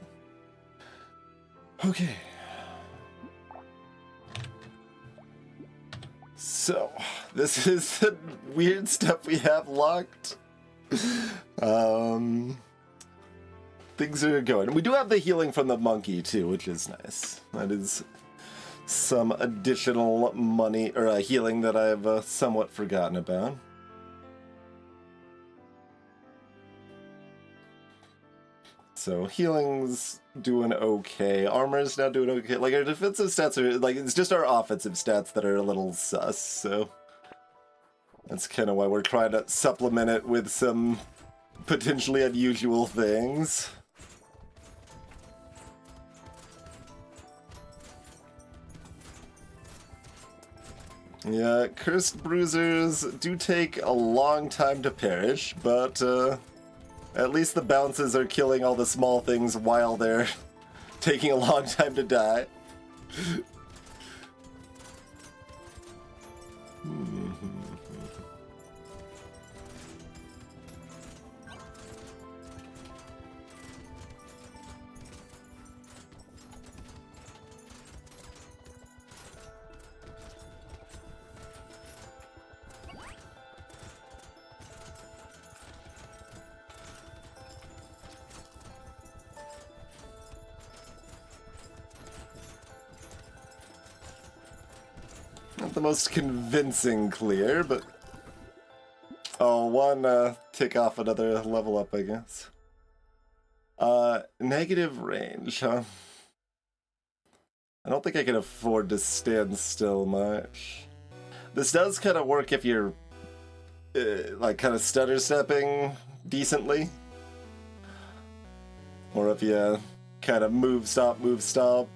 Okay. So, this is the weird stuff we have locked. Things are going. We do have the healing from the monkey, too, which is nice. That is some additional money, or healing that I've somewhat forgotten about. So healing's doing okay. Armor's not doing okay. Like, our defensive stats are, like, it's just our offensive stats that are a little sus, so that's kind of why we're trying to supplement it with some potentially unusual things. Yeah, Cursed Bruisers do take a long time to perish, but, at least the bounces are killing all the small things while they're taking a long time to die. Not the most convincing clear, but... Oh, one tick off another level up, I guess. Negative range, huh? I don't think I can afford to stand still much. This does kind of work if you're, like, kind of stutter stepping decently. Or if you kind of move, stop, move, stop.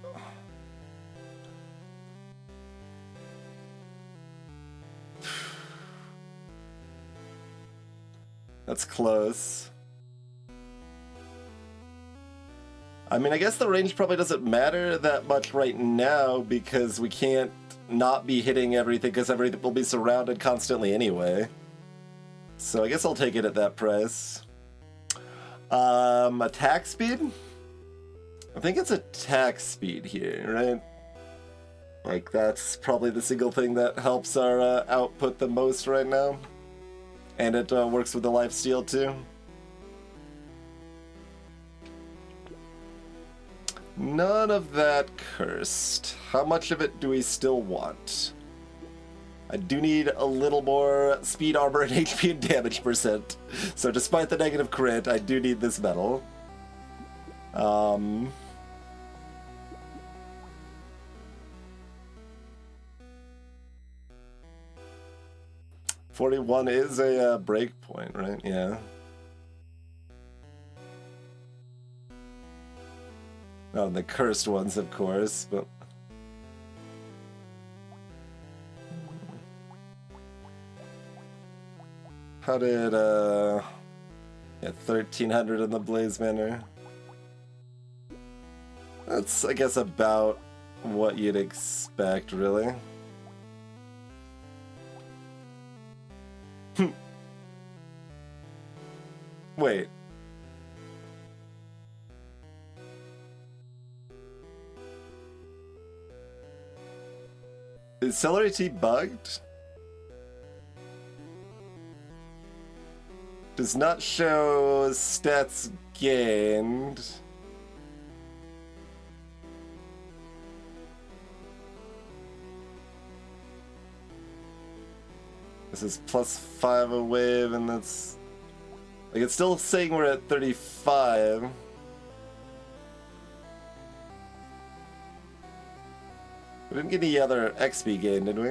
That's close. I mean, I guess the range probably doesn't matter that much right now because we can't not be hitting everything because everything will be surrounded constantly anyway. So I guess I'll take it at that price. Attack speed? I think it's attack speed here, right? Like, that's probably the single thing that helps our output the most right now. And it works with the lifesteal too. None of that cursed. How much of it do we still want? I do need a little more speed, armor, and HP and damage percent. So despite the negative crit, I do need this medal. 41 is a break point, right? Yeah. Oh, the cursed ones, of course, but... How did, yeah, 1300 in the Blaze Manor. That's, I guess, about what you'd expect, really. Wait. Is Celery Tea bugged? Does not show stats gained. This is +5 a wave, and that's... Like, it's still saying we're at 35. We didn't get any other XP gain, did we?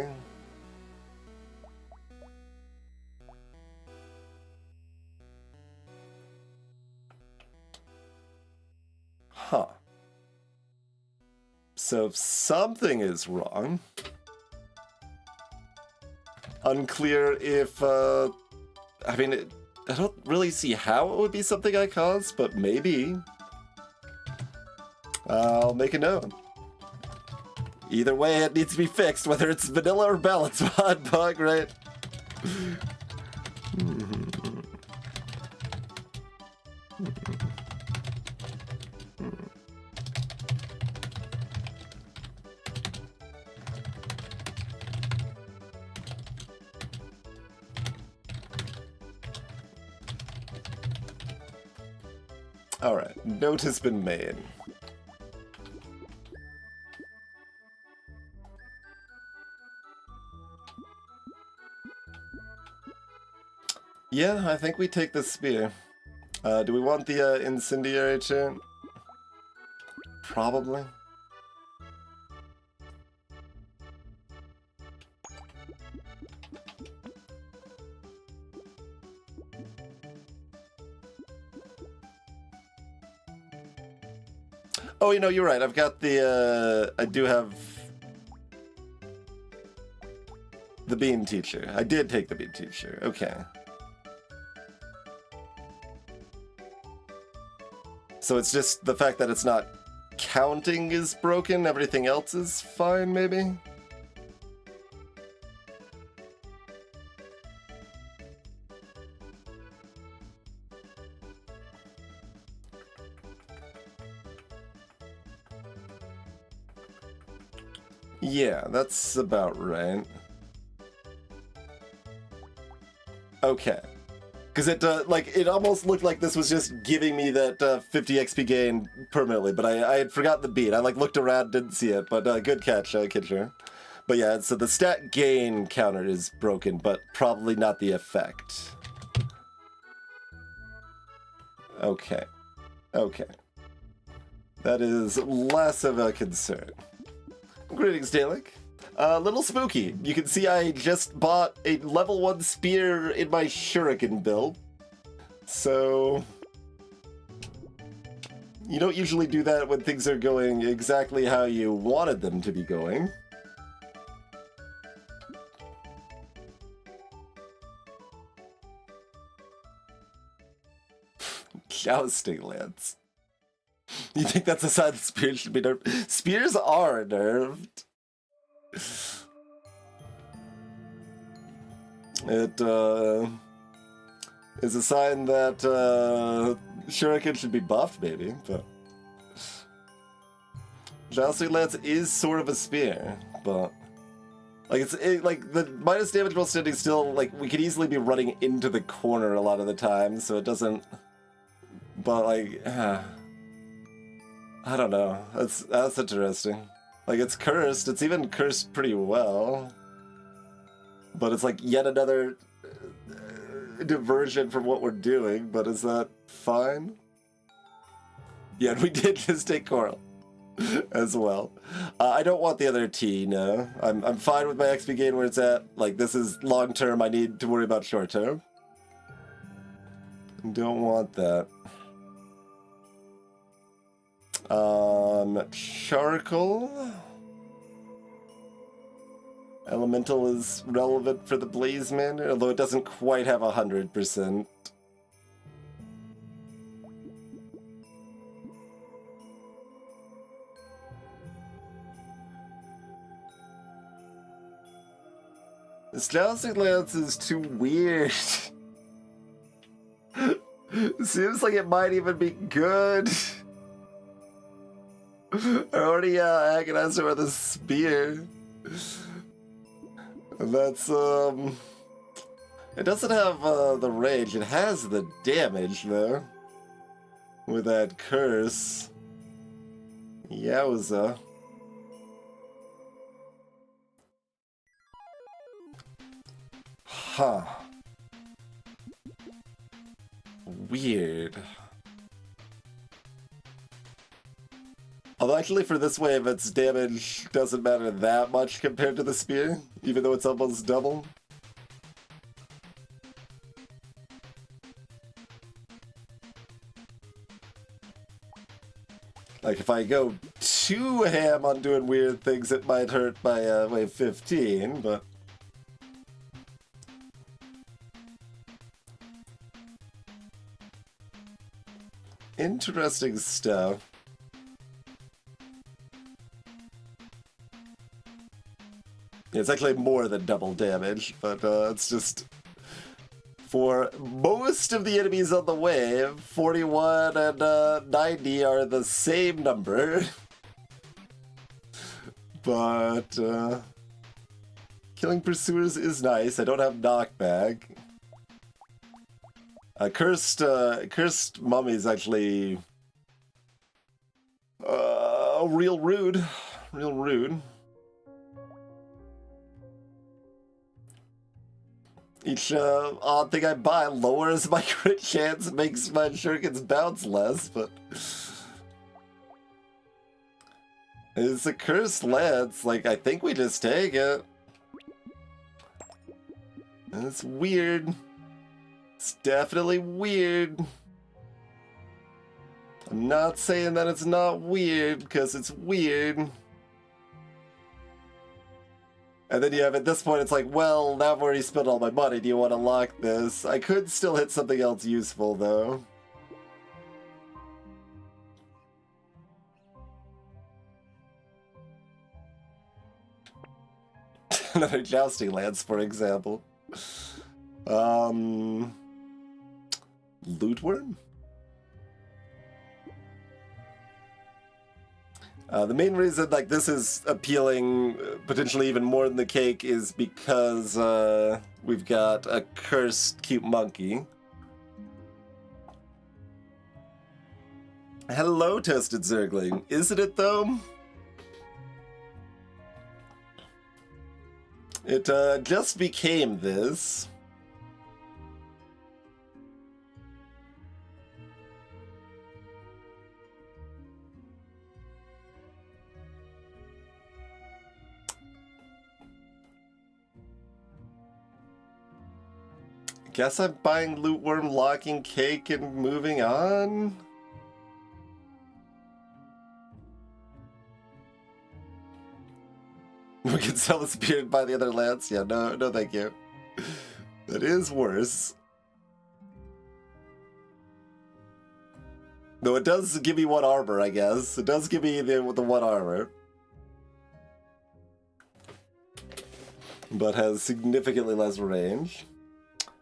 Huh. So something is wrong. Unclear if, I mean, I don't really see how it would be something I caused, but maybe. I'll make a note. Either way, it needs to be fixed, whether it's vanilla or balance mod bug, right? Alright, note has been made. Yeah, I think we take the spear. Do we want the incendiary too? Probably. Oh, you know, you're right. I've got the, I do have the bean teacher. I did take the bean teacher. Okay. So it's just the fact that it's not counting is broken, everything else is fine, maybe? Yeah, that's about right. Okay. Because it, like, it almost looked like this was just giving me that 50 XP gain permanently, but I had forgotten the beat. I, like, looked around, didn't see it, but good catch, Kidger. But yeah, so the stat gain counter is broken, but probably not the effect. Okay. Okay. That is less of a concern. Greetings, Dalek. A little spooky. You can see I just bought a level 1 spear in my Shuriken build. So... you don't usually do that when things are going exactly how you wanted them to be going. Jousting lance. You think that's a sign that spears should be nerfed? Spears are nerfed. It is a sign that Shuriken should be buffed, maybe, but Jousting Lance is sort of a spear, but like like the minus damage while standing still, like we could easily be running into the corner a lot of the time, so it doesn't. But like, I don't know. That's interesting. Like it's cursed. It's even cursed pretty well. But it's like yet another diversion from what we're doing, but is that fine? Yeah, and we did just take Coral as well. I don't want the other T, no. I'm fine with my XP gain where it's at. Like, this is long term, I need to worry about short term. Don't want that. Charcoal. Elemental is relevant for the Blaze Man, although it doesn't quite have 100%. This Jousting Lance is too weird. Seems like it might even be good. I already agonized over the spear. That's, it doesn't have, the rage. It has the damage, though. With that curse. Yowza. Huh. Weird. Although actually for this wave, its damage doesn't matter that much compared to the spear, even though it's almost double. Like if I go too ham on doing weird things, it might hurt by wave 15, but... interesting stuff. It's actually more than double damage, but it's just... for most of the enemies on the wave, 41 and 90 are the same number. But, killing pursuers is nice. I don't have knockback. Cursed mummy is actually real rude. Real rude. Each odd thing I buy lowers my crit chance, makes my shurikens bounce less, but it's a cursed lance. Like, I think we just take it. It's weird. It's definitely weird. I'm not saying that it's not weird, because it's weird. And then you have, at this point, it's like, well, now I've already spent all my money. Do you want to lock this? I could still hit something else useful, though. Another jousting lance, for example. Loot worm? The main reason like this is appealing potentially even more than the cake is because we've got a cursed cute monkey. Hello, Toasted Zergling. Isn't it though? It just became this. Guess I'm buying loot worm, locking cake, and moving on. We can sell the spear and buy the other lance. Yeah, no, thank you. That is worse. Though it does give me 1 armor, I guess. It does give me the 1 armor. But has significantly less range.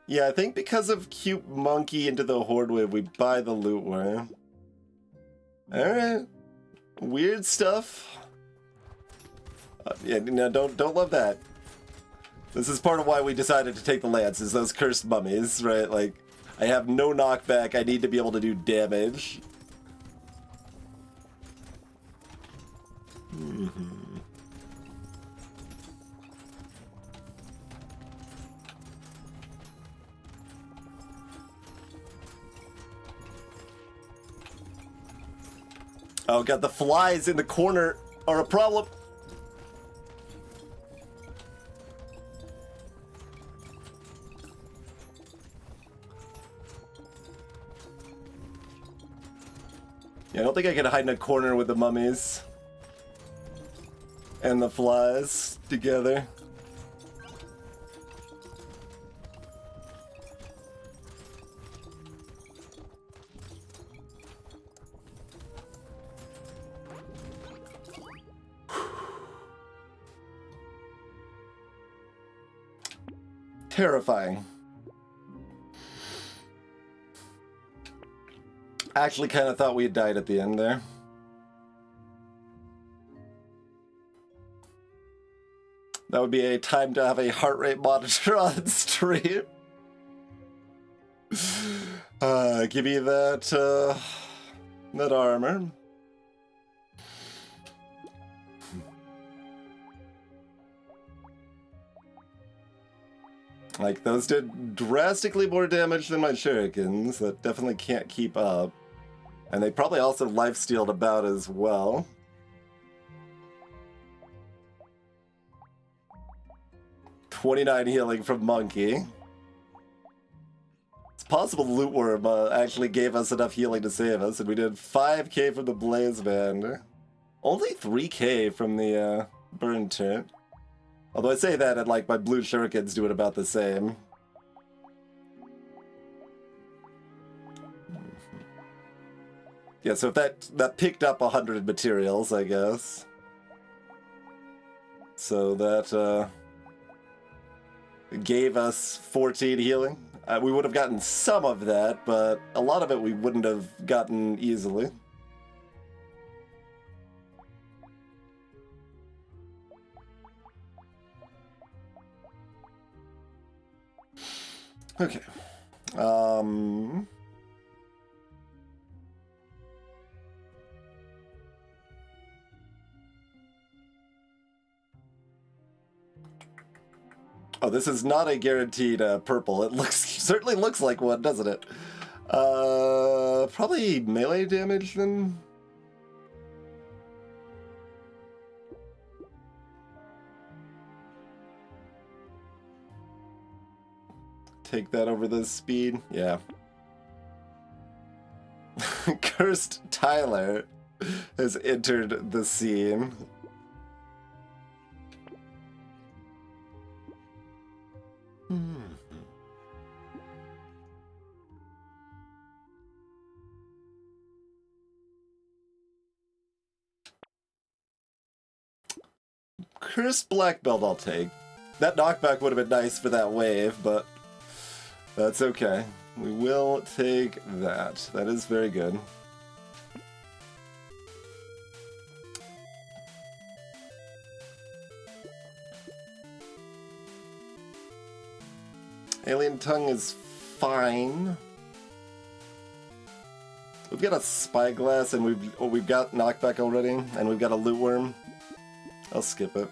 Yeah, I think because of cute monkey into the horde wave, we buy the loot worm. Alright. Weird stuff. Yeah, no, don't love that. This is part of why we decided to take the lance, is those cursed mummies, right? Like, I have no knockback, I need to be able to do damage. Oh god, the flies in the corner are a problem. Yeah, I don't think I can hide in a corner with the mummies and the flies together. Terrifying. Actually kind of thought we had died at the end there. That would be a time to have a heart rate monitor on stream. Give me that, that armor. Like, those did drastically more damage than my shurikens. That definitely can't keep up. And they probably also lifestealed about as well. $29 healing from Monkey. It's possible Loot Worm actually gave us enough healing to save us, and we did 5k from the Blaze Band. Only 3k from the Burn Turret. Although I say that, and like my blue shurikens do it about the same. Yeah, so if that picked up 100 materials, I guess. So that gave us 14 healing. We would have gotten some of that, but a lot of it we wouldn't have gotten easily. Okay. Um... Oh, this is not a guaranteed purple. It certainly looks like one, doesn't it? Probably melee damage then? Take that over the speed? Yeah. Cursed Tyler has entered the scene. Cursed Black Belt I'll take. That knockback would have been nice for that wave, but that's okay. We will take that. That is very good. Alien Tongue is fine. We've got a Spyglass and we've got knockback already, and we've got a Loot Worm. I'll skip it.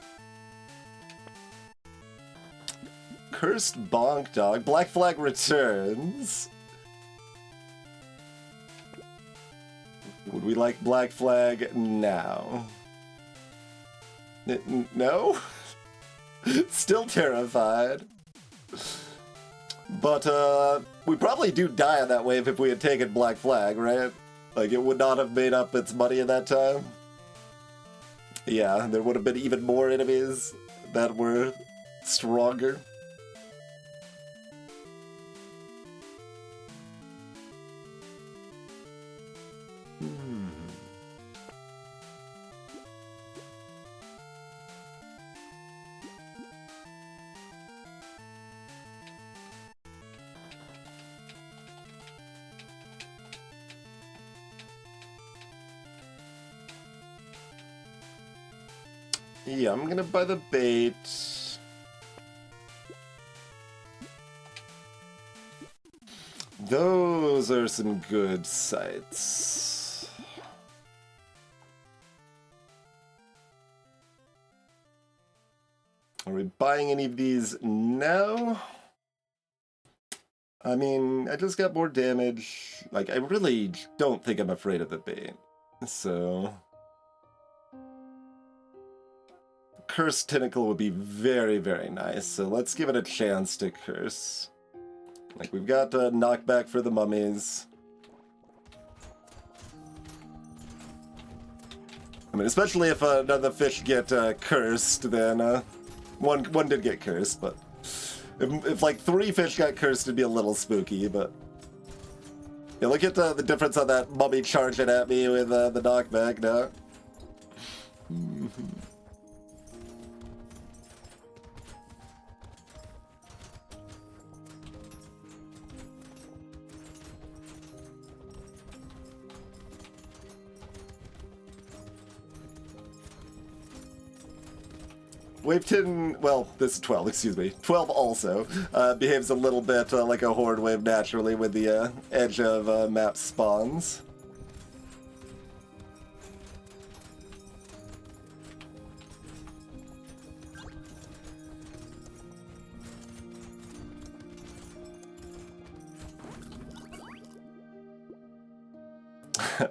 Cursed Bonk Dog. Black Flag returns. Would we like Black Flag now? No? Still terrified. But, we probably do die on that wave if we had taken Black Flag, right? Like, it would not have made up its money at that time. Yeah, there would have been even more enemies that were stronger. Yeah, I'm gonna buy the bait. Those are some good sites. Are we buying any of these now? I mean, I just got more damage. Like, I really don't think I'm afraid of the bait. So... Cursed Tentacle would be very, very nice, so let's give it a chance to curse. Like, we've got a knockback for the mummies. I mean, especially if none of the fish get cursed, then one did get cursed, but if like 3 fish got cursed, it'd be a little spooky, but... Yeah, look at the difference on that mummy charging at me with the knockback now. Wave 10, well, this is 12, excuse me. 12 also behaves a little bit like a horde wave naturally with the edge of map spawns.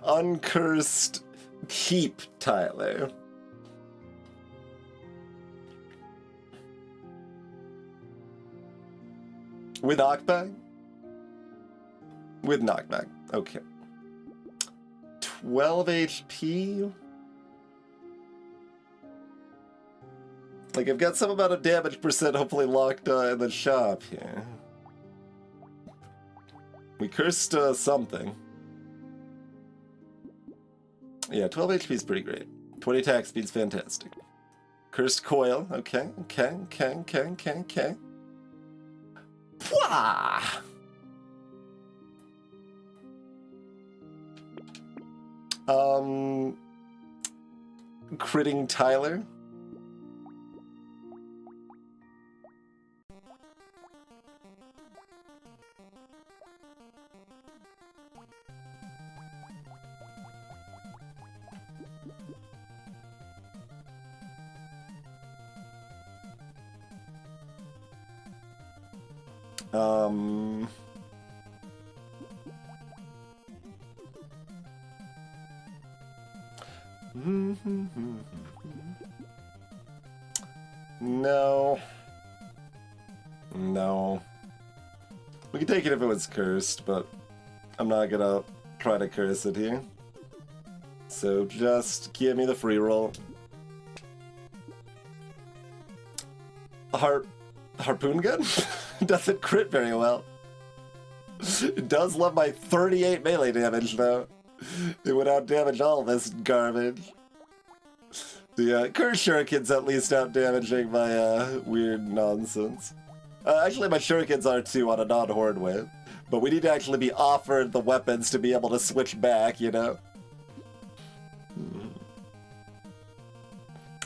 Uncursed Keep Tyler. With knockback? With knockback. Okay. 12 HP? Like, I've got some amount of damage percent hopefully locked in the shop here. We cursed something. Yeah, 12 HP is pretty great. 20 attack speed's fantastic. Cursed Coil. Okay. Pwah! Critting Tyler. Um... No. No. We could take it if it was cursed, but I'm not gonna try to curse it here. So just give me the free roll. Harpoon gun? Doesn't crit very well. It does love my 38 melee damage, though. It would out-damage all this garbage. The curse shurikens at least out-damaging my weird nonsense. Actually, my shurikens are too on a non-horde way. But we need to actually be offered the weapons to be able to switch back, you know?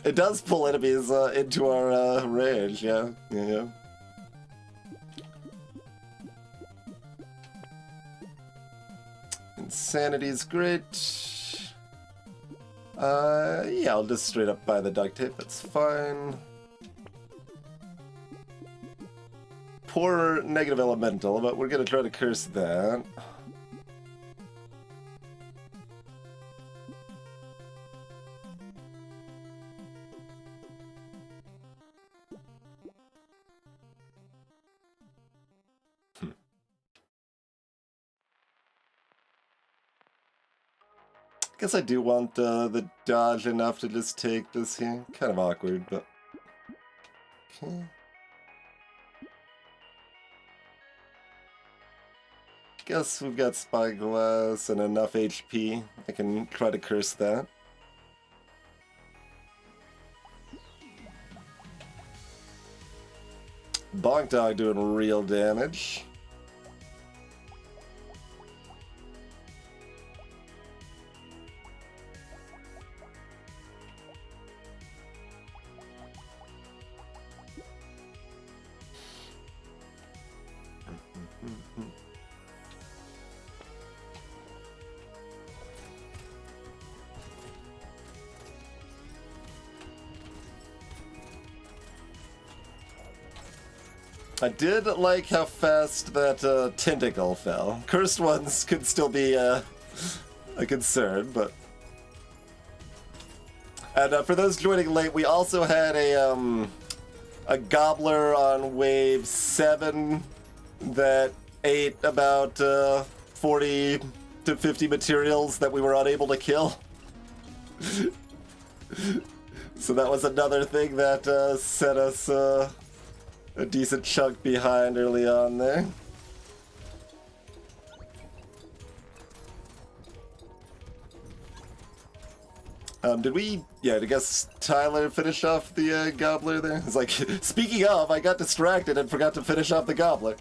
It does pull enemies into our range, yeah. Yeah. Insanity's great. Yeah, I'll just straight up buy the duct tape, that's fine. Poor negative elemental, but we're gonna try to curse that. Guess I do want the dodge enough to just take this here. Kind of awkward, but... Okay. Guess we've got Spyglass and enough HP. I can try to curse that. Bonk Dog doing real damage. I did like how fast that tentacle fell. Cursed ones could still be a concern, but... And for those joining late, we also had a gobbler on wave 7 that ate about 40 to 50 materials that we were unable to kill. So that was another thing that set us a decent chunk behind early on there. Did we... Yeah, I guess Tyler finish off the gobbler there? It's like, speaking of, I got distracted and forgot to finish off the gobbler.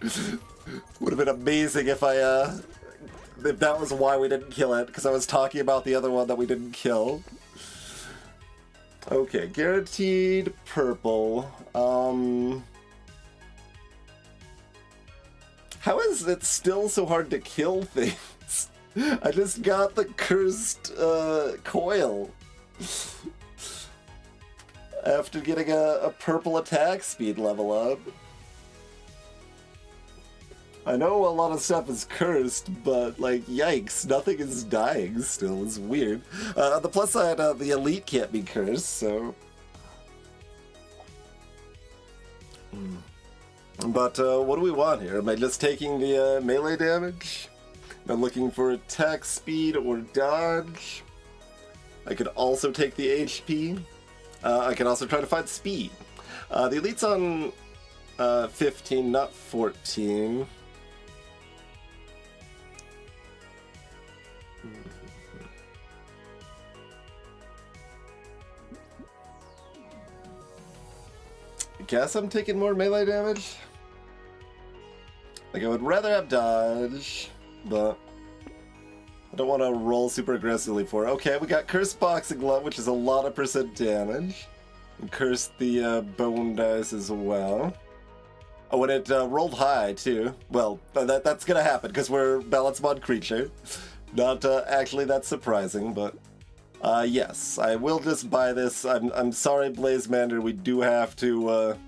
Would have been amazing if if that was why we didn't kill it, because I was talking about the other one that we didn't kill. Okay, guaranteed purple. How is it still so hard to kill things? I just got the cursed coil. After getting a purple attack speed level up. I know a lot of stuff is cursed, but like, yikes, nothing is dying still. It's weird. On the plus side, the elite can't be cursed, so... But what do we want here? Am I just taking the melee damage? Am I looking for attack speed or dodge? I could also take the HP. I can also try to find speed. The elite's on 15, not 14. I guess I'm taking more melee damage. Like, I would rather have dodge, but I don't want to roll super aggressively for it. Okay, we got Cursed Boxing Glove, which is a lot of % damage. And cursed the bone dice as well. Oh, and it rolled high, too. Well, that's gonna happen, because we're Balance Mod creature. Not actually that surprising, but... yes, I will just buy this. I'm sorry, Blazemander, we do have to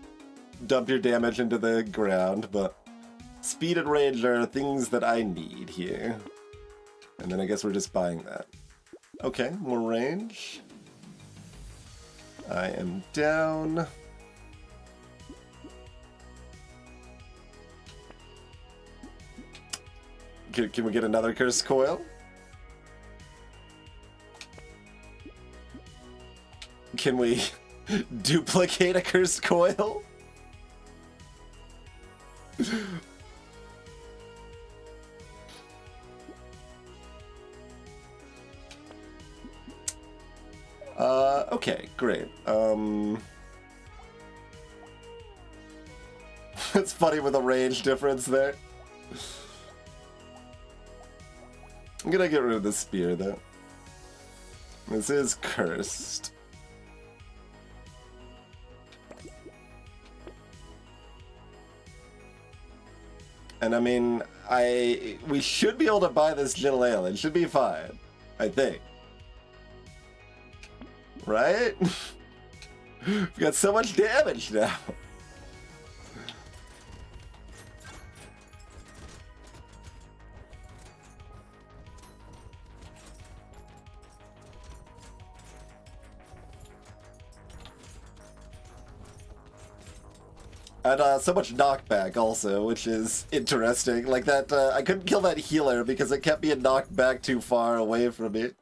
dump your damage into the ground, but Speed and range are things that I need here. And then I guess we're just buying that. Okay, more range. I am down. Can we get another Cursed Coil? Can we duplicate a Cursed Coil? Okay, great. It's funny with a range difference there. I'm gonna get rid of the spear, though. This is cursed. And I mean, we should be able to buy this Gentle Ale. It should be fine, I think. Right? We've got so much damage now. And so much knockback also, which is interesting. Like that, I couldn't kill that healer because it kept being knocked back too far away from me.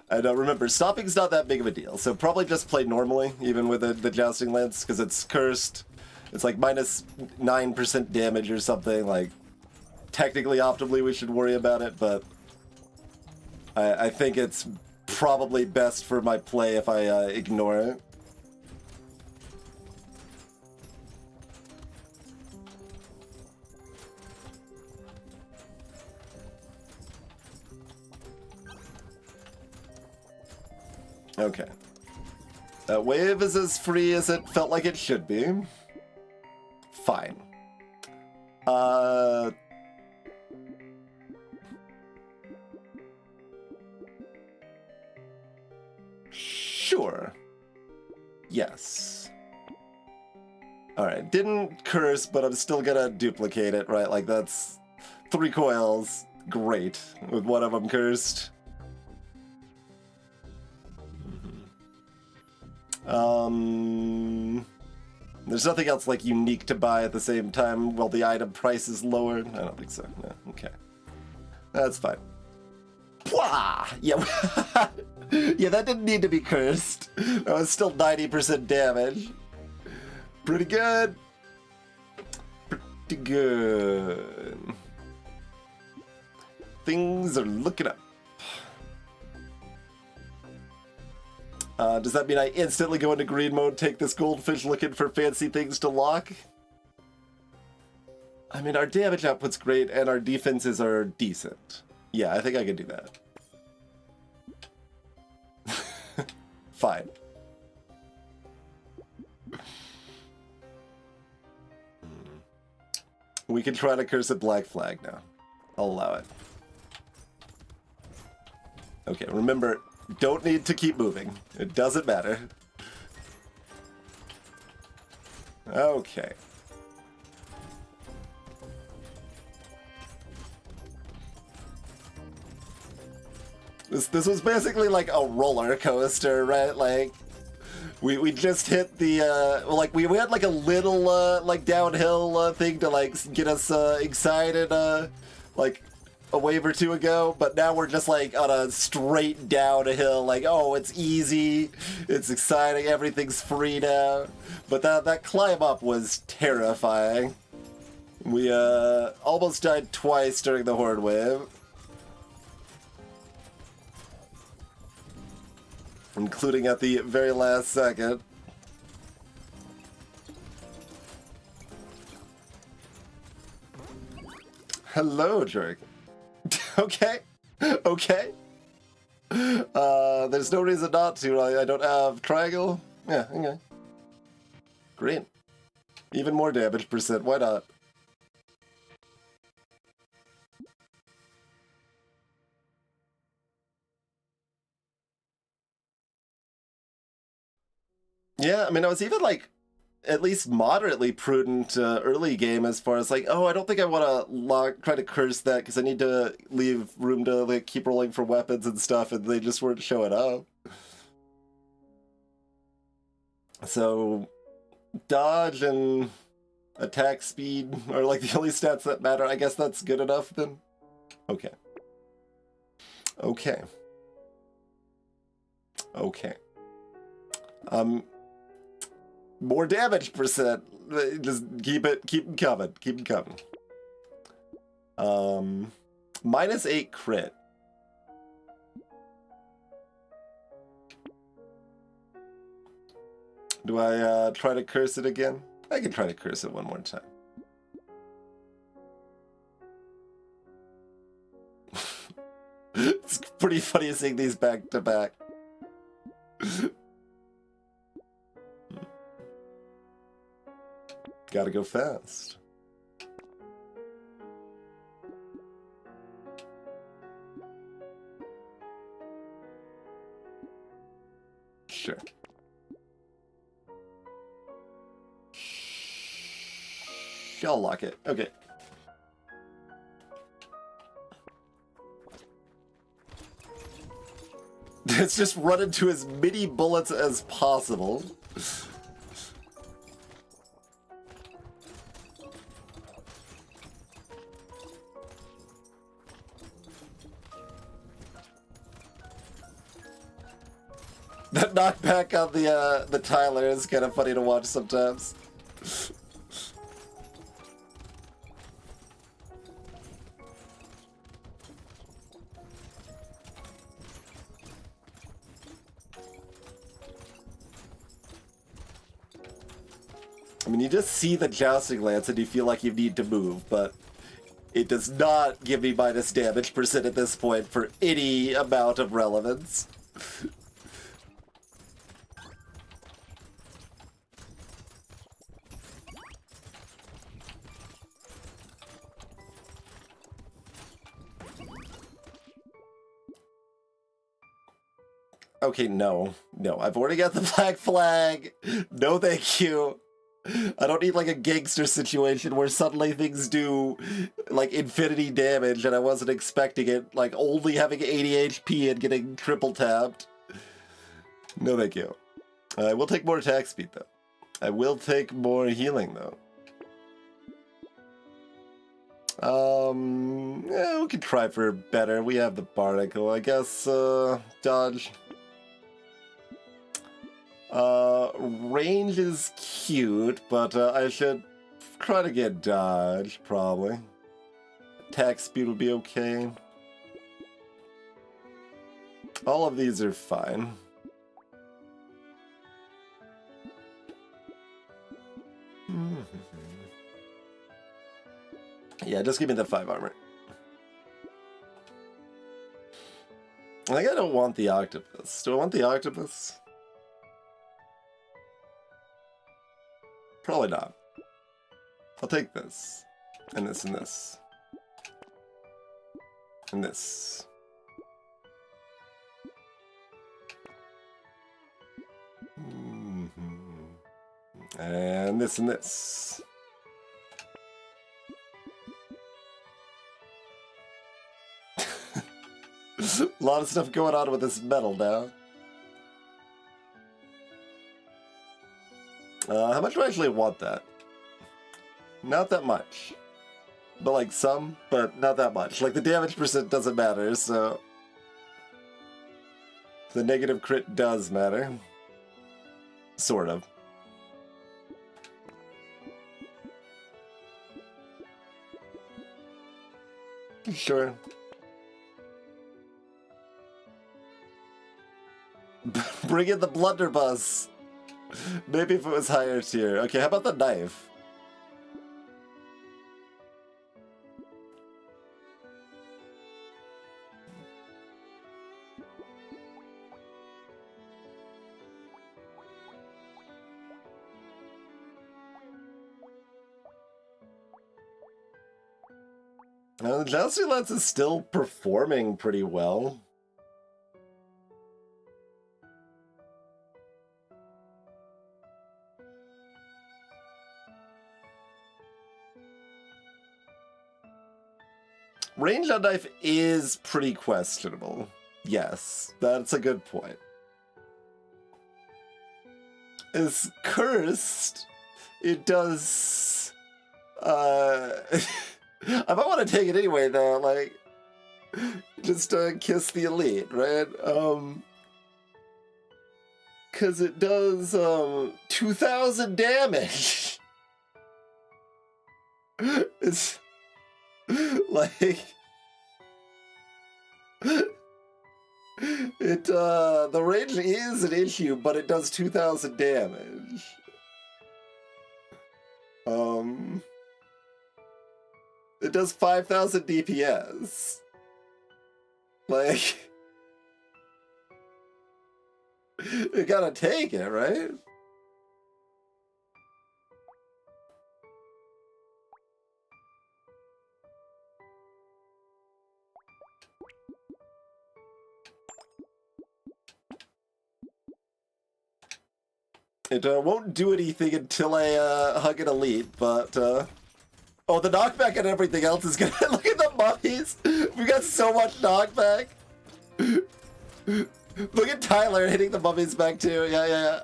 And remember, stopping's not that big of a deal, so probably just play normally, even with the Jousting Lance, because it's cursed. It's like minus 9% damage or something. Like, technically, optimally, we should worry about it, but I think it's probably best for my play if I ignore it. Okay. That wave is as free as it felt like it should be. Fine. Sure. Yes. Alright, didn't curse, but I'm still gonna duplicate it, right? Like, that's 3 coils. Great. With one of them cursed. There's nothing else like unique to buy at the same time while the item price is lowered. I don't think so. No. Okay. That's fine. Blah! Yeah. Yeah, that didn't need to be cursed. That was still 90% damage. Pretty good. Pretty good. Things are looking up. Does that mean I instantly go into green mode, take this goldfish looking for fancy things to lock? I mean, our damage output's great, and our defenses are decent. Yeah, I think I can do that. Fine. We can try to curse a black flag now. I'll allow it. Okay, remember... Don't need to keep moving. It doesn't matter. Okay. This was basically like a roller coaster, right? Like we just hit the like we had like a little like downhill thing to like get us excited like a wave or two ago, but now we're just like on a straight downhill, like, oh, it's easy, it's exciting, everything's free now. But that climb up was terrifying. We almost died twice during the Horde wave. Including at the very last second. Hello, Shuriken. Okay. Okay. There's no reason not to. I don't have triangle. Yeah, okay. Great. Even more damage percent. Why not? Yeah, I mean, I was even like at least moderately prudent early game as far as like, oh, I don't think I want to try to curse that because I need to leave room to like keep rolling for weapons and stuff, and they just weren't showing up. So dodge and attack speed are like the only stats that matter. I guess that's good enough then. Okay. Okay. Okay. More damage percent. Just keep them coming. Keep them coming. -8 crit. Do I try to curse it again? I can try to curse it one more time. It's pretty funny seeing these back to back. Gotta go fast. Sure. I'll lock it. Okay. Let's just run into as many bullets as possible. That knockback on the Tyler is kind of funny to watch sometimes. I mean, you just see the jousting lance and you feel like you need to move, but it does not give me minus damage percent at this point for any amount of relevance. Okay, no. I've already got the black flag. No, thank you. I don't need like a gangster situation where suddenly things do like infinity damage and I wasn't expecting it, like only having 80 HP and getting triple tapped. No, thank you. I will take more attack speed though. I will take more healing though. Yeah, we can try for better. We have the barnacle. I guess, dodge. Range is cute, but I should try to get dodge, probably. Attack speed would be okay. All of these are fine. Yeah, just give me the 5 armor. I think I don't want the octopus. Do I want the octopus? Probably not. I'll take this. And this and this. And this. And this and this. A lot of stuff going on with this metal now. How much do I actually want that? Not that much. But like some, but not that much. Like the damage percent doesn't matter, so... The negative crit does matter. Sort of. Sure. Bring in the blunderbuss. Maybe if it was higher tier. Okay, how about the knife? The Jousting Lance is still performing pretty well. Range on knife is pretty questionable. Yes, that's a good point. As cursed, it does... I might want to take it anyway, though, like... Just kiss the elite, right? Because it does 2,000 damage. It's like it the range is an issue, but it does 2,000 damage. It does 5,000 DPS. Like, you gotta take it, right? It won't do anything until I hug an elite, but oh, the knockback and everything else is gonna look at the mummies. We got so much knockback. Look at Tyler hitting the mummies back too. Yeah.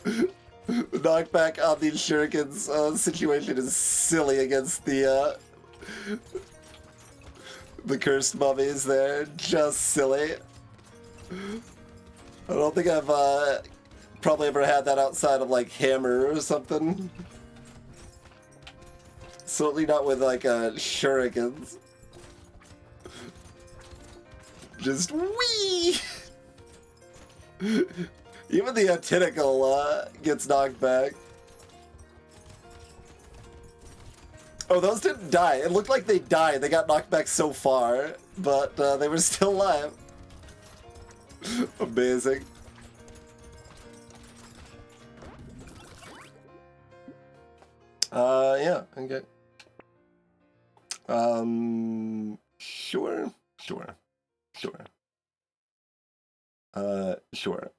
The knockback on these shurikens situation is silly against the cursed mummies there. Just silly. I don't think I've probably ever had that outside of like Hammer or something. Certainly not with like shurikens. Just wee. Even the tentacle gets knocked back. Oh, those didn't die. It looked like they died. They got knocked back so far, but they were still alive. Amazing. Yeah, okay. Sure. Sure.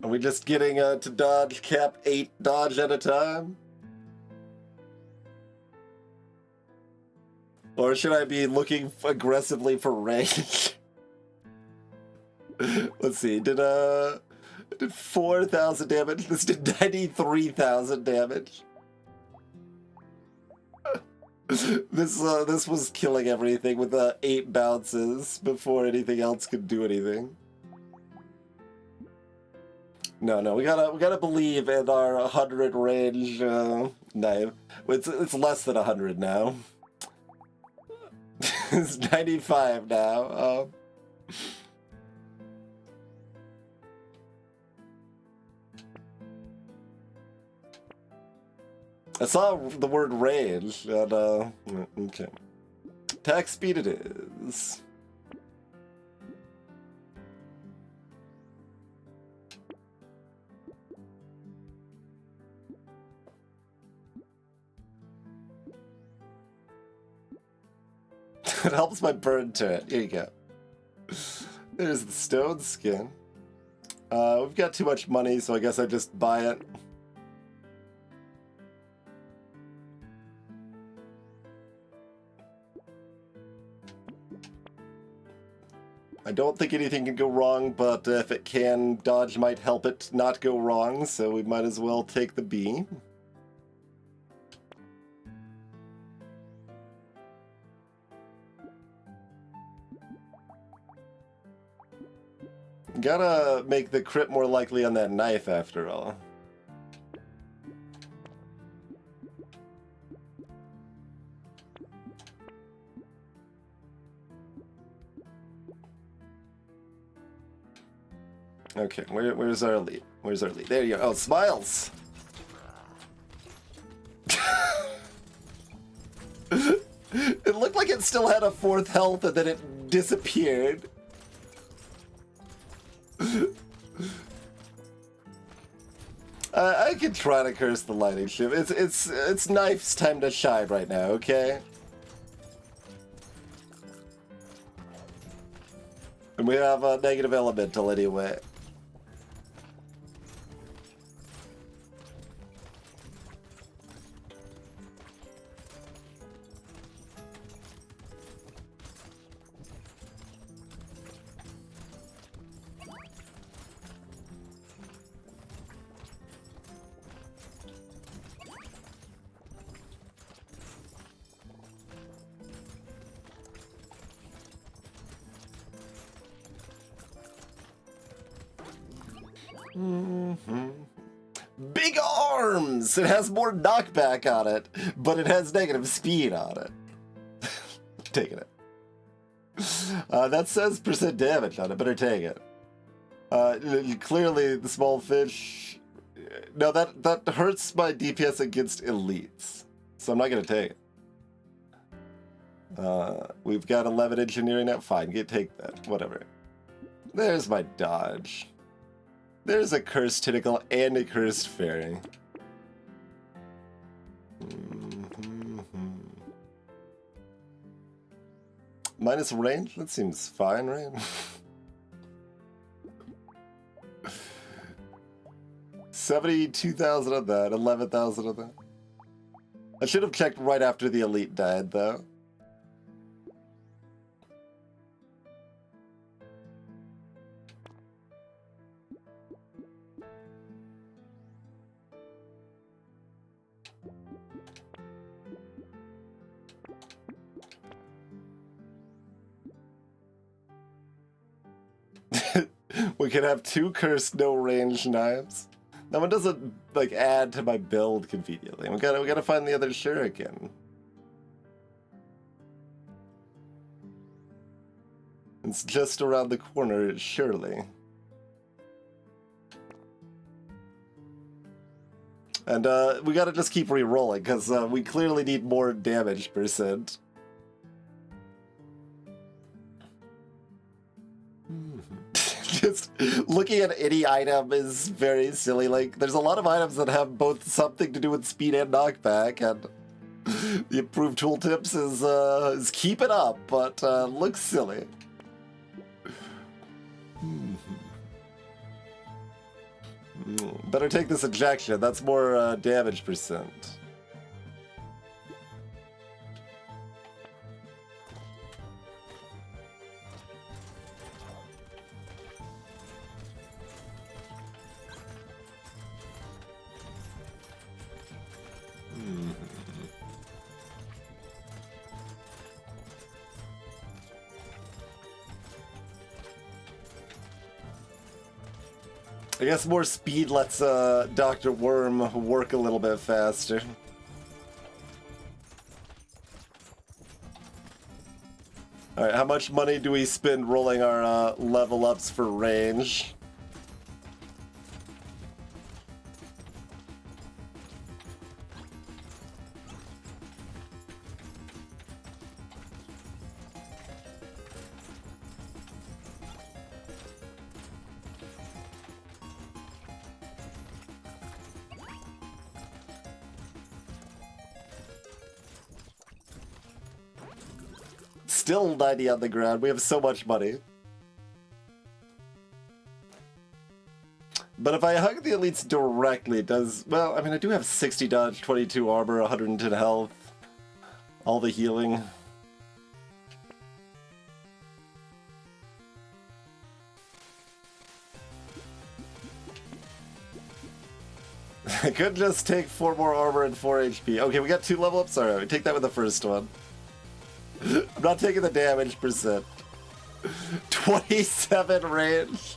Are we just getting to dodge cap 8 dodge at a time? Or should I be looking aggressively for range? Let's see, did 4,000 damage. This did 93,000 damage. This was killing everything with 8 bounces before anything else could do anything. No, we gotta believe in our 100 range knife. It's less than 100 now. It's 95 now. I saw the word range, and, okay. Attack speed it is. It helps my burn turret. Here you go. There's the stone skin. We've got too much money, so I guess I just buy it. I don't think anything can go wrong, but if it can, dodge might help it not go wrong, so we might as well take the B. Gotta make the crit more likely on that knife after all. Okay, where's our lead? Where's our lead? There you go. Oh, smiles! It looked like it still had a 4th health and then it disappeared. I could try to curse the lightning ship. It's knife's time to shine right now, okay? And we have a negative elemental anyway. Big arms! It has more knockback on it, but it has negative speed on it. Taking it. That says % damage on it, better take it. Clearly, the small fish... No, that hurts my DPS against elites, so I'm not going to take it. We've got 11 engineering now. Fine, take that. Whatever. There's my dodge. There's a cursed tentacle and a cursed fairy. Minus range? That seems fine, right? 72,000 of that, 11,000 of that. I should have checked right after the elite died, though. We could have 2 cursed no range knives. That one doesn't like add to my build conveniently. We gotta find the other Shuriken. It's just around the corner, surely. And we gotta just keep re-rolling because we clearly need more damage %. Just looking at any item is very silly. Like, there's a lot of items that have both something to do with speed and knockback, and the improved tooltips is keep it up, but looks silly. Better take this injection. That's more damage %. I guess more speed lets Dr. Worm work a little bit faster. Alright, how much money do we spend rolling our level ups for range? Still 90 on the ground. We have so much money. But if I hug the elites directly, it does... Well, I mean, I do have 60 dodge, 22 armor, 110 health. All the healing. I could just take 4 more armor and 4 HP. Okay, we got 2 level ups? Alright, we take that with the first one. I'm not taking the damage %. 27 range.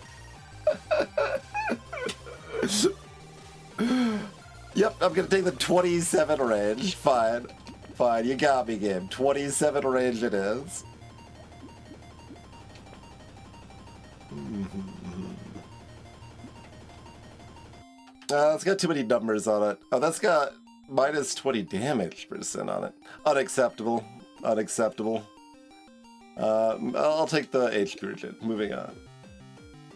Yep, I'm gonna take the 27 range. Fine. Fine, you got me, game. 27 range it is. It's got too many numbers on it. Oh, that's got minus 20 damage % on it. Unacceptable. Unacceptable. I'll take the H-Gurgit. Moving on.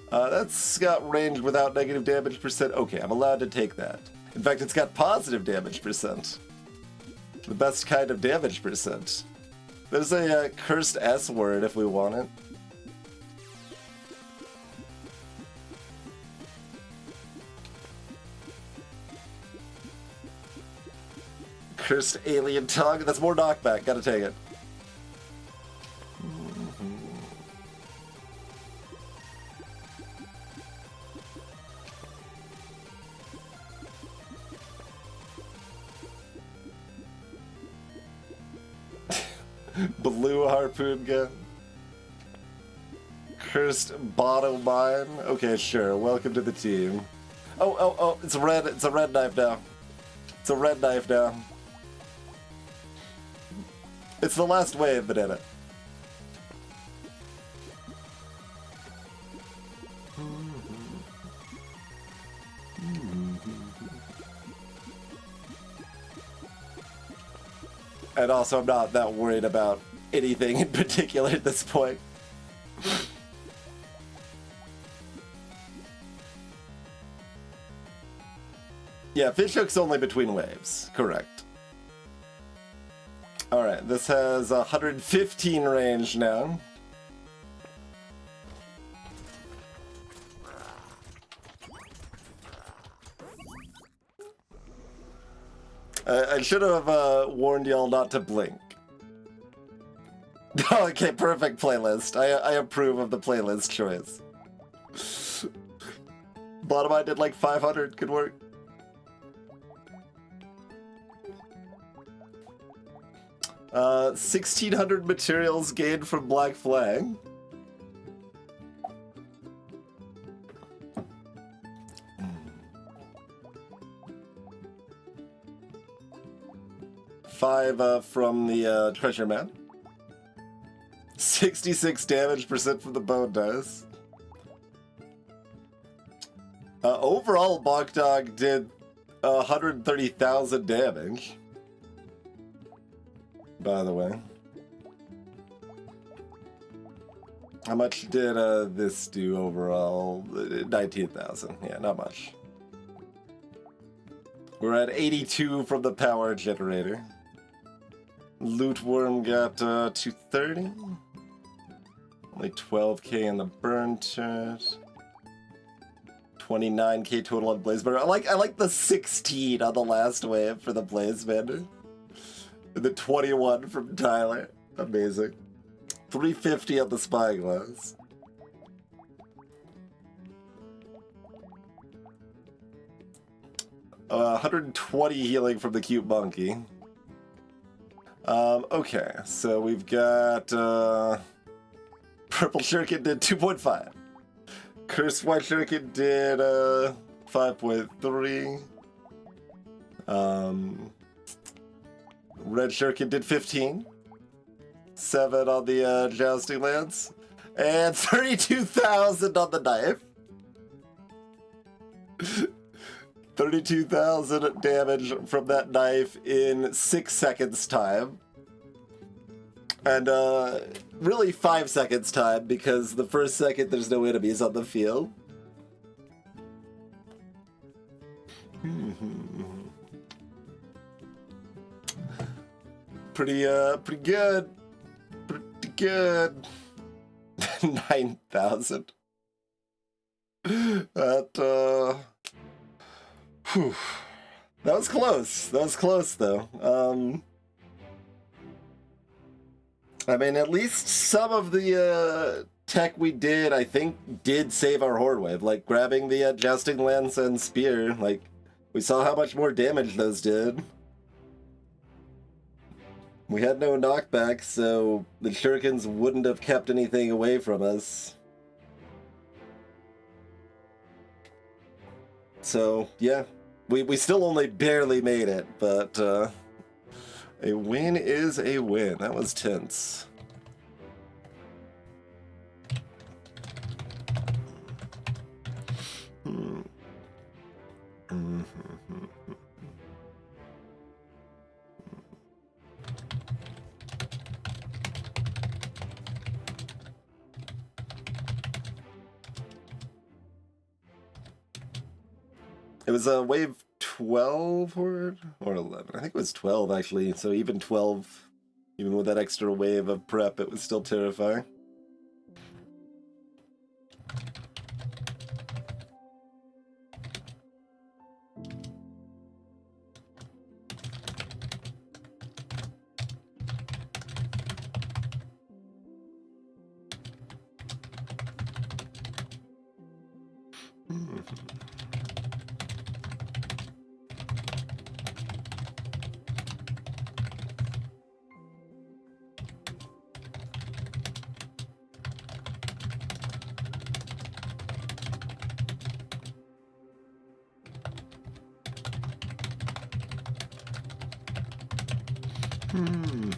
That's got range without negative damage %. Okay, I'm allowed to take that. In fact, it's got positive damage %. The best kind of damage %. There's a cursed S word if we want it. Cursed alien tongue. That's more knockback. Gotta take it. Blue harpoon gun. Cursed bottom mine? Okay, sure. Welcome to the team. Oh, it's a red knife now. It's a red knife now. It's the last wave, banana. And also, I'm not that worried about anything in particular at this point. Yeah, fish hook's only between waves. Correct. Alright, this has 115 range now. I should have warned y'all not to blink. Okay, perfect playlist. I approve of the playlist choice. Bottom I did like 500. Good work. Uh, 1,600 materials gained from Black Flag. Five from the treasure map. 66 damage percent from the bone dice. Overall, Bogdog did 130,000 damage. By the way. How much did this do overall? 19,000. Yeah, not much. We're at 82 from the power generator. Loot Worm got 230. Only 12k in the burn turret. 29k total on Blaze Bender. I like the 16 on the last wave for the Blaze Bender. And the 21 from Tyler. Amazing. 350 on the Spyglass. Uh, 120 healing from the cute monkey. Okay, so we've got Purple Shuriken did 2.5. Cursed White Shuriken did 5.3. Red Shuriken did 15. 7 on the Jousting Lance. And 32,000 on the knife. 32,000 damage from that knife in 6 seconds time. And really 5 seconds time, because the first second there's no enemies on the field. Pretty good. Pretty good. 9,000. That, whew. That was close. That was close, though. I mean, at least some of the tech we did, I think, did save our Horde Wave. Like, grabbing the Jousting Lance and Spear. Like, we saw how much more damage those did. We had no knockback, so the Shurikens wouldn't have kept anything away from us. So, yeah. We still only barely made it, but a win is a win. That was tense. It was a wave 12 or 11. I think it was 12, actually. So even 12, even with that extra wave of prep, it was still terrifying. Hmm.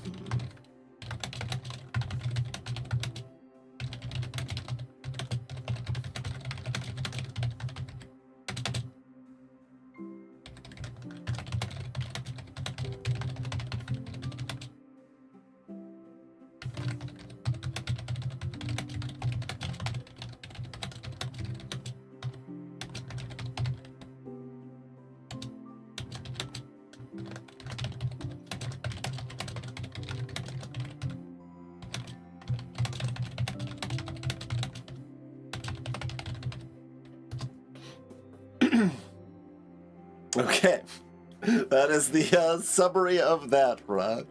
Okay, that is the summary of that, right?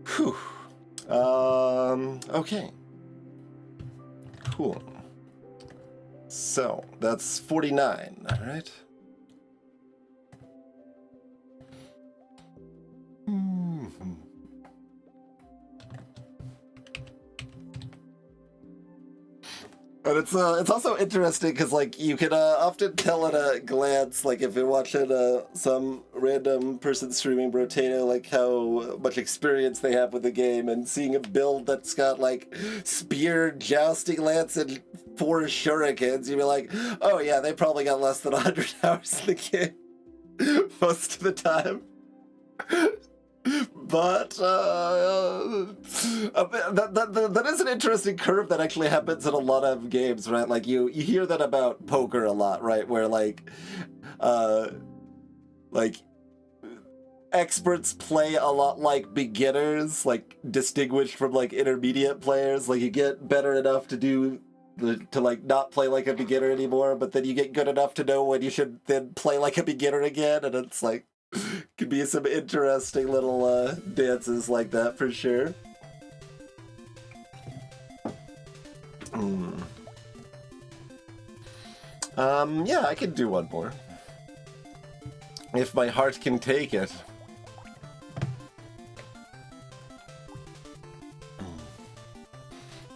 Whew. Okay. Cool. So, that's 49, all right? And it's also interesting because like you can often tell at a glance, like if you're watching some random person streaming Brotato, like how much experience they have with the game, and seeing a build that's got like spear, jousting lance, and 4 shurikens, you'd be like, oh yeah, they probably got less than 100 hours in the game most of the time. But that is an interesting curve that actually happens in a lot of games, right? Like you hear that about poker a lot, right? Where like experts play a lot like beginners, like distinguished from like intermediate players. Like you get better enough to do to like not play like a beginner anymore, but then you get good enough to know when you should then play like a beginner again, and it's like could be some interesting little dances like that for sure. Yeah, I could do one more. If my heart can take it.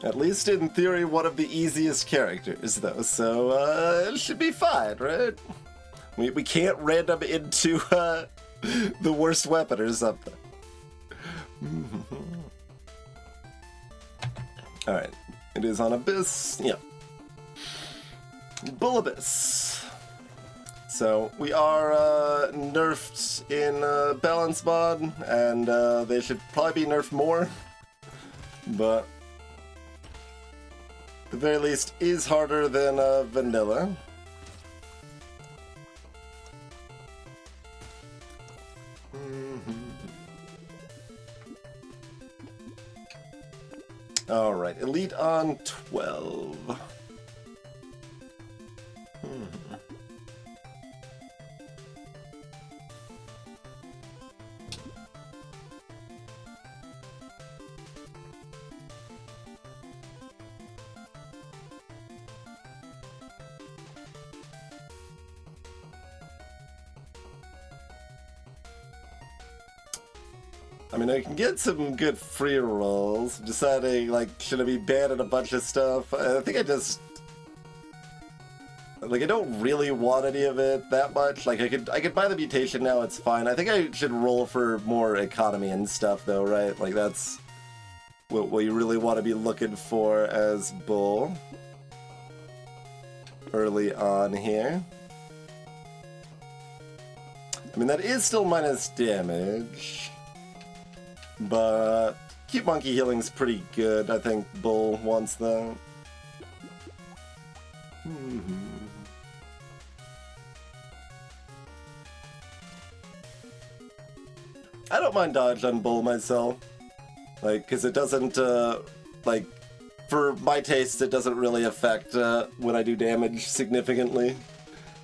At least in theory, one of the easiest characters, though, so it should be fine, right? We can't random into the worst weapon or something. Alright, it is on Abyss, yeah. Bull Abyss. So, we are nerfed in Balance Mod, and they should probably be nerfed more. But, at the very least, is harder than Vanilla. Alright, Elite on 12. I mean, I can get some good free rolls. I'm deciding, like, should I be banning a bunch of stuff? I think I just... Like, I don't really want any of it that much. Like, I could buy the mutation now, it's fine. I think I should roll for more economy and stuff, though, right? Like, that's what you really want to be looking for as Bull. Early on here. I mean, that is still minus damage. But Cute Monkey Healing's pretty good. I think Bull wants that. I don't mind dodge on Bull myself. Like, because it doesn't, like, for my taste, it doesn't really affect when I do damage significantly.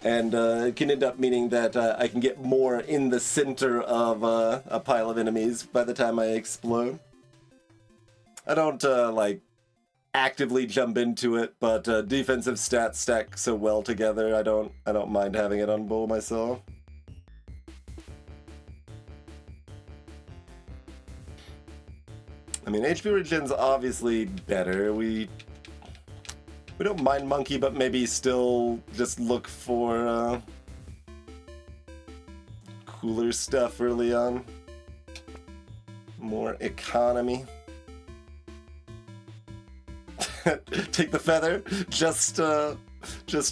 And it can end up meaning that I can get more in the center of a pile of enemies by the time I explode. I don't, like, actively jump into it, but defensive stats stack so well together, I don't mind having it on Bull myself. I mean, HP regen's obviously better. We don't mind Monkey, but maybe still just look for cooler stuff early on. More economy. Take the feather, just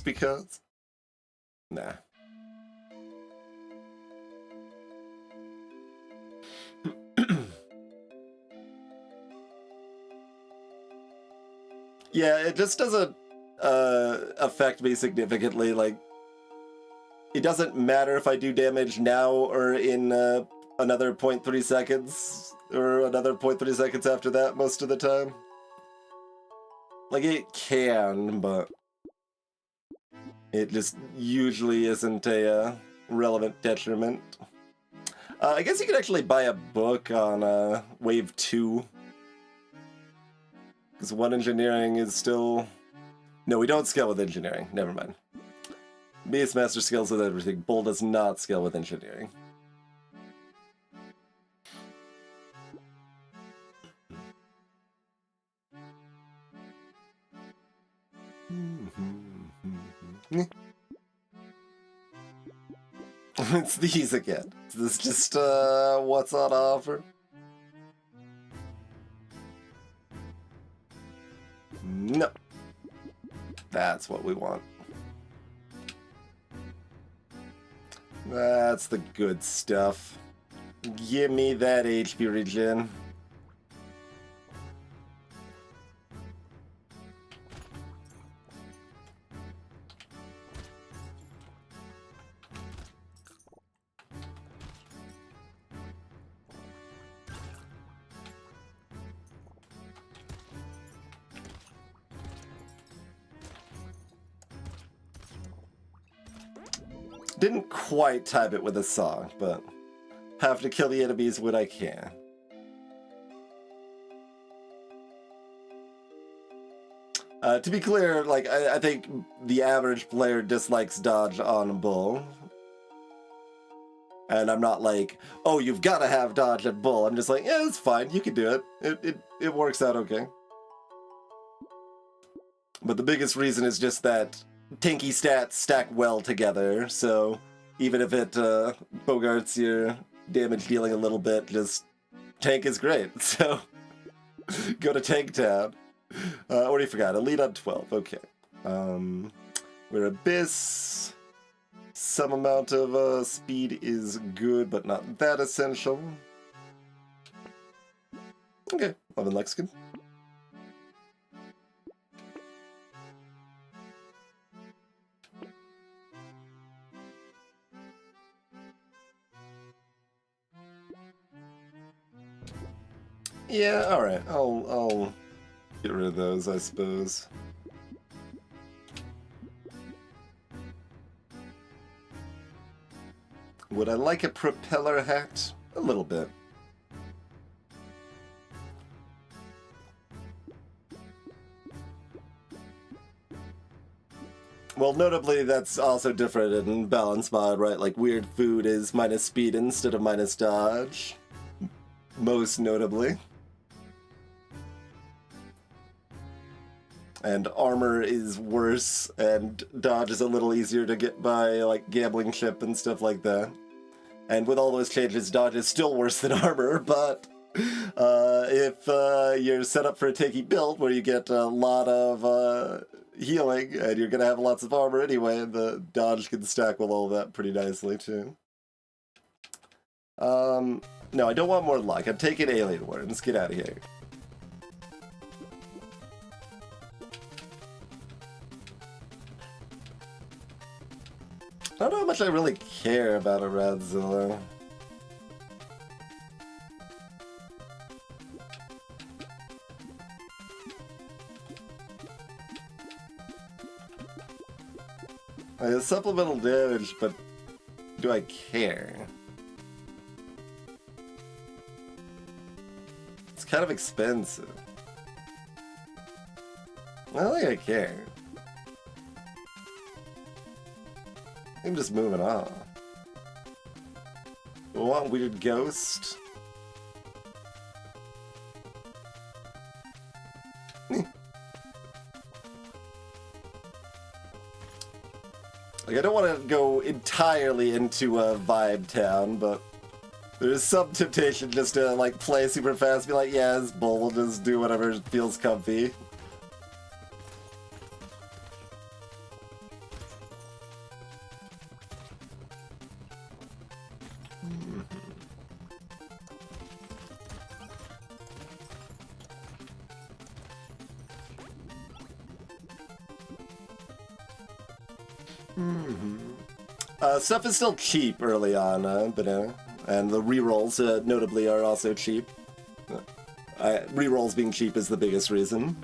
because. Nah. Yeah, it just doesn't affect me significantly. Like, it doesn't matter if I do damage now or in another 0.3 seconds or another 0.3 seconds after that most of the time. Like, it can, but it just usually isn't a relevant detriment. I guess you could actually buy a book on Wave 2. Because 1 engineering is still... No, we don't scale with engineering. Never mind. Beastmaster scales with everything. Bull does not scale with engineering. It's these again. Is this just what's on offer? No. That's what we want. That's the good stuff. Give me that HP regen. Didn't quite time it with a song, but have to kill the enemies when I can. To be clear, like, I think the average player dislikes dodge on Bull. And I'm not like, oh, you've got to have dodge at Bull. I'm just like, yeah, it's fine. You can do it. It works out okay. But the biggest reason is just that tanky stats stack well together, so even if it bogarts your damage dealing a little bit, just tank is great. So go to Tank Town. Already forgot. Elite on 12. Okay. We're Abyss. Some amount of speed is good, but not that essential. Okay. 11 Lexicon. Yeah, alright. I'll get rid of those, I suppose. Would I like a propeller hat? A little bit. Well, notably, that's also different in balance mod, right? Like, weird food is minus speed instead of minus dodge. Most notably. And armor is worse, and dodge is a little easier to get by, like, gambling chip and stuff like that. And with all those changes, dodge is still worse than armor, but if you're set up for a tanky build where you get a lot of healing, and you're going to have lots of armor anyway, the dodge can stack with all of that pretty nicely, too. No, I don't want more luck. I'm taking Alien Worms. Get out of here. I don't know how much I really care about a Radzilla. Supplemental damage, but do I care? It's kind of expensive. I don't think I care. I'm just moving on. Want Weird Ghost? I Like, I don't want to go entirely into a vibe town, but there's some temptation just to, like, play super fast, be like, yeah, it's bull, we'll just do whatever feels comfy. Stuff is still cheap early on, Banana. And the rerolls, notably, are also cheap. Rerolls being cheap is the biggest reason.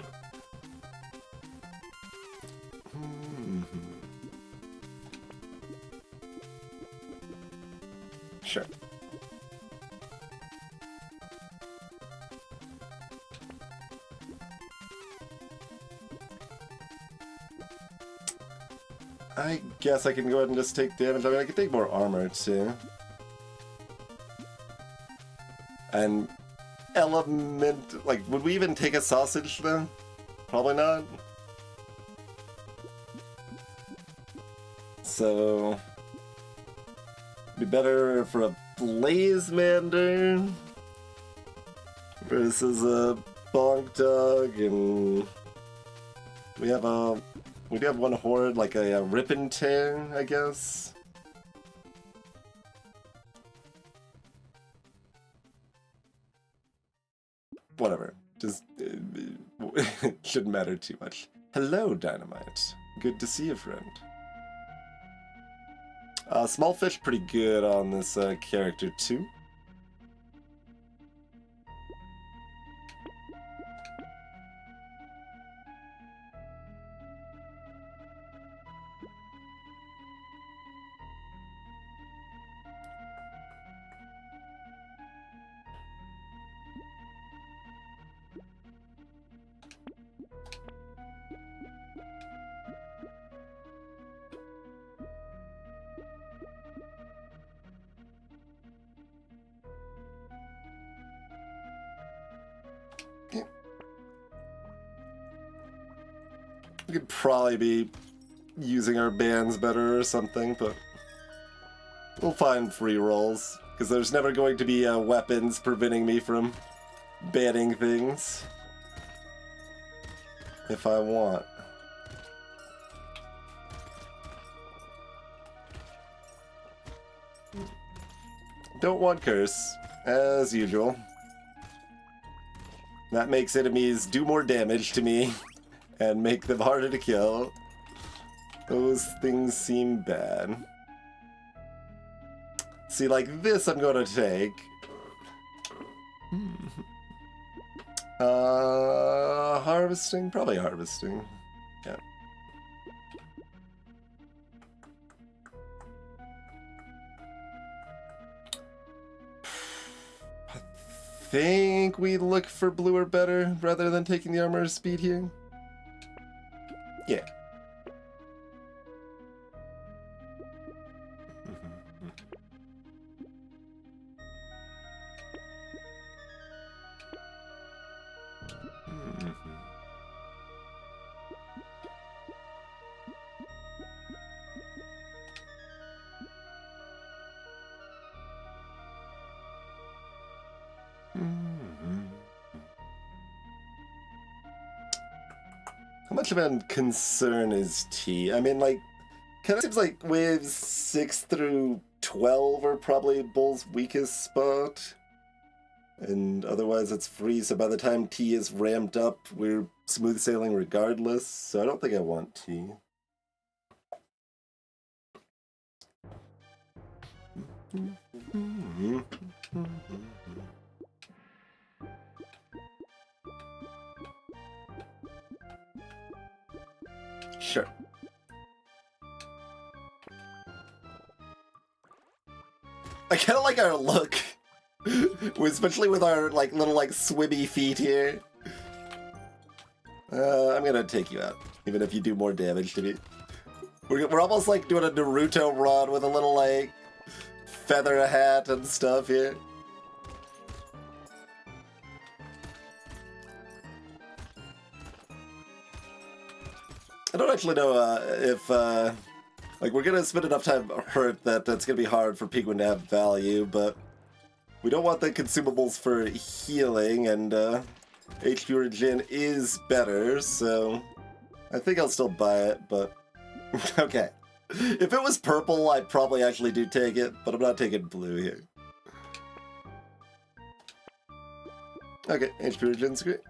Sure. I guess I can go ahead and just take damage. I mean, I can take more armor, too. And element... Like, would we even take a sausage, though? Probably not. So... Be better for a Blazemander versus a Bonk Dog, and... We do have one horde, like a Rip and Tear, I guess. Whatever. Just it shouldn't matter too much. Hello, Dynamite. Good to see you, friend. Small fish pretty good on this character too. We could probably be using our bans better or something, but we'll find free rolls, because there's never going to be weapons preventing me from banning things if I want. Don't want curse, as usual. That makes enemies do more damage to me and make them harder to kill. Those things seem bad. See, like this I'm gonna take. Harvesting? Probably harvesting. Yeah. I think we look for blue or better rather than taking the armor speed here. Yeah. How much of a concern is T? I mean, like, kind of seems like waves 6 through 12 are probably Bull's weakest spot. And otherwise it's free, so by the time T is ramped up, we're smooth sailing regardless. So I don't think I want T. Sure. I kind of like our look, especially with our like little like swimmy feet here. I'm gonna take you out, even if you do more damage to me. We're almost like doing a Naruto run with a little like feather hat and stuff here. I don't actually know if Like, we're gonna spend enough time hurt that it's gonna be hard for Penguin to have value, but we don't want the consumables for healing, and HP regen is better, so I think I'll still buy it, but okay. If it was purple, I'd probably actually do take it, but I'm not taking blue here. Okay, HP regen's great.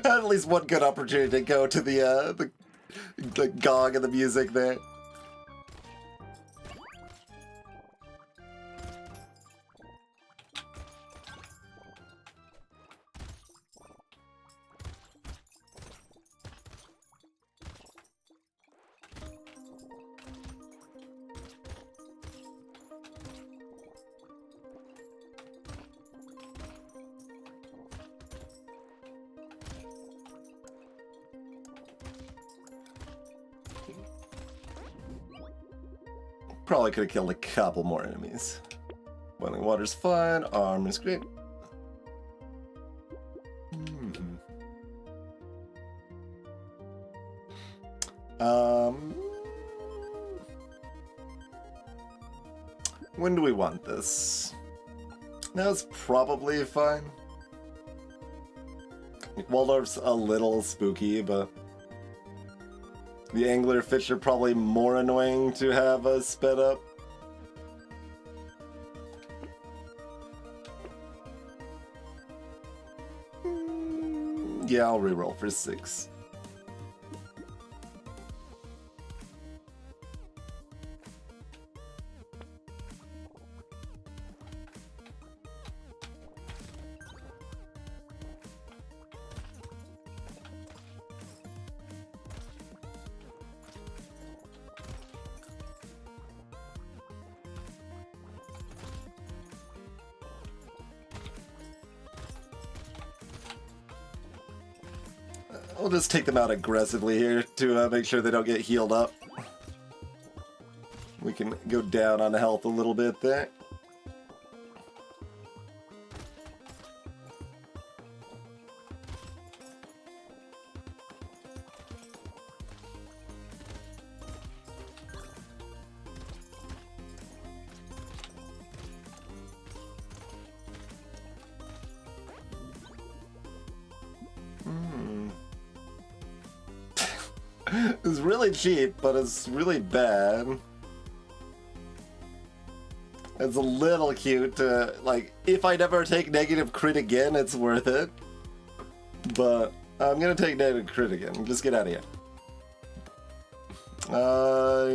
At least one good opportunity to go to the gong and the music there. Probably could have killed a couple more enemies. Boiling water's fine, armor's great. When do we want this? That's probably fine. Waldorf's a little spooky, but the anglerfish are probably more annoying to have sped up. Yeah, I'll reroll for 6. We'll just take them out aggressively here to make sure they don't get healed up. We can go down on health a little bit there. It's really cheap, but it's really bad. It's a little cute. Like, if I never take negative crit again, it's worth it. But I'm gonna take negative crit again. Just get out of here.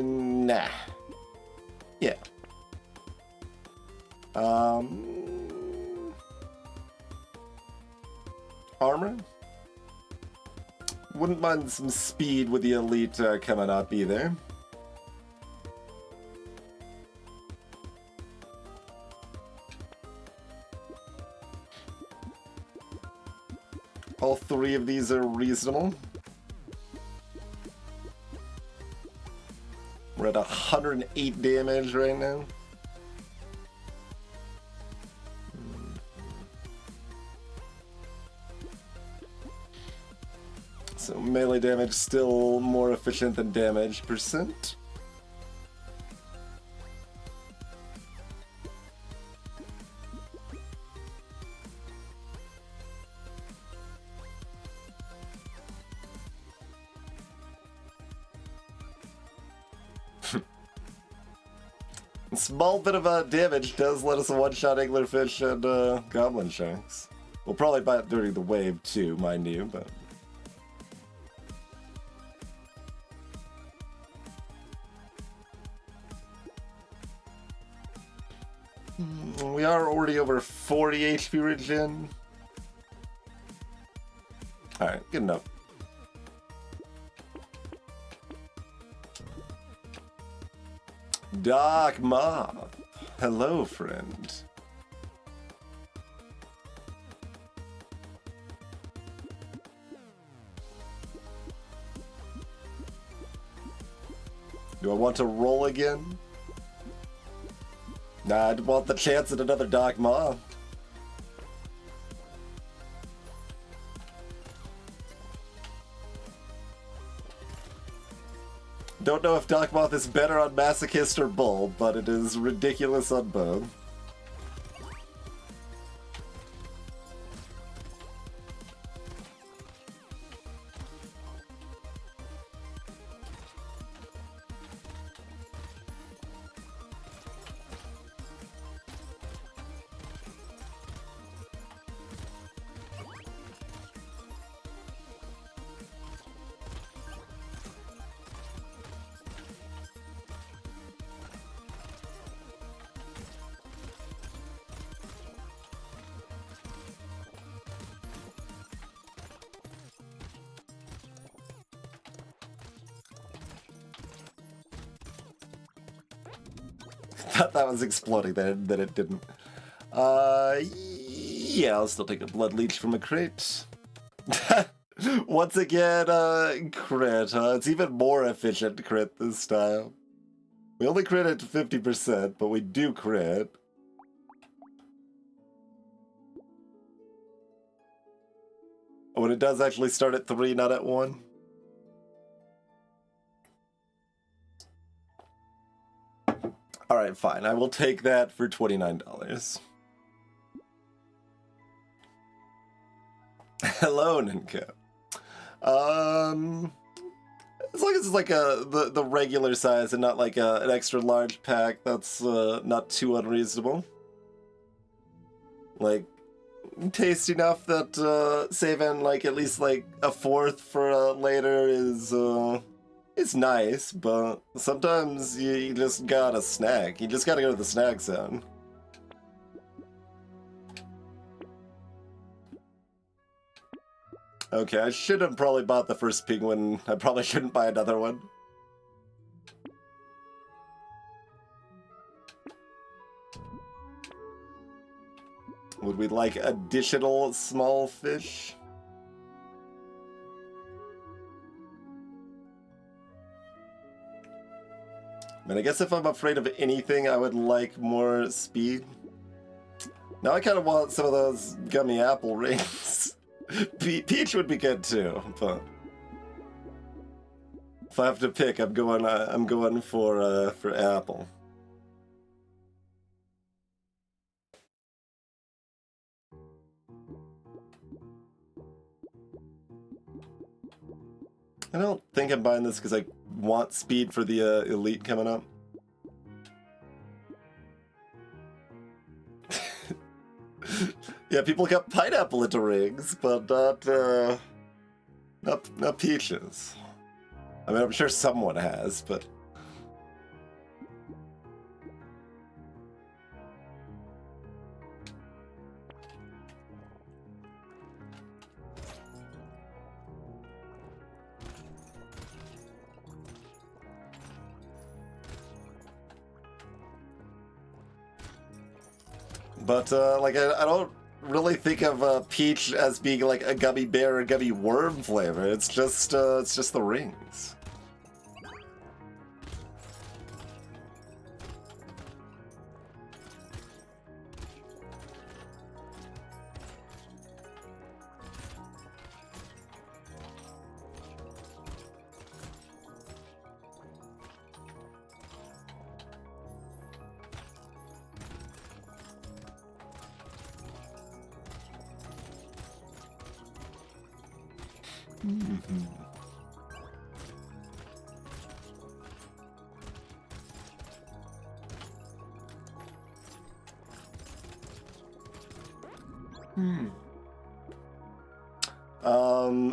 Nah. Yeah. Armor? Wouldn't mind some speed with the elite coming up either. All 3 of these are reasonable. We're at 108 damage right now. So melee damage still more efficient than damage percent. Small bit of damage does let us one-shot anglerfish and goblin sharks. We'll probably buy it during the wave too, mind you, but... We are already over 40 HP regen. Alright, good enough. Dark Moth. Hello, friend. Do I want to roll again? Nah, I'd want the chance at another Dark Maw. Don't know if Dark Moth is better on Masochist or Bull, but it is ridiculous on both. Thought that was exploding then it didn't. Yeah, I'll still take a Blood Leech from a crate. Once again, crit, huh? It's even more efficient crit this time. We only crit at 50%, but we do crit. Oh, and it does actually start at 3, not at 1. Alright, fine. I will take that for $29. Hello, Ninko. As long as it's like the regular size and not like an extra large pack, that's not too unreasonable. Like, tasty enough that saving like at least like a fourth for later is nice, but sometimes you just gotta snack. You just gotta go to the snack zone. Okay, I should have probably bought the first penguin. I probably shouldn't buy another one. Would we like additional small fish? I mean, I guess if I'm afraid of anything, I would like more speed. Now I kind of want some of those gummy apple rings. Peach would be good too, but if I have to pick, I'm going for apple. I don't think I'm buying this because I want speed for the elite coming up. Yeah, people got pineapple into rings, but not peaches. I mean, I'm sure someone has, but like I don't really think of peach as being like a gummy bear or gummy worm flavor. It's just the rings.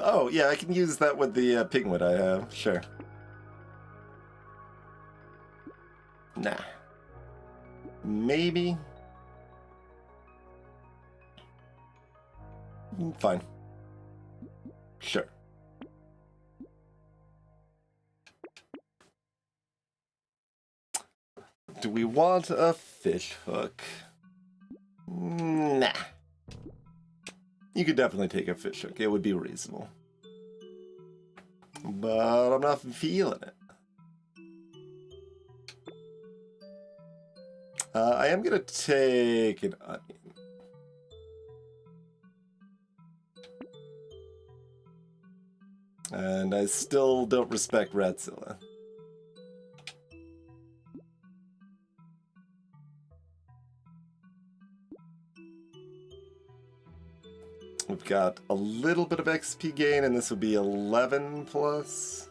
Oh, yeah, I can use that with the pigment I have, sure. Nah. Maybe? Fine. Sure. Do we want a fish hook. Nah. You could definitely take a fish hook. It would be reasonable. But I'm not feeling it. I am gonna take an onion. And I still don't respect Ratzilla. We've got a little bit of XP gain, and this would be 11 plus.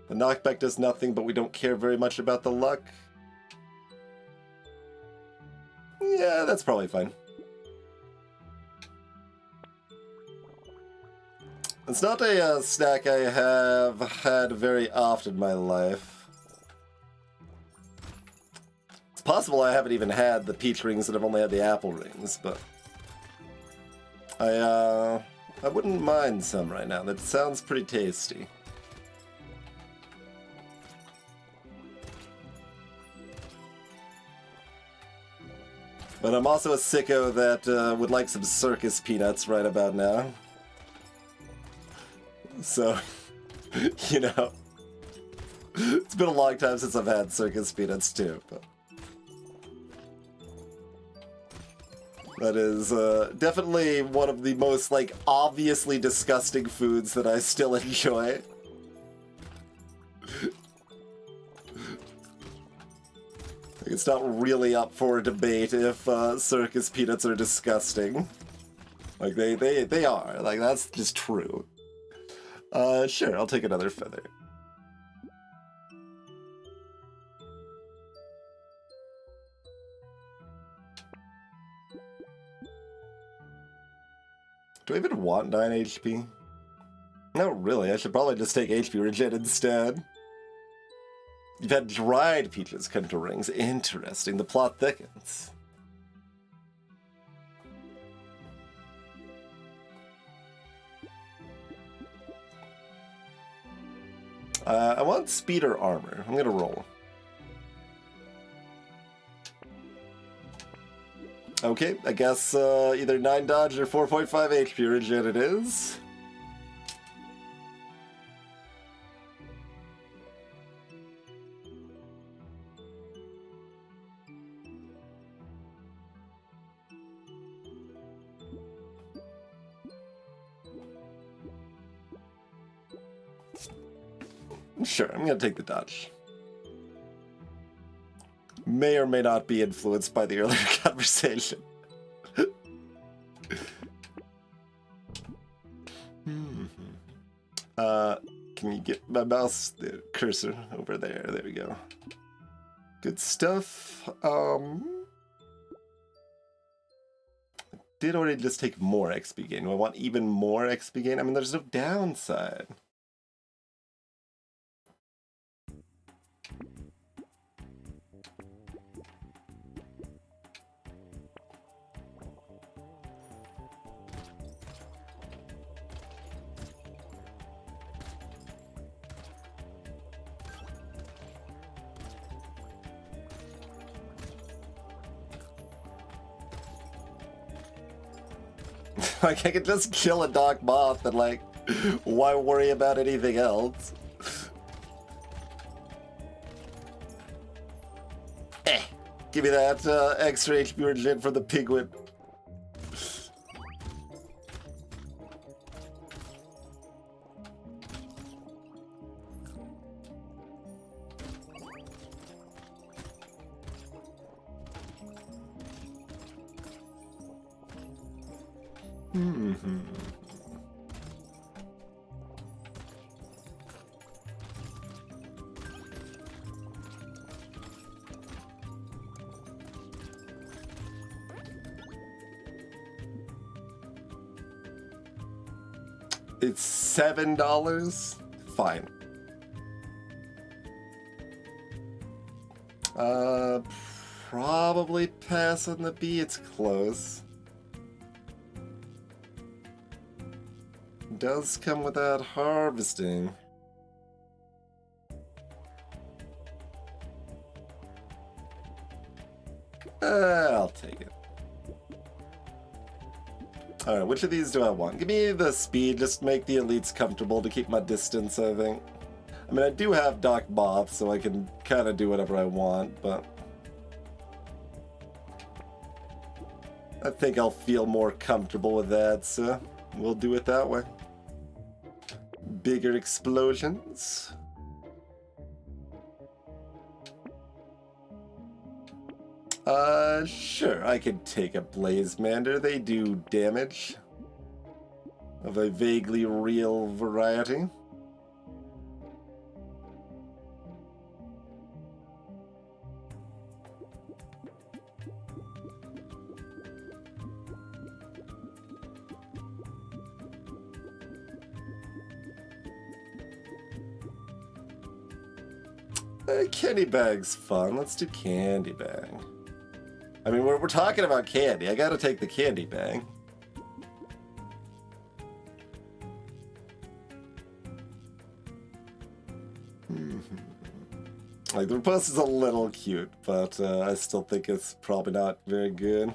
The knockback does nothing, but we don't care very much about the luck. Yeah, that's probably fine. It's not a snack I have had very often in my life. It's possible I haven't even had the peach rings and I've only had the apple rings, but I wouldn't mind some right now. That sounds pretty tasty. But I'm also a sicko that would like some circus peanuts right about now. So, you know, it's been a long time since I've had circus peanuts too. But that is definitely one of the most, like, obviously disgusting foods that I still enjoy. It's not really up for debate if circus peanuts are disgusting. Like, they are. Like, that's just true. Sure, I'll take another feather. Do I even want 9 HP? No, really, I should probably just take HP Regen instead. You've had dried peaches come to rings. Interesting, the plot thickens. I want speed or armor. I'm gonna roll. Okay, I guess either 9 dodge or 4.5 HP regen it is. Sure, I'm gonna take the dodge. May or may not be influenced by the earlier conversation. Can you get my mouse cursor over there? There we go. Good stuff. Did already just take more XP gain. Do I want even more XP gain? I mean, there's no downside. Like, I could just kill a Dark Moth and, like, why worry about anything else? Give me that extra HP regen for the penguin. It's $7? Fine. Probably pass on the B. It's close. Does come without harvesting. I'll take it. Alright, which of these do I want? Give me the speed, just make the elites comfortable to keep my distance, I think. I mean, I do have Doc Moth, so I can kind of do whatever I want, but... I think I'll feel more comfortable with that, so we'll do it that way. Bigger explosions. Sure, I could take a Blazemander. They do damage of a vaguely real variety. Candy bag's fun. Let's do candy bag. I mean, we're talking about candy. I gotta take the candy bag. Like, the riposte is a little cute, but I still think it's probably not very good.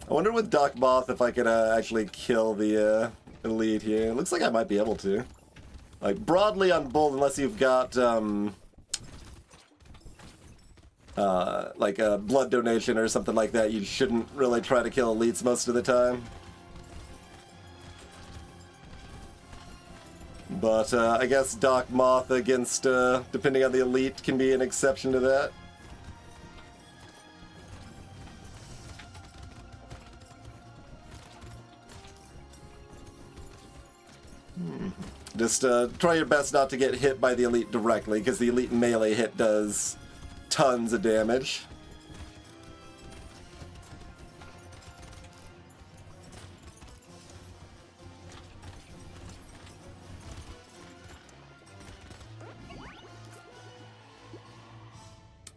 I wonder with Doc Moth if I could actually kill the elite here. It looks like I might be able to. Like, broadly on Bull, unless you've got, like a blood donation or something like that, you shouldn't really try to kill elites most of the time. But, I guess Doc Moth against, depending on the elite, can be an exception to that. Just try your best not to get hit by the elite directly, because the elite melee hit does tons of damage.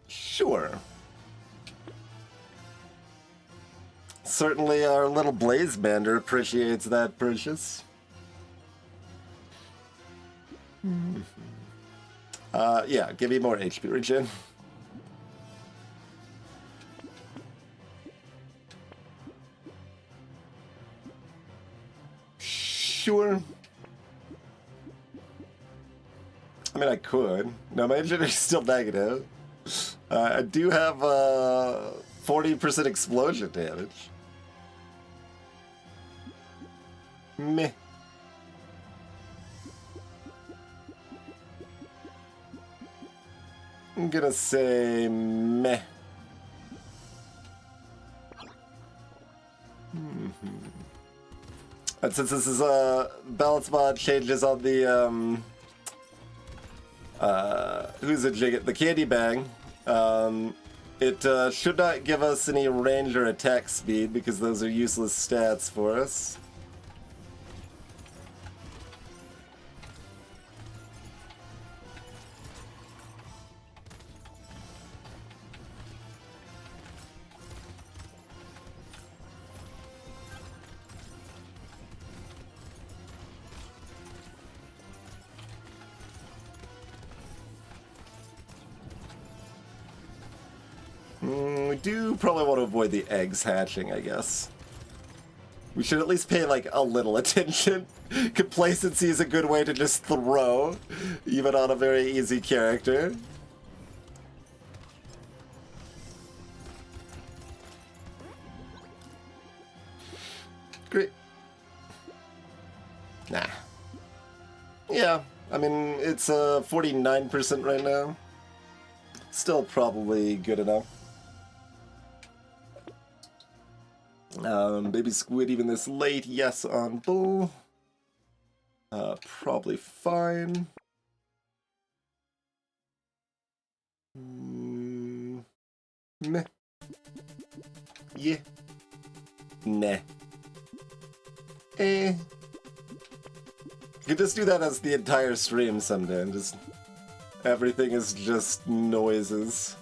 Sure. Certainly our little Blazemander appreciates that purchase. Yeah, give me more HP regen. Sure. I mean, I could. No, my engineer is still negative. I do have 40% explosion damage. Meh. I'm gonna say meh. And since this is a balance mod changes on the who's a jig the candy bag, it should not give us any range or attack speed because those are useless stats for us. We do probably want to avoid the eggs hatching, I guess. We should at least pay, like, a little attention. Complacency is a good way to just throw, even on a very easy character. Great. Nah. Yeah, I mean, it's 49% right now. Still probably good enough. Baby squid even this late, yes on bull. Probably fine. Meh. Yeah. Nah. Eh. You could just do that as the entire stream someday, and just everything is just noises.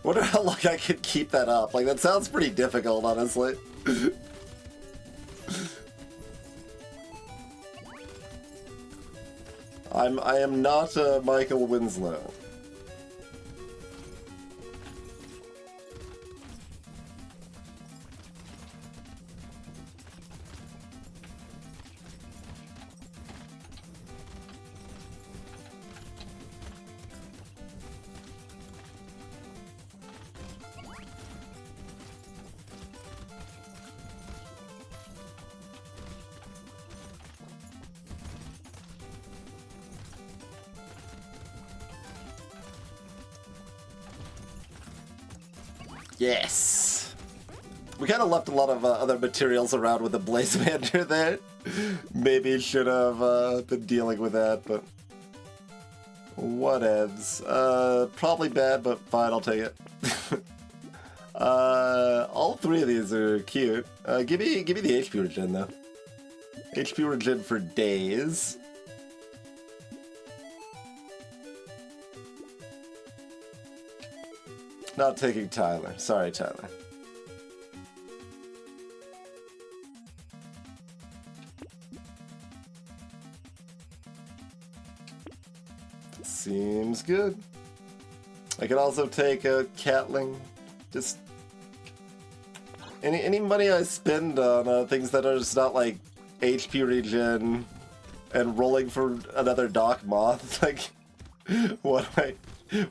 Wonder how long I could keep that up. Like, that sounds pretty difficult, honestly. I am not Michael Winslow. Yes! We kind of left a lot of other materials around with the Blazemander there. Maybe should have been dealing with that, but... whatevs. Probably bad, but fine, I'll take it. All three of these are cute. Give me the HP regen, though. HP regen for days. Not taking Tyler. Sorry, Tyler. Seems good. I could also take a Catling. Just any money I spend on things that are just not like HP regen and rolling for another Doc Moth. Like, what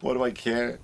do I care?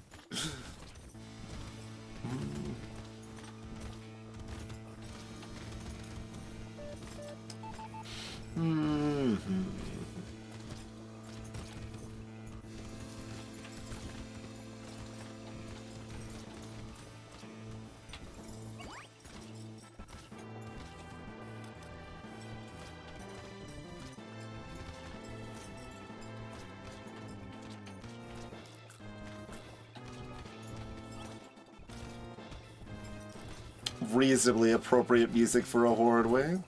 Reasonably appropriate music for a Horde Wave.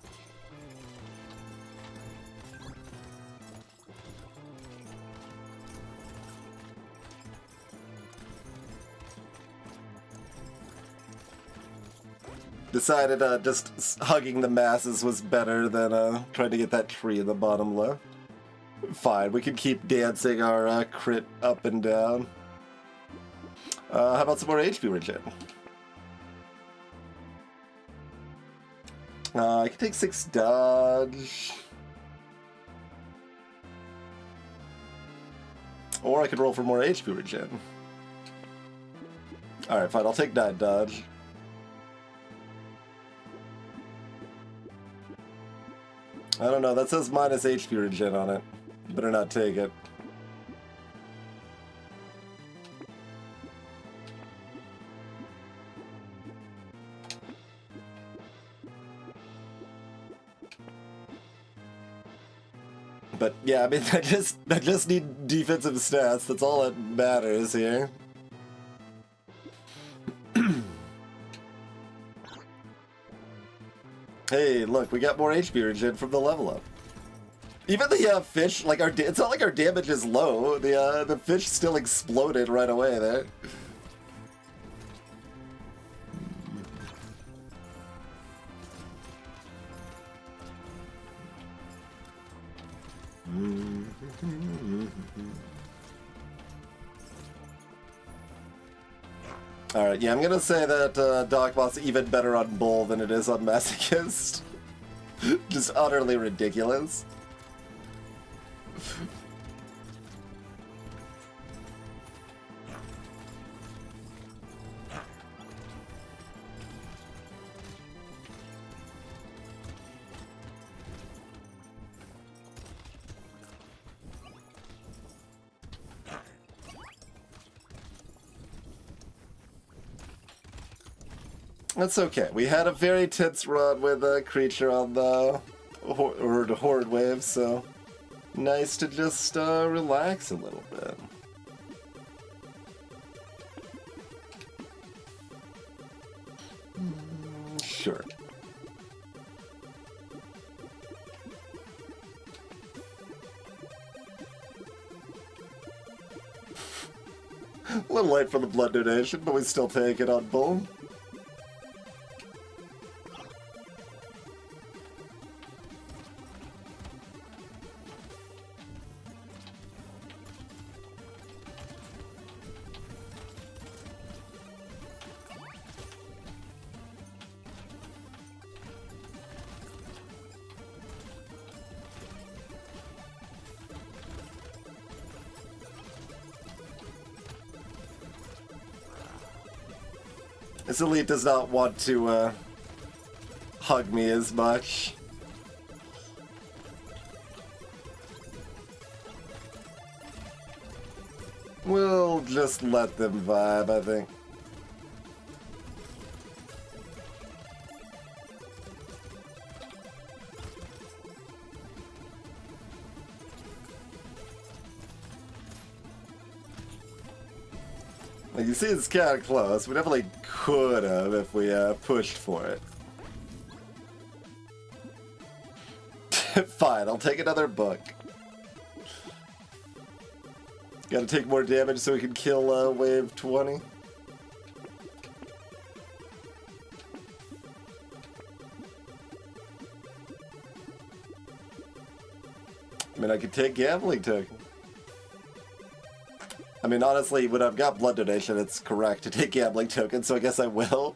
Decided just hugging the masses was better than trying to get that tree in the bottom left. Fine, we can keep dancing our crit up and down. How about some more HP regen? I can take 6 dodge. Or I could roll for more HP regen. Alright, fine, I'll take 9 dodge. I don't know, that says minus HP regen on it. Better not take it. But yeah, I mean, I just need defensive stats. That's all that matters here. Hey, look, we got more HP regen from the level up. Even the fish, like it's not like our damage is low. The fish still exploded right away there. Alright, yeah, I'm gonna say that Dogbot's even better on Bull than it is on Masochist. Just utterly ridiculous. That's okay. We had a very tense run with a creature on the Horde Wave, so nice to just relax a little bit. Sure. A little late for the blood donation, but we still take it on Bull. This elite does not want to hug me as much. We'll just let them vibe, I think. Like, you see, it's kind of close. We definitely could have if we pushed for it. Fine, I'll take another book. Gotta take more damage so we can kill wave 20. I mean, I could take gambling token. I mean, honestly, when I've got blood donation, it's correct to take gambling token, so I guess I will.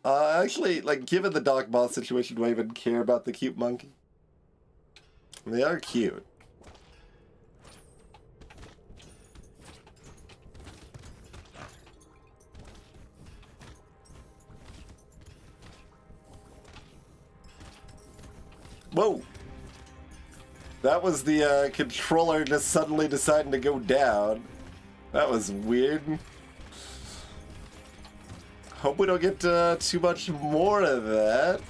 Actually, like, given the dog boss situation, do I even care about the cute monkey? They are cute. Whoa! That was the controller just suddenly deciding to go down. That was weird. Hope we don't get too much more of that.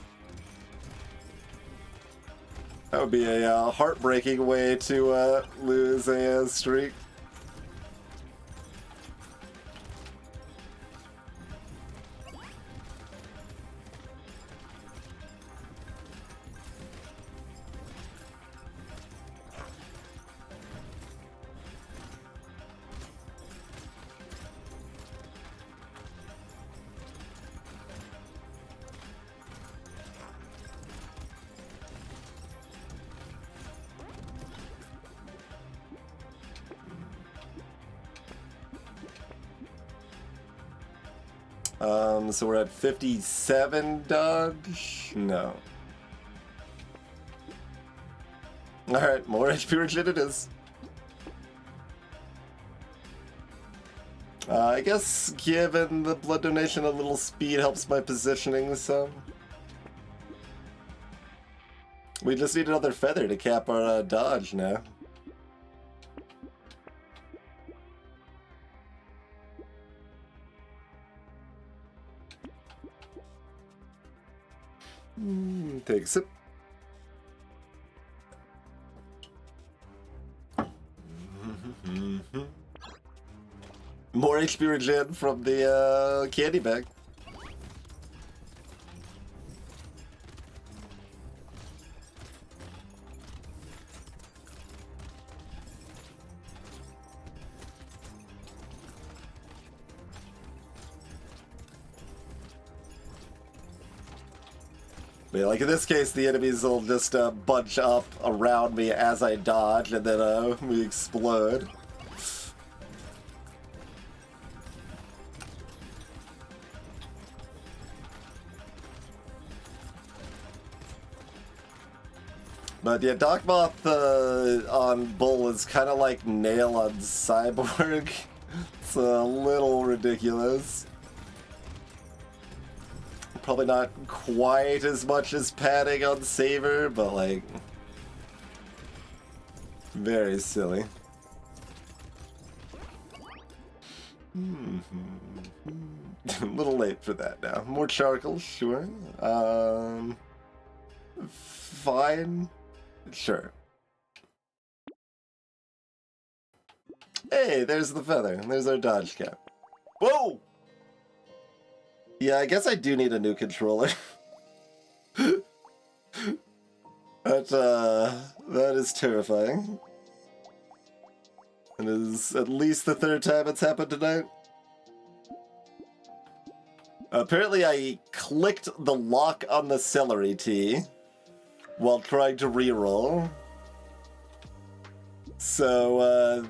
That would be a heartbreaking way to lose a streak. So we're at 57 dodge? No. Alright, more HP regen it is. I guess given the blood donation, a little speed helps my positioning some. We just need another feather to cap our dodge now. Take a sip. More HP regen from the candy bag. Yeah, like in this case, the enemies will just bunch up around me as I dodge, and then we explode. But yeah, Dogmoth on Bull is kind of like Nail on Cyborg. It's a little ridiculous. Probably not quite as much as padding on Saber, but like, very silly. A little late for that now. More charcoal, sure. Fine. Sure. Hey, there's the feather. There's our dodge cap. Whoa! Yeah, I guess I do need a new controller. That is terrifying. It is at least the third time it's happened tonight. Apparently I clicked the lock on the celery tea while trying to reroll. So,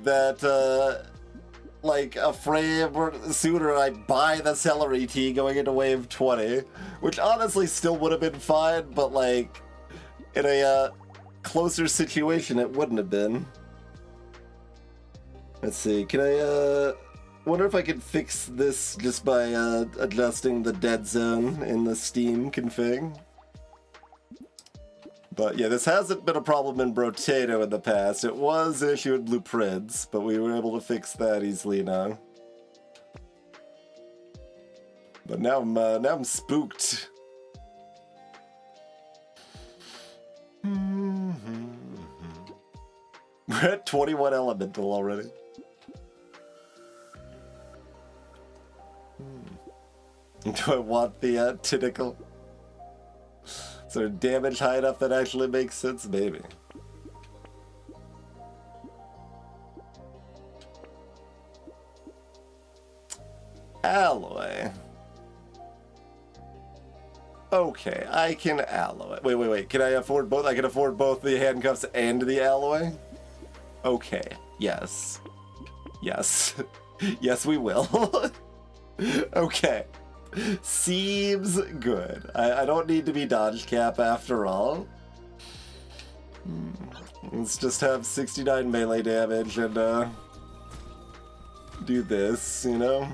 like, a frame sooner I buy the celery tea going into wave 20, which honestly still would have been fine, but, like, in a, closer situation, it wouldn't have been. Let's see, can I, wonder if I could fix this just by, adjusting the dead zone in the Steam config. But yeah, this hasn't been a problem in Brotato in the past. It was an issue in Blueprints, but we were able to fix that easily now. But now I'm spooked. We're at 21 elemental already. Do I want the tentacle? Is there damage high enough that actually makes sense? Maybe. Alloy. Okay, I can alloy. Wait. Can I afford both? I can afford both the handcuffs and the alloy? Okay, yes. Yes. Yes, we will. Okay. Seems good. I don't need to be dodge cap after all. Let's just have 69 melee damage and do this, you know?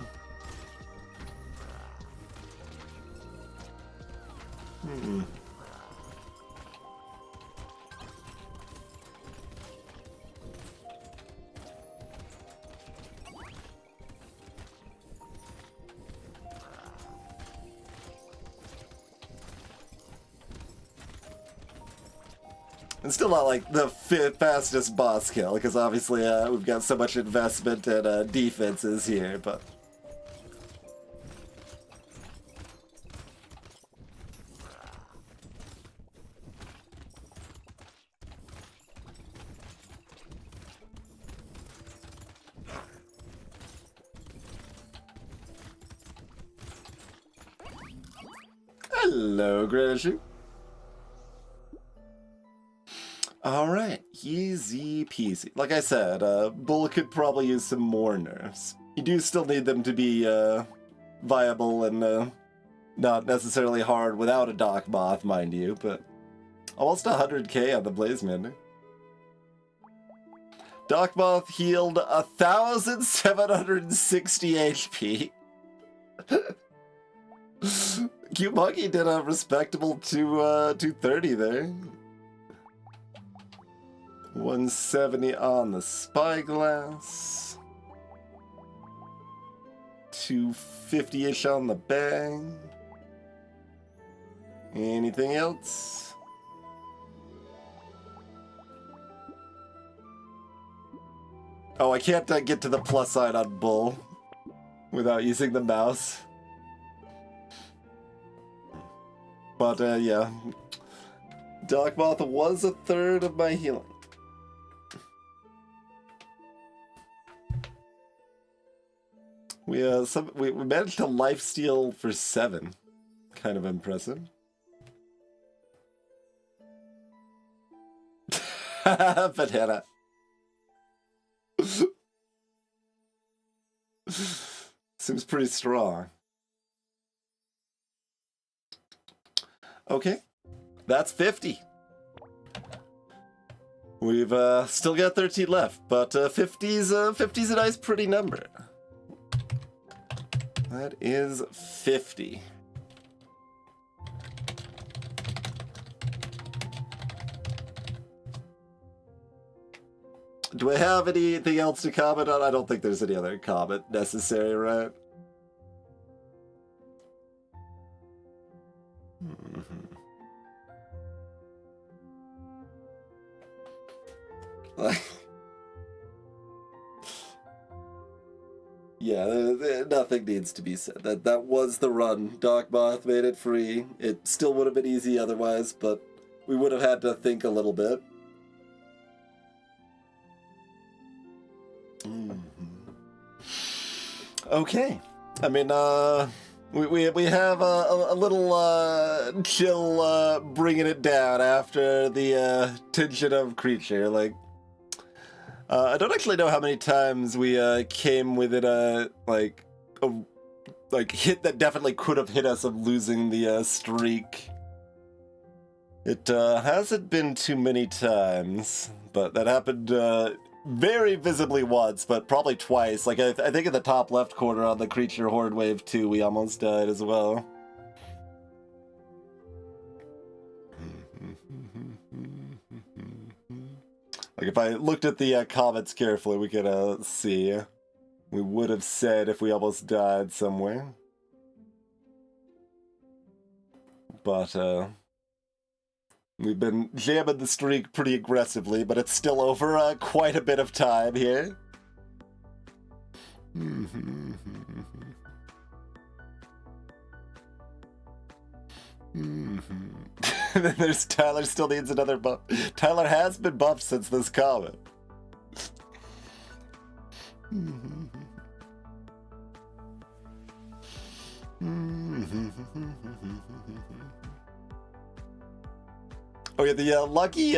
It's still not like the fastest boss kill, because obviously we've got so much investment in defenses here, but... Hello, Gratitude. Alright, easy peasy. Like I said, Bull could probably use some more nerfs. You do still need them to be viable and not necessarily hard without a Doc Moth, mind you, but almost 100k on the Blaze Mender. Doc Moth healed 1,760 HP. Cute Monkey did a respectable 230 there. 170 on the Spyglass. 250-ish on the bang. Anything else? Oh, I can't get to the plus side on Bull without using the mouse. But, yeah. Doc Moth was a third of my healing. We managed to lifesteal for 7. Kind of impressive. Banana. Seems pretty strong. Okay, that's 50. We've still got 13 left, but 50's a nice pretty number. That is 50. Do I have anything else to comment on? I don't think there's any other comment necessary, right? Yeah, nothing needs to be said. That was the run. Doc Moth made it free. It still would have been easy otherwise, but we would have had to think a little bit. Okay. I mean, we have a little chill bringing it down after the tension of creature. Like, I don't actually know how many times we came within a hit that definitely could have hit us of losing the streak. It hasn't been too many times, but that happened very visibly once, but probably twice. Like, I think in the top left corner on the creature horde wave 2, we almost died as well. Like, if I looked at the comments carefully, we could see. We would have said if we almost died somewhere. But, we've been jamming the streak pretty aggressively, but it's still over quite a bit of time here. There's Tyler still needs another buff. Tyler has been buffed since this comment. Oh yeah, the Lucky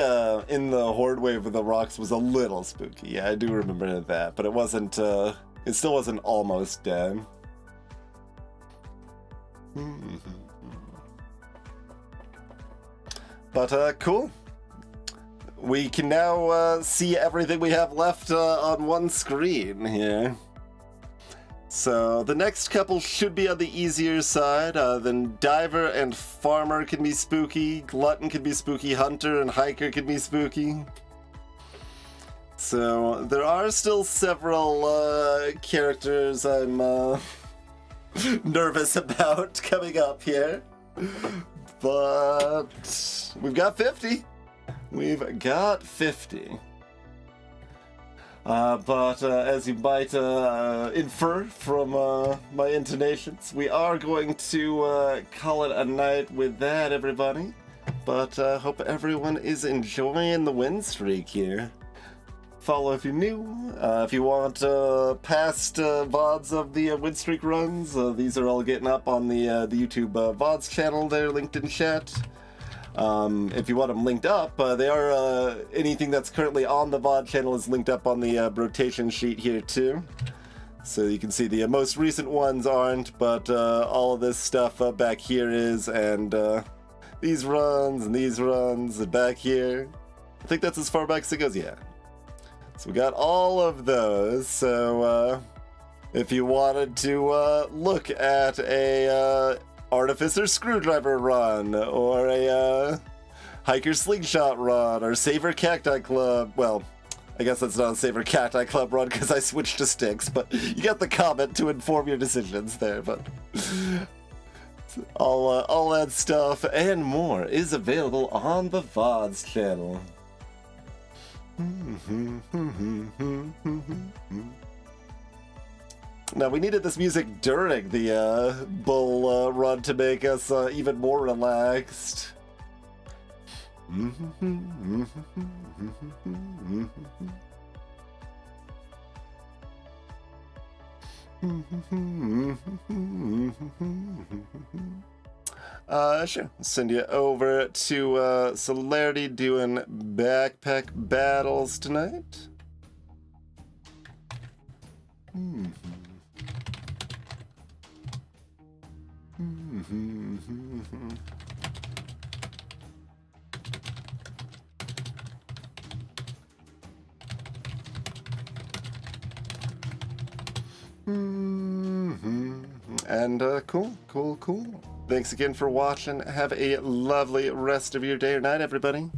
in the Horde wave with the rocks was a little spooky. Yeah, I do remember that, but it wasn't, it still wasn't almost dead. But, cool. We can now see everything we have left on one screen here. So the next couple should be on the easier side. Then Diver and Farmer can be spooky, Glutton can be spooky, Hunter and Hiker can be spooky. So there are still several characters I'm nervous about coming up here. But we've got 50. We've got 50. But as you might infer from my intonations, we are going to call it a night with that, everybody. But hope everyone is enjoying the win streak here. Follow if you're new. If you want past VODs of the win streak runs, these are all getting up on the YouTube VODs channel there, linked in chat. If you want them linked up, they are, anything that's currently on the VOD channel is linked up on the rotation sheet here too. So you can see the most recent ones aren't, but all of this stuff back here is, and these runs, and back here. I think that's as far back as it goes, yeah. So we got all of those, so if you wanted to look at a Artificer Screwdriver run, or a Hiker Slingshot run, or Saver Cacti Club. Well, I guess that's not a Saver Cacti Club run because I switched to sticks, but you got the comment to inform your decisions there. But all that stuff and more is available on the VODs channel. Now, we needed this music during the bull run to make us even more relaxed. Sure. Send you over to Celerity doing backpack battles tonight. And cool. Thanks again for watching. Have a lovely rest of your day or night, everybody.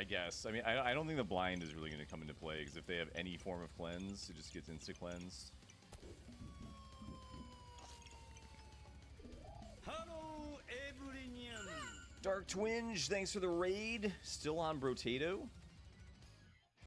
I guess. I mean, I don't think the blind is really going to come into play, because if they have any form of cleanse, it just gets insta-cleansed. Dark Twinge, thanks for the raid. Still on Brotato.